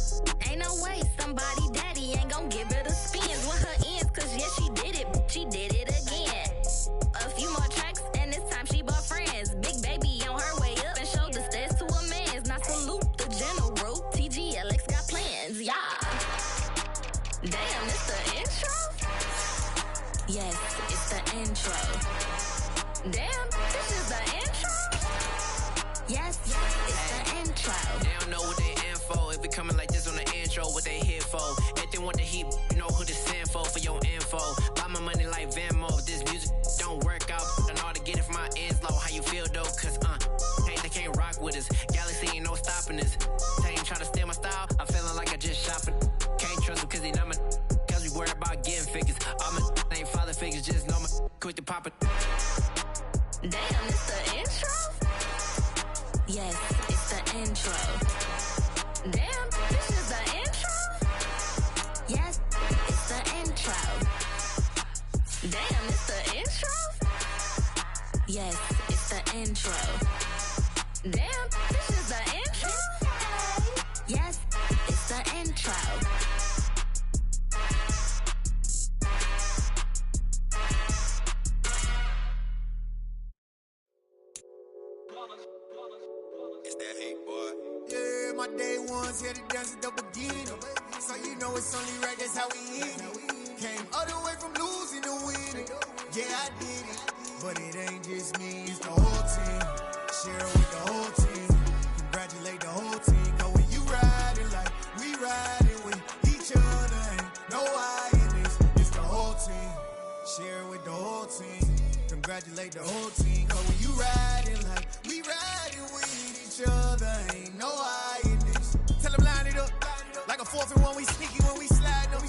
Ain't no way somebody daddy ain't gon' give her the spins with her ends. Cause yeah, she did it. She did it again. A few more tracks and this time she bought friends. Big baby on her way up and showed the stairs to a man's. Now salute the general. TGLX got plans, yeah. Damn, it's the intro? Yes, it's the intro. Damn, this is the intro? Yes, it's the intro. They don't know what they info. If it coming like this on the intro, what they here for? Everything want the heat, you know who to send for your info. Buy my money like Venmo. If this music don't work out, and all to get it from my ends low. How you feel though? Cause they can't rock with us. Galaxy ain't no stopping us. They ain't try to steal my style. I'm feeling like I just shopping. Can't trust them cause they not my. Cause we worried about getting figures. All my ain't father figures, just know my quick to pop it. Damn, it's the intro? Yes, it's the intro. Damn, this is the intro? Yes, it's the intro. Damn, it's the intro? Yes, it's the intro. Damn, this is the intro? Yes, it's the intro. It's that hate, boy. Yeah, my day ones here to dance at the beginning. So you know it's only right, that's how we end it. Came all the way from losing to winning. Yeah, I did it. But it ain't just me, it's the whole team. Share it with the whole team. Congratulate the whole team. Cause when you riding like we riding with each other, ain't no I in this. It's the whole team. Share it with the whole team. Congratulate the whole team. Cause when you riding like we riding with each other, ain't no I in this. Tell them line it up. Like a 4th and 1, we sneaky when we slide up.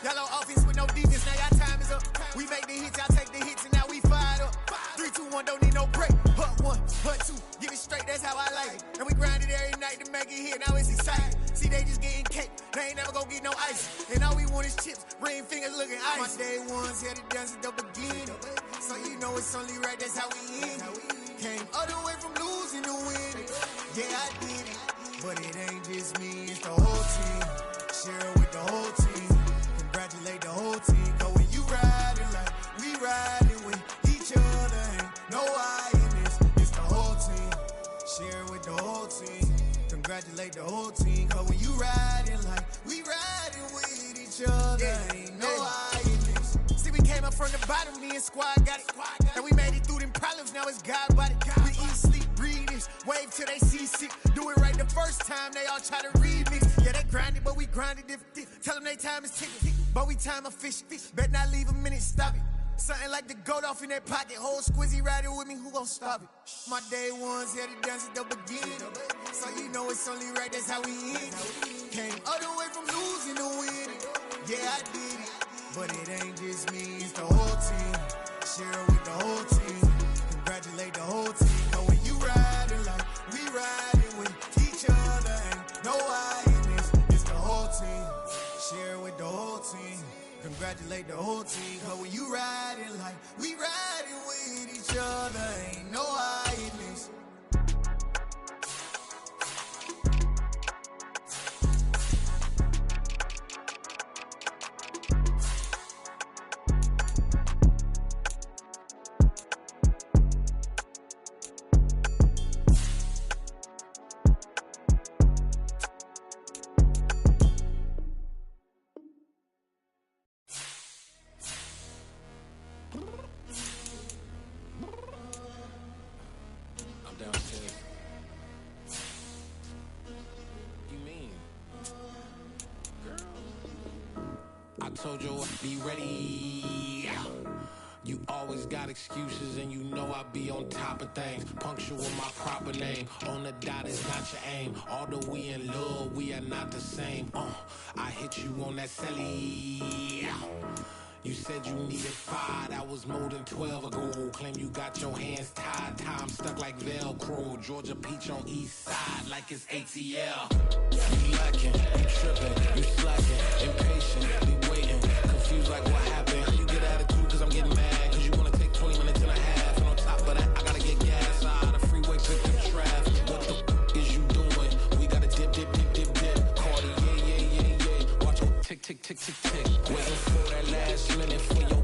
Yellow offense with no defense, now y'all time is up. We make the hits, y'all take the hits, and now we fired up. 3, 2, 1, don't need no break. Hut 1, hut 2, give it straight, that's how I like it. And we grind it every night to make it hit, now it's exciting. See, they just getting cake, they ain't never gonna get no ice. And all we want is chips, ring fingers looking ice. My day ones here to dance at the beginning. So you know it's only right, that's how we end it. Came all the way from losing to winning. Yeah, I did it. But it ain't just me, it's the whole team. Share it with the whole team. Congratulate the whole team. Cause when you riding like we riding with each other, ain't no I in this. It's the whole team. Share it with the whole team. Congratulate the whole team. Cause when you riding like we riding with each other, ain't no I in this. See, we came up from the bottom, me and squad got it. And we made it through them problems, now it's God body. We eat, sleep, breathe this, wave till they see sick. Do it right the first time, they all try to remix. Yeah, they grinded, but we grinded different. Tell them they time is ticking, but we time efficient. Bet not leave a minute, stop it. Something like the goat off in that pocket. Whole squizzy riding with me, who gon' stop it? My day ones here to dance at the beginning. So you know it's only right, that's how we end it. Came all the way from losing to winning. Yeah, I did it. But it ain't just me, it's the whole team. Share it with the whole team. Congratulate the whole team. Cause when you riding like we riding with each other, ain't no I in this. It's the whole team. Share it with the whole team. Congratulate the whole team. Cause when you riding like we riding with each other, ain't no I in this. Told you I'd be ready. You always got excuses and you know I be on top of things. Punctual with my proper name. On the dot is not your aim. Although we in love, we are not the same. I hit you on that celly. You said you needed 5, that was more than 12 ago. Claim you got your hands tied, time stuck like Velcro. Georgia Peach on east side like it's ATL. You lacking, you tripping, you slacking, impatient, be waiting, confused like what happened. You get attitude cause I'm getting mad, cause you wanna take 20 minutes and a half. And on top of that, I gotta get gas out of the freeway, pick the traffic. What the f is you doing? We gotta dip, dip, dip, dip, dip. Cardi, yeah. Watch your tick, tick, tick, tick, tick. Waiting for that last minute for your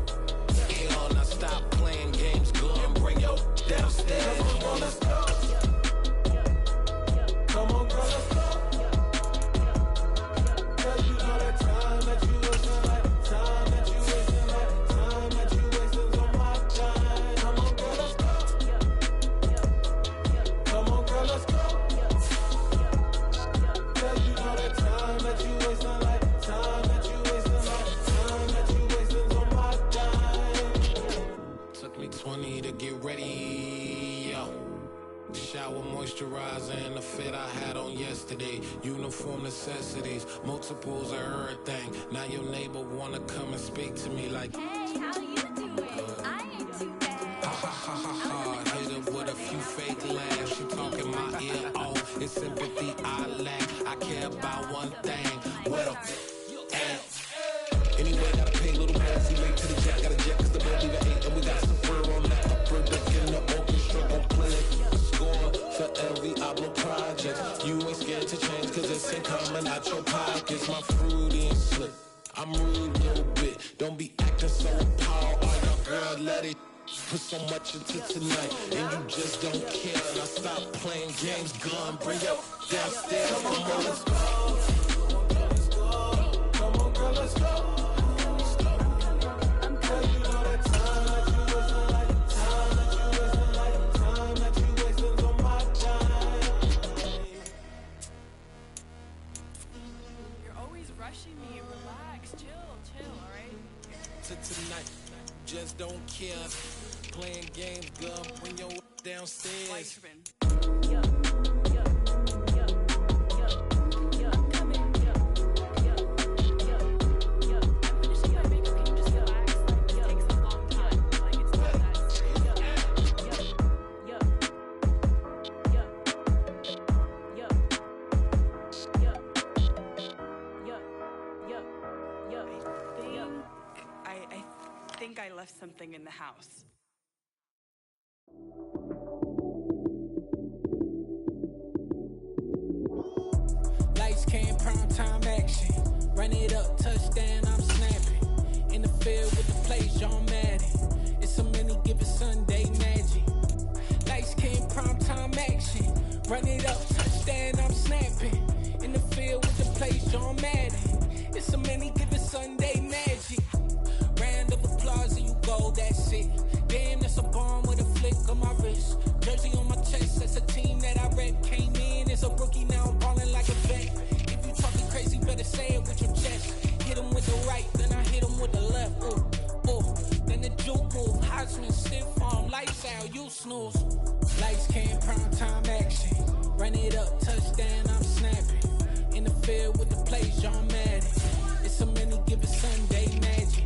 hell. Now stop playing games, go and bring your downstairs. Come on, let's go. Come on, girl, let's go. Cause you know that time that you wasting, like time that you wasting, like time that you wasting on my time. Come on, girl, let's go. Come on, girl, let's go. Cause you know that time that you wasting, like time that you wasting, like time that you wasting on my time. Took me 20 to get ready, yo. Shower, moisturizer, and the fit I had on yesterday. Uniform necessities, multiples of everything. Now your neighbor wanna come and speak to me like, hey, how you doing? I ain't too bad. ha. Hit her with a few fake laughs. She talking my ear off. It's sympathy I lack. I care about one thing. What up? Anyway, gotta pay a little more. See, late to the jack, got a jet, cause the bed leave at 8. And we got some fur on that upper deck in the orchestra. Gon' play a score for every album project. You ain't scared to change, cause it's ain't coming out your pockets. My fruity and slick. I'm rude a little bit. Don't be acting so appalled. Oh, your girl, let it put so much into tonight. And you just don't care. Now stop playing games, gun. Bring your downstairs. Come on, let's go. Come on, girl, let's go. Tonight, just don't care. Playing games, girl, bring your downstairs. I left something in the house. Lights came, prime time action. Run it up, touchdown, I'm snapping. In the field with the plays, John Madden. It's a many given Sunday magic. Lights came, prime time action. Run it up, touchdown, I'm snapping. In the field with the plays, John Madden. It's a many given Sunday magic. Round of applause and you go, that's it. Damn, that's a bomb with a flick on my wrist. Jersey on my chest, that's a team that I rep. Came in as a rookie, now I'm ballin' like a vet. If you talking crazy, better say it with your chest. Hit him with the right, then I hit him with the left. Ooh. Then the juke move, Heisman, stiff arm, lights out, you snooze. Lights came, prime time action. Run it up, touchdown, I'm snapping. In the field with the plays, John Madden. It's a many given Sunday magic.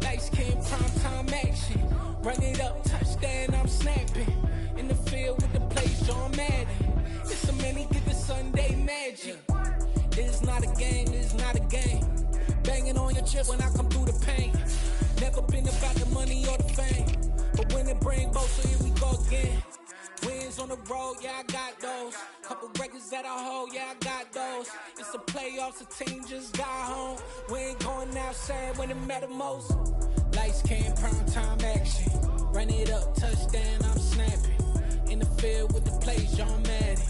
Lights came, prime time action. Run it up, touchdown, I'm snapping. In the field with the plays, John Madden. It's a many given Sunday magic. This is not a game, this is not a game. Banging on your chip when I come through the paint. Never been about the money or the fame. But when it bring both, so here we go again. Wins on the road, yeah, I got those. Couple records that I hold, yeah, I got those. It's the playoffs, the team just got home. We ain't going outside when it matter most. Lights came, prime time action. Run it up, touchdown, I'm snapping. In the field with the plays, John Madden.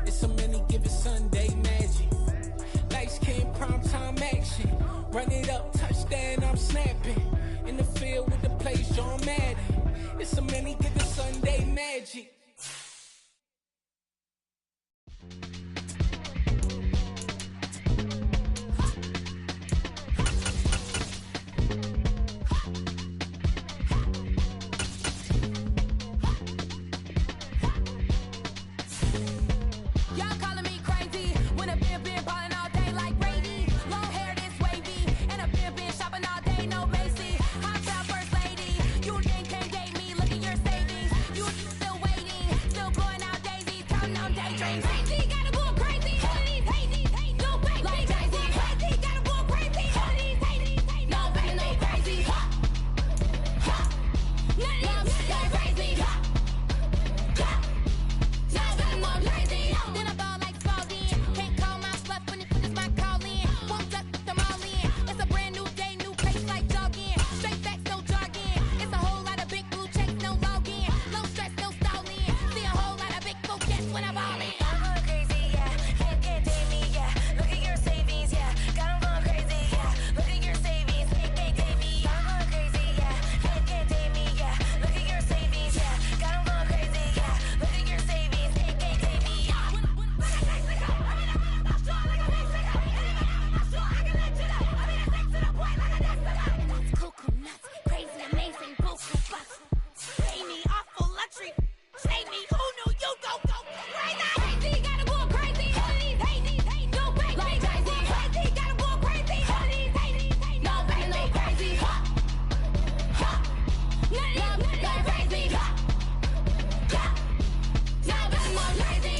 It's a many given Sunday magic. Lights came, prime time action. Run it up, touchdown, I'm snapping. In the field with the plays, John Madden. It's a many given Sunday magic. daydreams. Crazy, gotta go crazy. All of these hate, no baby. Like Jay-Z, crazy, gotta go crazy. All of these hate, no baby, no crazy. None of these go crazy. No baby, more crazy. Then I ball like Spalding. Can't call my bluff when it's my call in. Won't duck them all in. It's a brand new day, new pace like jogging. Straight facts, no jargon. It's a whole lot of big blue checks, no login. No stress, no stalling. See a whole lot of big focus when I'm all in. I'm going crazy, yeah. Can't tame me, yeah. Look at your savings, yeah. Got 'em going crazy, yeah. Look at your savings, can't tame me. I'm going crazy, yeah. Can't tame me, yeah. Look at your savings, yeah. Got 'em going crazy, yeah. Look at your savings, can't tame me. Cuckoo nuts, crazy, amazing, buku butts. Pay me awful luxury. Say me, who knew you go crazy? Crazy, gotta go crazy. All of these hate, no baby. Like Jay-Z, crazy, gotta go crazy. All of these hate, no baby, no crazy. None of these go crazy. No baby, more crazy.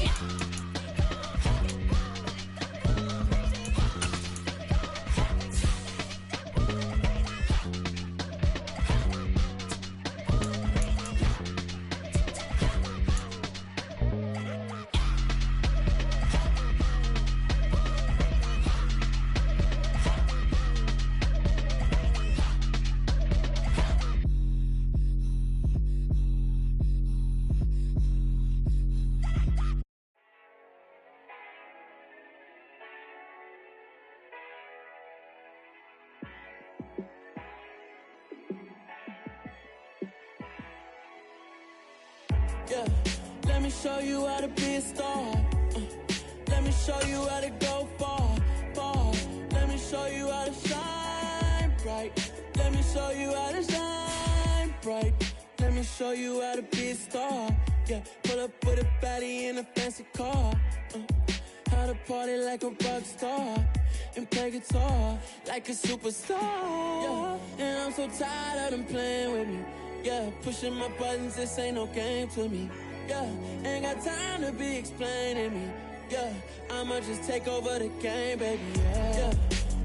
Yeah, let me show you how to be a star. Let me show you how to go far, far. Let me show you how to shine bright. Let me show you how to shine bright. Let me show you how to be a star. Yeah, pull up with a baddie in a fancy car. How to party like a rock star and play guitar like a superstar. Yeah, and I'm so tired of them playing with me. Yeah, pushing my buttons, this ain't no game to me. Yeah, ain't got time to be explaining me. Yeah, I'ma just take over the game, baby. Yeah,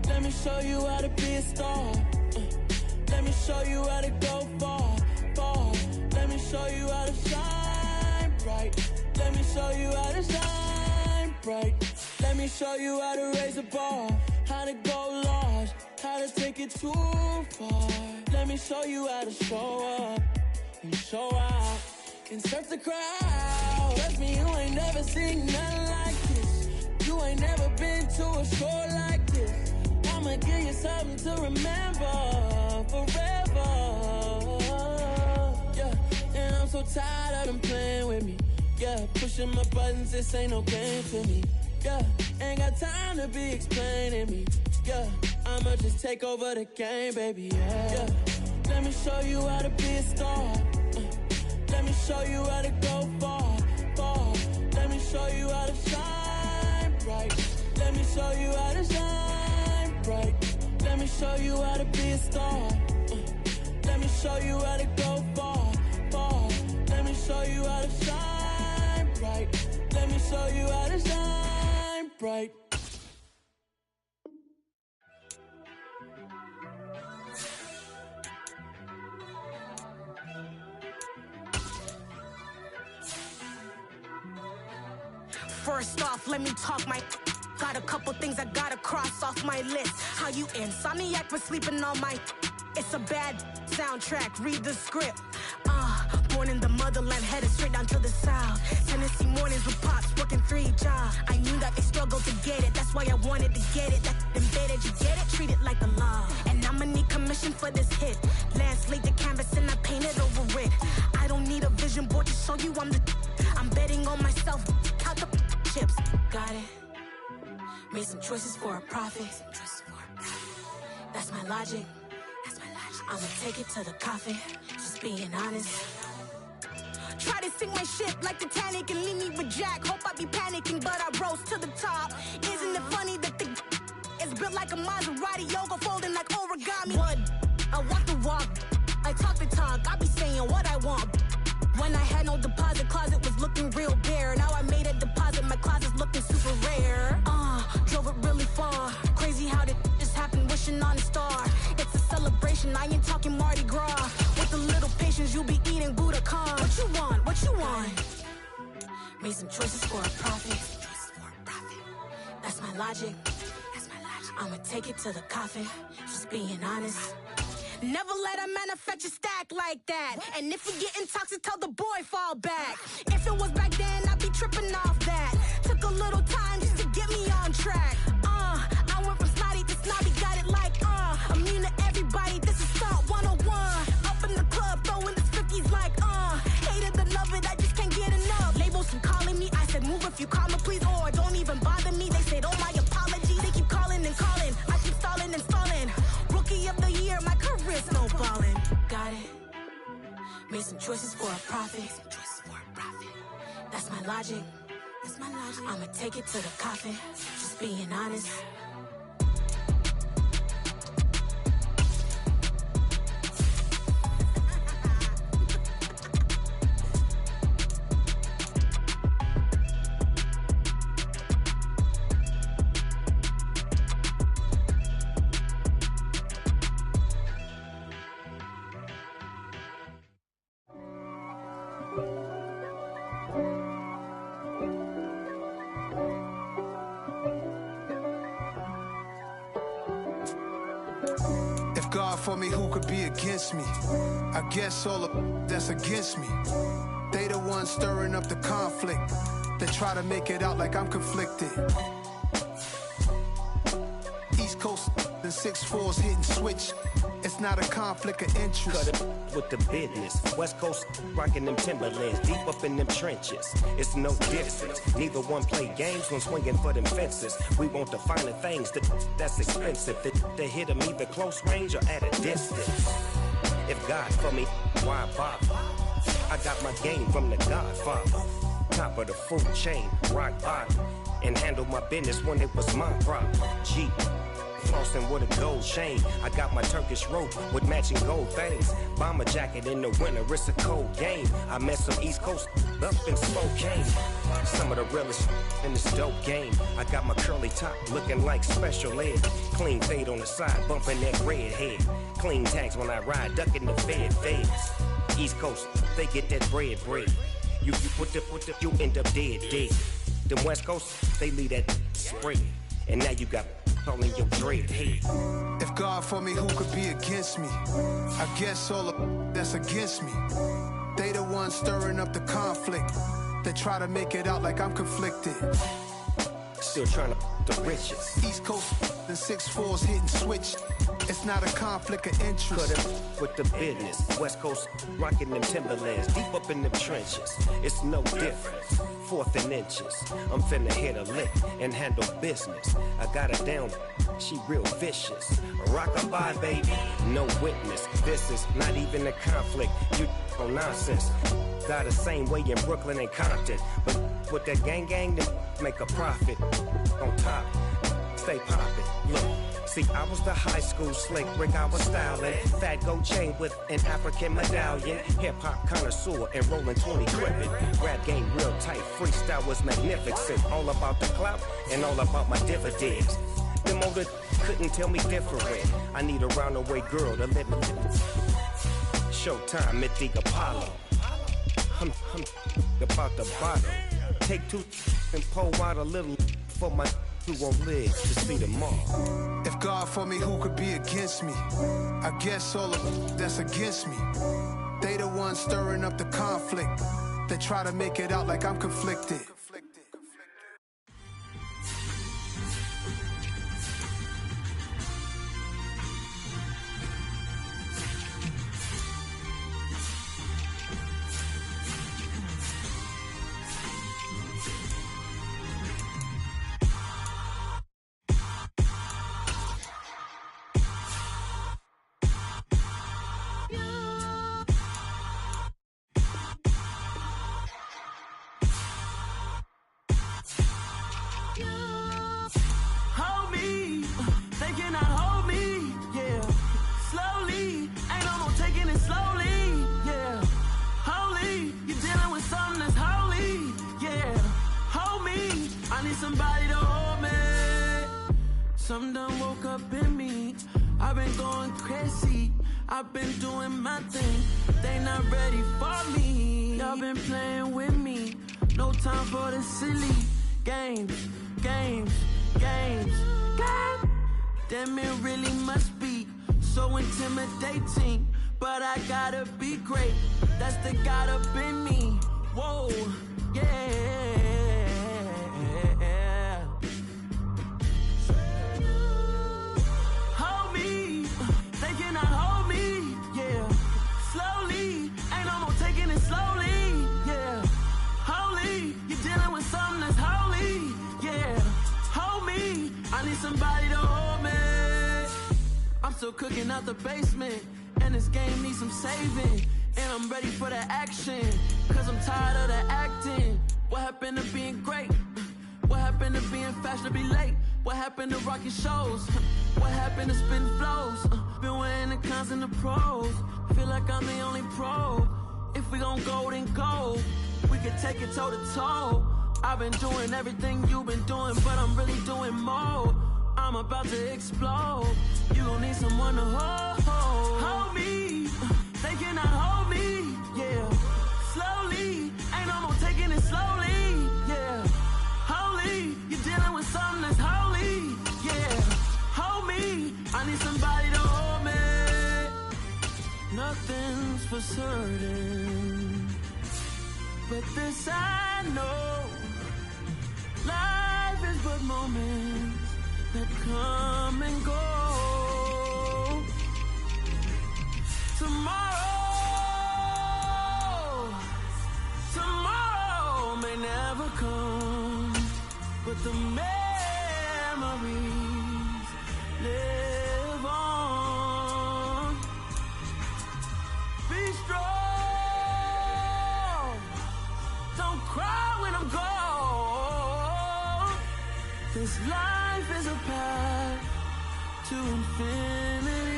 let me show you how to be a star. Let me show you how to go far, far. Let me show you how to shine bright. Let me show you how to shine bright. Let me show you how to raise the bar, how to go large, how to take it too far. Let me show you how to show up and show out and surf the crowd. Trust me, you ain't never seen nothing like this. You ain't never been to a show like this. I'ma give you something to remember forever. Yeah, and I'm so tired of them playing with me. Yeah, pushing my buttons, this ain't no game to me. Yeah, ain't got time to be explaining me. Yeah, I'ma just take over the game, baby. Yeah, let me show you how to be a star. Let me show you how to go far, far. Let me show you how to shine bright. Let me show you how to shine bright. Let me show you how to be a star. Let me show you how to go far, far. Let me show you how to shine bright. Let me show you how to shine bright. First off, let me talk my. Got a couple things I gotta cross off my list. How you insomniac for sleeping on my. It's a bad soundtrack, read the script. Born in the motherland, headed straight down to the south. Tennessee mornings with pops, working 3 jobs. I knew that they struggled to get it, that's why I wanted to get it. That embedded, you get it, treat it like a law. And I'ma need commission for this hit. Lance laid the canvas and I painted over it. I don't need a vision board to show you I'm the. I'm betting on myself, count the chips. Got it. Made some choices for a profit. That's my logic. I'ma take it to the coffin, just being honest. Try to sink my ship like Titanic and leave me with Jack. Hope I be panicking, but I rose to the top. Isn't it funny that the is built like a Maserati, yoga folding like origami? What? I walk the walk, I talk the talk, I be saying what I want. When I had no deposit, closet was looking real bare. Now I made a deposit. logic. I'ma take it to the coffin, just being honest. Never let a manufacture stack like that. And if we getting toxic, tell the boy fall back. If it was back then, I'd be tripping off that. Took a little time just to get me on track. I went from snotty to snobby, got it like immune to everybody, this is Stunt 101. Up in the club, throwing the cookies like hated to love it, I just can't get enough. Labels keep calling me, I said move if you call me please, or don't even bother me. They said oh my apology, they keep calling and calling. I keep stalling and stalling. Rookie of the year, my career snowballing. Got it. Made some choices for a profit. That's my logic. I'ma take it to the coffin, just being honest. For me, who could be against me? I guess all of that's against me. They the ones stirring up the conflict. They try to make it out like I'm conflicted. East Coast and 6'4s hitting switch. It's not a conflict of interest. Cut it with the business. West Coast rocking them Timberlands, deep up in them trenches. It's no difference. Neither one play games when swinging for them fences. We want the finer things that's expensive. They hit them either close range or at a distance. If God for me, why bother? I got my game from the Godfather. Top of the food chain, rock bottom. And handle my business when it was my problem. G. Flossing with a gold chain. I got my Turkish rope with matching gold things. Bomber jacket in the winter, it's a cold game. I met some East Coast up in Spokane. Some of the realest in this dope game. I got my curly top looking like special ed. Clean fade on the side, bumping that red head. Clean tags when I ride, ducking the feds. East Coast, they get that bread. You put the, you end up dead. Them West Coast, they leave that spray. And now you got calling your dread head. If God for me, who could be against me? I guess all of that's against me. They the ones stirring up the conflict. They try to make it out like I'm conflicted. Still trying to the riches. East Coast and 6'4s hitting switch. It's not a conflict of interest. Cut it with the business. West Coast rocking them Timberlands, deep up in them trenches. It's no difference. 4th and inches. I'm finna hit a lick and handle business. I got her down, she real vicious. Rock-a-bye, baby, no witness. This is not even a conflict. You on nonsense. Got the same way in Brooklyn and Compton. But with that gang, then make a profit. On top, stay poppin'. Look. See, I was the high school slick Rick, I was styling. Fat gold chain with an African medallion. Hip-hop connoisseur and rolling 20 gripping. Rap game real tight, freestyle was magnificent. All about the clout and all about my dividends. Them older couldn't tell me different. I need a roundaway girl to live with. Showtime at the Apollo. I'm about the bottle. Take 2 and pour out a little for my who won't live to see tomorrow. If God for me, who could be against me? I guess all of that's against me. They the ones stirring up the conflict. They try to make it out like I'm conflicted. Somebody to hold me. Something done woke up in me. I've been going crazy. I've been doing my thing. They not ready for me. Y'all been playing with me. No time for the silly games. games. God damn, it really must be so intimidating. But I gotta be great, that's the God up in me. Whoa, yeah. Hold me, they cannot hold me, yeah. Slowly, ain't no more taking it slowly, yeah. Holy, you're dealing with something that's holy, yeah. Hold me, I need somebody to hold me. I'm still cooking out the basement, and this game needs some saving. And I'm ready for the action, cause I'm tired of the acting. What happened to being great? What happened to being fashionably late? What happened to rocking shows? What happened to spitting flows? Been weighing the cons and the pros. Feel like I'm the only pro. If we gon' go, then go. We can take it toe to toe. I've been doing everything you've been doing, but I'm really doing more. I'm about to explode. You gon' need someone to hold. Hold me. They cannot hold me. Yeah. Slowly. Ain't no more taking it slowly. Yeah. Holy. You're dealing with something that's holy. Yeah. Hold me. I need somebody to hold me. Nothing's for certain, but this I know. Life is but moments that come and go. Tomorrow may never come, but the memories live on. Be strong, don't cry when I'm gone. This life is a path to infinity.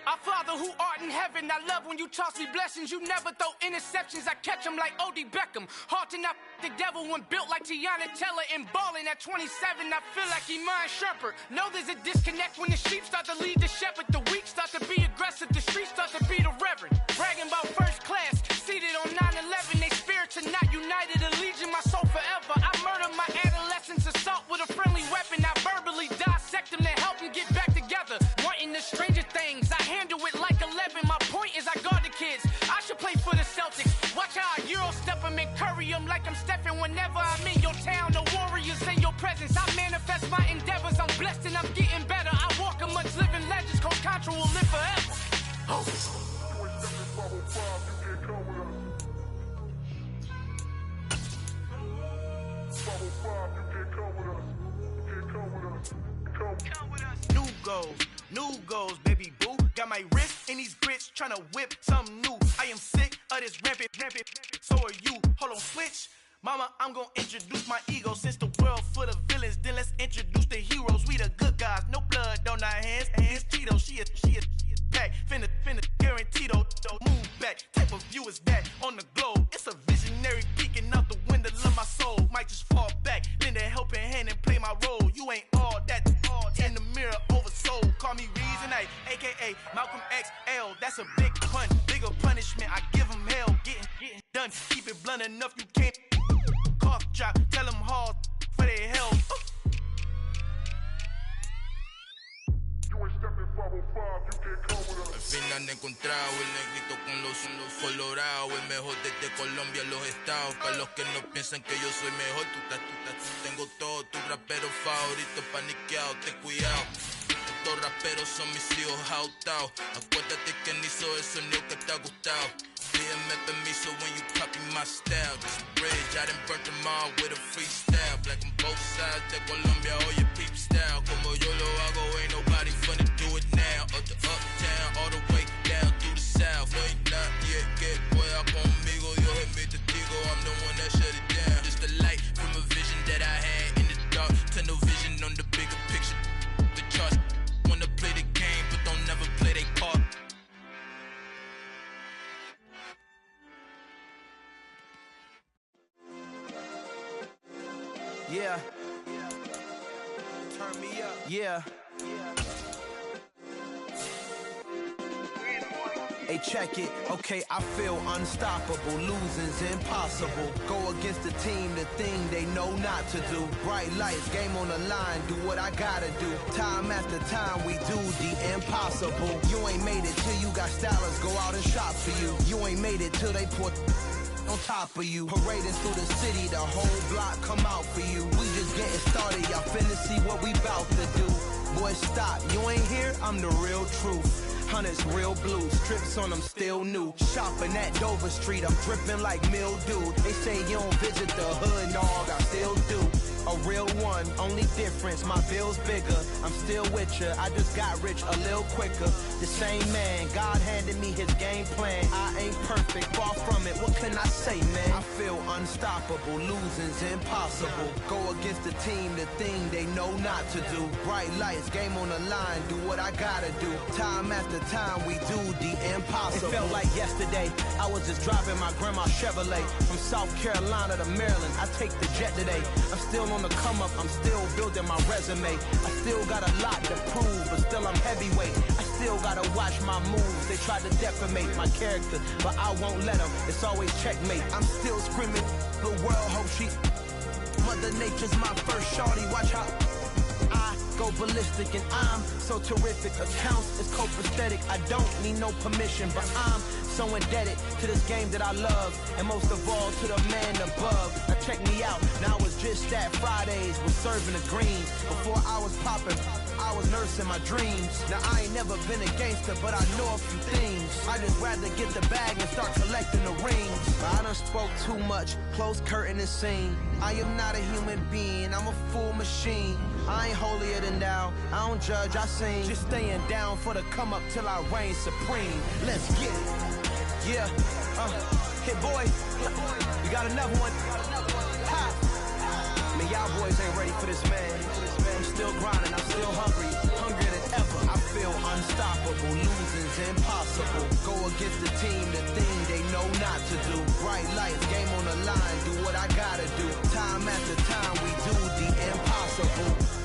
Our Father who art in heaven, I love when you toss me blessings. You never throw interceptions, I catch them like O.D. Beckham. Hard to not the devil when built like Tiana Teller and balling at 27. I feel like Iman Shumpert. Know there's a disconnect when the sheep start to lead the shepherd. The weak start to be aggressive, the streets start to be the reverend. Bragging about first class, seated on 9/11. They spirits are not united, a legion, my soul forever. I murder my adolescence, assault with a friendly weapon. I verbally dissect them to help them get back together. Wanting the stranger things, I handle it like 11. My point is I guard the kids. I should play for the Celtics. Watch how I Euro step them and curry them like I'm stepping. Whenever I'm in your town, the warriors in your presence. I manifest my endeavors. I'm blessed and I'm getting better. I walk amongst living legends. Coach Contra will live forever. Oh. New goals, baby boo. Got my wrist in these grits, tryna whip something new. I am sick of this rampant. So are you. Hold on, switch. Mama, I'm gonna introduce my ego. Since the world full of villains, then let's introduce the heroes. We the good guys, no blood on our hands. Hands Tito, she is back. Finna guarantee though. Move back. Type of view is that on the globe? It's a visionary peeking out the window of my soul. Might just fall back, lend a helping hand and play my role. You ain't all that. In the mirror, oversold. Call me Reason A, aka Malcolm XL. That's a big pun, bigger punishment. I give him hell, getting done. Keep it blunt enough, you can't. Cough drop, tell them hard for their hell. Al fin han encontrado el negrito con los colorados, el mejor desde Colombia, los estados. Para los que no piensan que yo soy mejor, tengo todo, tu rapero favorito paniqueado, ten cuidado. Estos raperos son mis hijos jautados. Acuérdate que ni hizo el sonido que te ha gustado. Pídeme permiso when you copy my style. This bridge, I done burnt them all with a freestyle. Black on both sides de Colombia, oye peep style. Como yo lo hago, ain't nobody finna do it now. Up to uptown, all the way down through the south. No hay nadie que pueda conmigo. Dios es mi testigo, I'm the one that shut it down. Just the light from a vision that I had in the dark. Tunnel vision on the bigger picture. The charts wanna play the game, but don't never play their part. Yeah. Turn me up. Yeah. Hey, check it. Okay, I feel unstoppable. Losing's impossible. Go against the team, the thing they know not to do. Bright lights, game on the line. Do what I gotta do. Time after time, we do the impossible. You ain't made it till you got stylers go out and shop for you. You ain't made it till they put on top of you. Parading through the city, the whole block come out for you. We just getting started, y'all finna see what we bout to do. Boy, stop, you ain't here, I'm the real truth. Hunters real blue, strips on them still new. Shopping at Dover Street, I'm dripping like mildew. They say you don't visit the hood, dog, I still do. A real one, only difference, my bill's bigger. I'm still with ya, I just got rich a little quicker. The same man, God handed me his game plan. I ain't perfect, far from it, what can I say, man? I feel unstoppable, losing's impossible. Go against the team, the thing they know not to do. Bright lights, game on the line, do what I gotta do. Time after time, we do the impossible. It felt like yesterday, I was just driving my grandma's Chevrolet. From South Carolina to Maryland, I take the jet today. I'm still on the come up, I'm still building my resume. I still got a lot to prove, but still I'm heavyweight. I still gotta watch my moves. They tried to defamate my character, but I won't let them. It's always checkmate. I'm still screaming, the world hope she. Mother Nature's my first shorty, watch how I go ballistic, and I'm so terrific. Accounts is copacetic. I don't need no permission, but I'm so indebted to this game that I love, and most of all to the man above. Now check me out, now it's just that Fridays was serving the greens. Before I was popping, I was nursing my dreams. Now I ain't never been a gangster, but I know a few things. I just rather get the bag and start collecting the rings. But I done spoke too much, close curtain and scene. I am not a human being, I'm a full machine. I ain't holier than thou, I don't judge, I sing. Just staying down for the come up till I reign supreme. Let's get it. Yeah, hit boy, we got another one. Ha! Man, y'all boys ain't ready for this, man. I'm still grinding, I'm still hungry, hungrier than ever. I feel unstoppable, losing's impossible. Go against the team, the thing they know not to do. Bright lights, game on the line, do what I gotta do. Time after time, we do the impossible.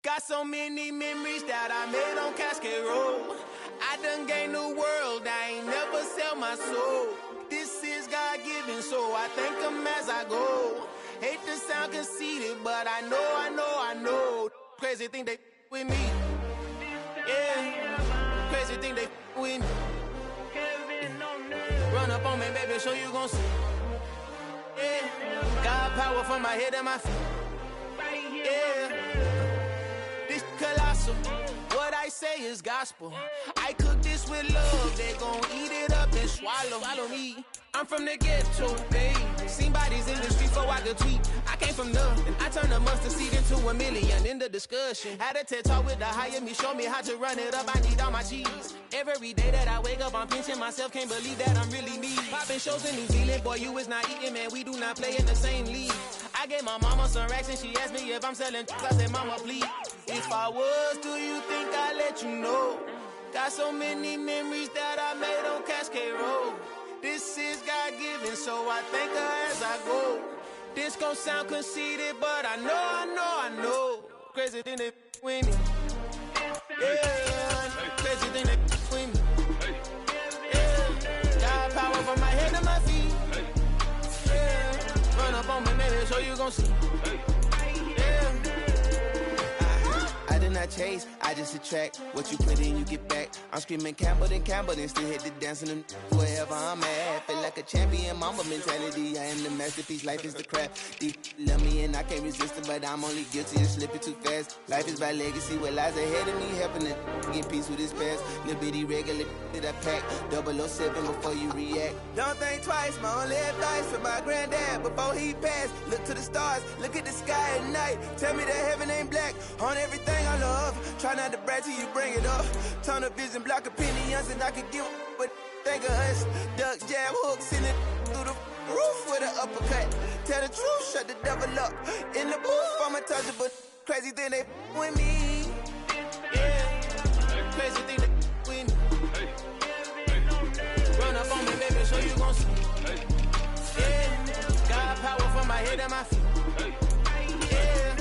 Got so many memories that I made on Cascade Road. I done gained the world, I ain't never sell my soul. This is God-given, so I thank him as I go. Hate to sound conceited, but I know. Crazy thing they with me. Yeah, crazy thing they with me. Run up on me, baby, show you gon' see. Yeah, God power from my head and my feet. Yeah. Colossal. What I say is gospel. I cook this with love. They gon' eat it up and swallow. Follow me. I'm from the ghetto, babe. Seen bodies in the streets before I could tweet. I came from nothing. I turned a mustard seed into a million. In the discussion, had a TED talk with the higher me. Show me how to run it up. I need all my cheese. Every day that I wake up, I'm pinching myself. Can't believe that I'm really me. Popping shows in New Zealand, boy, you is not eating, man. We do not play in the same league. I gave my mama some racks and she asked me if I'm selling. I said, mama, please. If I was, do you think I'd let you know? Got so many memories that I made on Cascade Road. This is God-given, so I thank her as I go. This gon' sound conceited, but I know. Crazy thing they with me. Yeah, crazy thing they with me. Yeah, got power from my head to my feet. Yeah, run up on me, baby, so you gon' see. I chase, I just attract what you put in, you get back. I'm screaming Campbell, then still hit the dancing and wherever I'm at. Feel like a champion, mama mentality. I am the masterpiece, life is the crap. Deep love me and I can't resist it, but I'm only guilty of slipping too fast. Life is by legacy, what lies ahead of me, helping it get peace with his past. Little bitty regular that I pack, 007 before you react. Don't think twice, my only advice for my granddad before he passed. Look to the stars, look at the sky at night. Tell me that heaven ain't black on everything I love. Try not to brag till you bring it up. Tunnel vision, block opinions, and I could give but think of us. Ducks, jab, hooks in it through the roof with an uppercut. Tell tell the truth, shut the devil up. In the booth, I'm untouchable. Crazy thing they with me. Yeah, crazy thing they with me. Run up on me, baby, so you gon' see. Yeah, got power from my head and my feet. Yeah.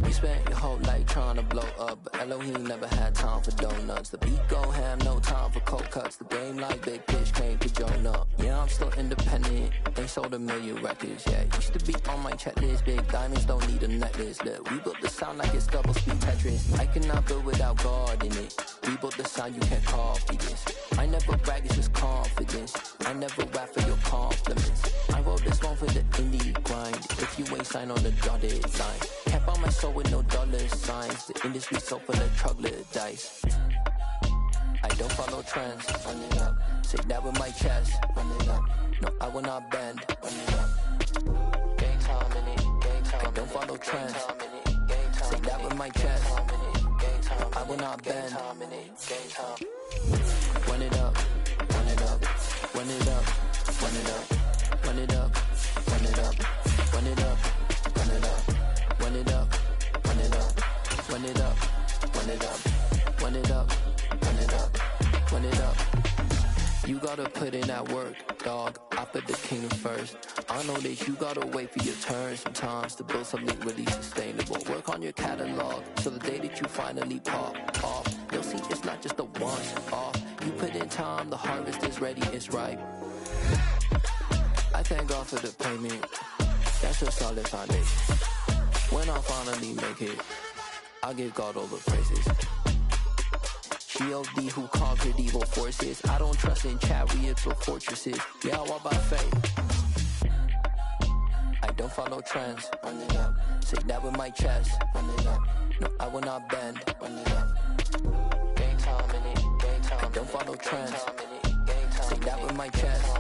You spent your whole life trying to blow up, but Elohim never had time for donuts. The beat gon' have no time for cold cuts. The game like Big Fish came to Jonah. Yeah, I'm still independent. They sold 1 million records. Yeah, used to be on my checklist. Big diamonds don't need a necklace. Look, we built the sound like it's double speed Tetris. I cannot build without God in it. We built the sound, you can't copy this. I never brag, it's just confidence. I never rap for your compliments. I wrote this one for the indie grind. If you ain't signed on the dotted line, kept on my soul with no dollar signs. The industry so full of troglodytes. I don't follow trends. Run it up. Say that with my chest. Run it up. No, I will not bend. Run it up. Gang time in it. Gang time. I don't follow trends. Say that with my chest. I will not bend. Gang time. Run it up. Run it up. Run it up. Run it up. Run it up. Run it up. Run it up. Run it up. Run it up. Run it up. Run it up. Run it up. Run it up. Run it up. Run it up. You gotta put in that work, dog. I put the kingdom first. I know that you gotta wait for your turn sometimes to build something really sustainable. Work on your catalog so the day that you finally pop off, you'll see it's not just a once off. You put in time, the harvest is ready, it's ripe. I thank God for the payment. That's a solid foundation. When I finally make it, I give God all the praises. G.O.D. who conquered evil forces. I don't trust in chariots or fortresses. Yeah, I walk by faith. I don't follow trends. Run it up. Say that with my chest. Run it up. No, I will not bend. Run it up. Gang time in it. Gang time. I don't follow trends. Say that with my chest.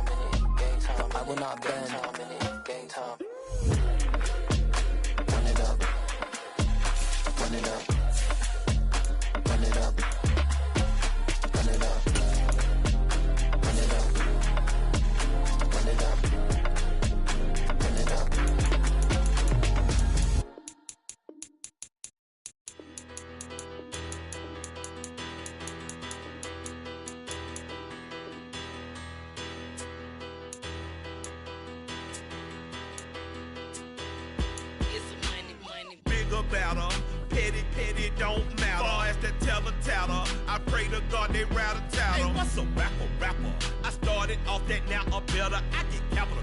No, I will not bend. Gang time. Run it up. Run it up. Run it up. Run it up. Run it up. Run it up. Run it up. Bigger, better, petty, don't matter. Far as the teller, I pray to God they rattle tattle. Hey, what's a rapper? I started off that, now I'm better. I get capital.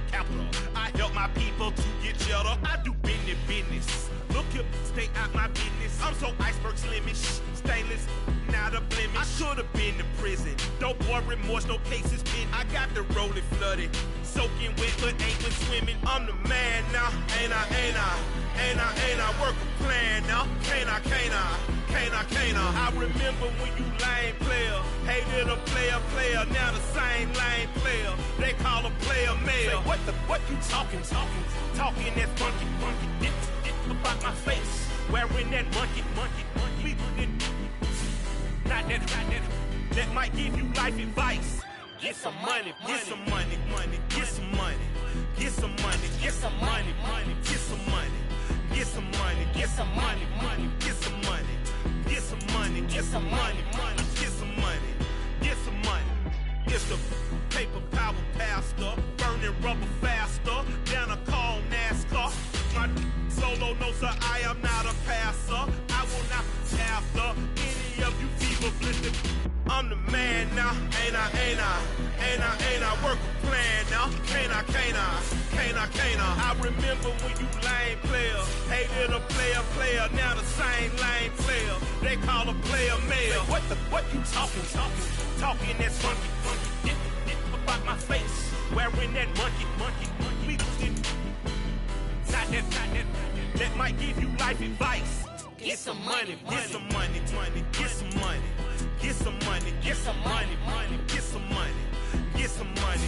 I help my people to get cheddar. I do business. Look here, stay out my business. I'm so iceberg slimish, stainless, not a blemish. I should've been in prison. Don't boy remorse, no cases pinned. I got the rolling flooded, soaking wet, but ain't been swimming. I'm the man now, ain't I? Work a plan now, can't I? I remember when you lame player, hated a player, now the same lame player. They call a player mayor. Say, what you talking that funky, dip about my face, wearing that monkey. We didn't, not that might give you life advice. Get some money, get some money, get some money, get some money, get some money, get some money. Get some money, get some money, get some money, get some money, get some money, get some money, get some money. It's the paper power pastor, burning rubber faster, down a call NASCAR. My solo, no sir, I am not a passer. I will not pass up any of you fever blistered. I'm the man now, ain't I? Work a plan now, can't I? I remember when you lame player, hated a player, now the same lame player. They call a player mayor. What you talking that funky, dip about my face, wearing that monkey. We didn't, not that might give you life advice. Get some money, get some money, get some money. Get some money, get some money, get some money, get some money,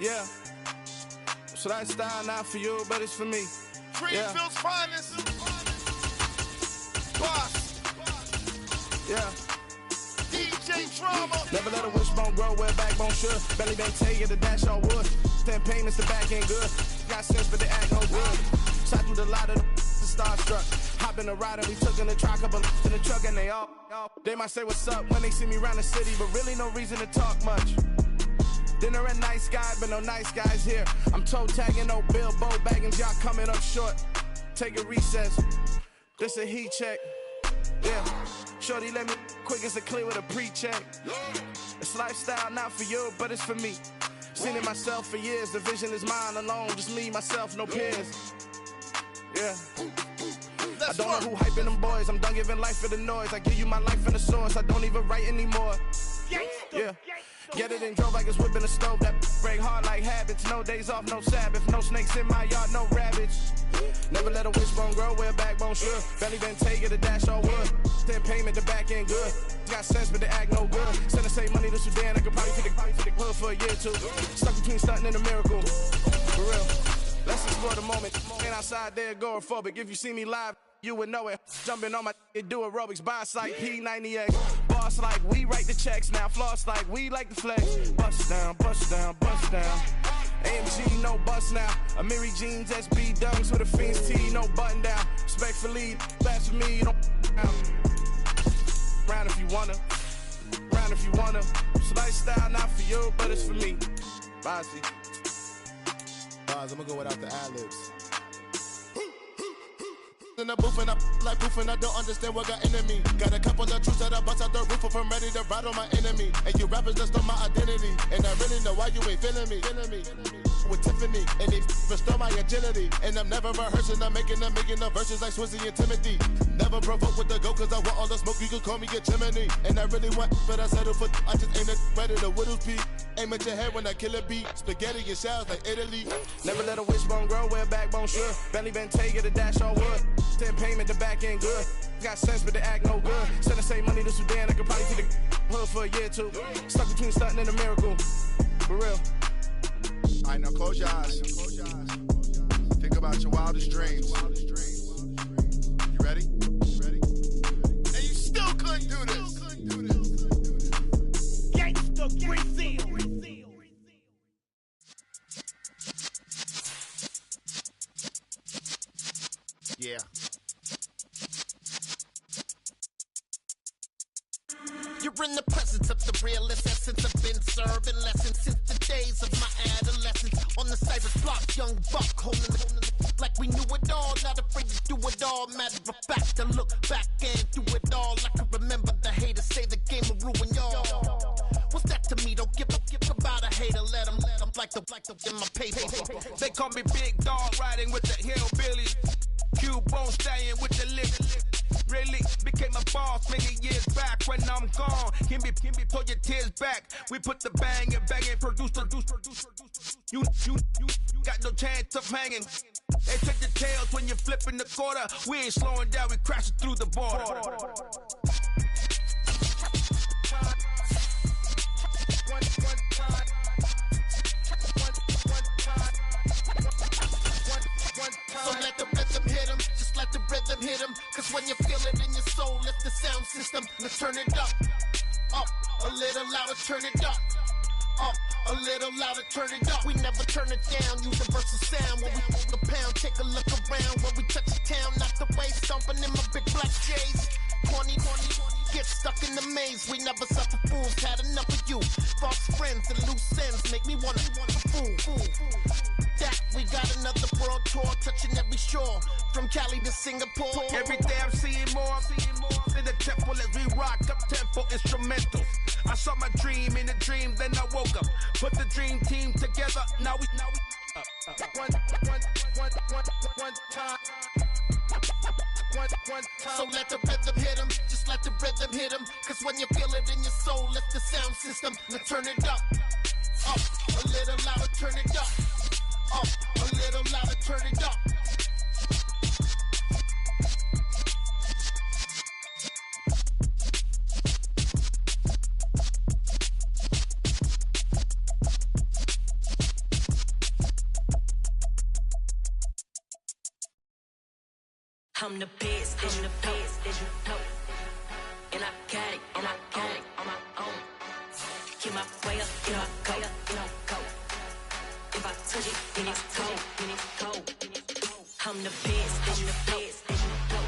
Yeah. So that style not for you, but it's for me. Greenfield's finest. Boss. Yeah. DJ Drama. Never let a wishbone grow where backbone should. Belly bang take it, the dash on wood. 10 payments, the back ain't good. Got sense, but they act no good. Shot through the lot of the starstruck. Hop in the ride and we took in the truck, couple in the truck, and they might say what's up when they see me round the city, but really no reason to talk much. Dinner at Nice Guy, but no nice guys here. I'm toe tagging, no Bilbo Baggins, y'all coming up short. Take a recess. This a heat check. Yeah. Shorty let me quick as a clear with a pre-check. It's lifestyle not for you, but it's for me. Seen it myself for years. The vision is mine alone. Just me, myself, no peers. Yeah. I don't know who hyping them boys. I'm done giving life for the noise. I give you my life in the source. I don't even write anymore. Yeah. Get it and drove like it's whipping the stove. That break hard like habits. No days off, no Sabbath. No snakes in my yard, no rabbits. Never let a wishbone grow where a backbone should. Belly been take it, a dash all wood. 10 payment, the back end good. Got sense, but they act no good. Send the same money to Sudan. I could probably take the hood for a year or two. Stuck between stunting and a miracle. For real. Let's explore the moment. Ain't outside there agoraphobic. If you see me live, you would know it. Jumping on my do aerobics. Boss like P90X. Boss like we write the checks now. Floss like we like the flex. Bust down, bust down, bust down. AMG, no bust now. Amiri jeans, SB dunks with a Fiends T, no button down. Respectfully, best for me, you don't down. Round if you wanna. Round if you wanna. It's lifestyle not for you, but it's for me. Bossy. Bars, I'm gonna go without the ad-libs. In the booth and I like proof and I don't understand what got into me. Got a couple of truths that I bust out the roof if I'm ready to ride on my enemy. And you rappers just on my identity. And I really know why you ain't feeling me. With Tiffany, and they restore my agility. And I'm never rehearsing, I'm making a million of verses like Swizzy and Timothy. Never provoke with the go, cause I want all the smoke, you can call me a chimney. And I really want, but I settle for, I just ain't ready to Whittles Peak. Aim at your head when I kill a beat. Spaghetti and shells like Italy. Never let a wishbone grow where a backbone should. Belly been take it, a dash all wood. 10 payment, the back end good. Got sense, but they act no good. Send the same money to Sudan, I could probably take the hood for a year or two. Stuck between stunting and a miracle. For real. Alright, now close your eyes. Think about your wildest dreams. You ready? And you still couldn't do this. Gangsta Brazil. Yeah. You're in the presence of the realest essence. I've been serving lessons since the days of my adolescence. On the cyber block, young buck holding the like we knew it all. Not afraid to do it all. Matter of fact, to look back and do it all. I can remember the haters say the game will ruin y'all. What's that to me? Don't give about a hater. Let them like the in my paper. They call me Big Dog, riding with the hillbillies. Cubone staying with the lick. Really became a boss many years back. When I'm gone, can be pull your tears back. We put the bang and produce. You got no chance of hanging. They take the tails when you're flipping the quarter. We ain't slowing down, we crashing through the border. So let the rhythm hit him, just let the rhythm hit him. Cause when you feel it in your soul, lift the sound system. Let's turn it up, a little louder, turn it up. A little louder, turn it up. We never turn it down, universal sound. When we move the pound, take a look around. When we touch the town, knock the way, stomping in my big black J's. 20, get stuck in the maze. We never suffer fools, had enough of you. False friends and loose ends make me wanna fool. That we got another world tour, touching every shore, from Cali to Singapore. Every day I'm seeing more in the temple as we rock up tempo instrumentals. I saw my dream in a dream, then I woke up. Put the dream team together, now we one time. So let the rhythm hit him, just let the rhythm hit him. Cause when you feel it in your soul, lift the sound system. Now turn it up, a little louder, turn it up. A little louder, turn it up. I'm the best, I'm the best, as you know. And I got it, and I got it on my own. Get my way up, get my go, get my go. If I touch it, then it's cold, then it's cold. I'm the best, I'm the best, as you know.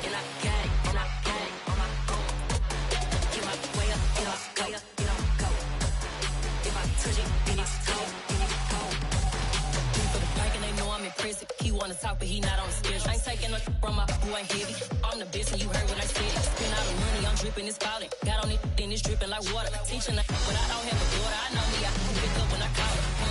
And I got it, and I got it on my own. Get my way up, get my go, get my go. If I touch it, then it's cold, then it's cold. For the bank and they know I'm impressive. He wanna talk, but he not on the schedule. I ain't taking no from my who ain't heavy. I'm the best, and you heard what I said. Spend all the money, I'm dripping, it's falling. Got on it, then it's dripping like water. Teaching that, but I don't have a daughter. I know me, I can pick up when I call her.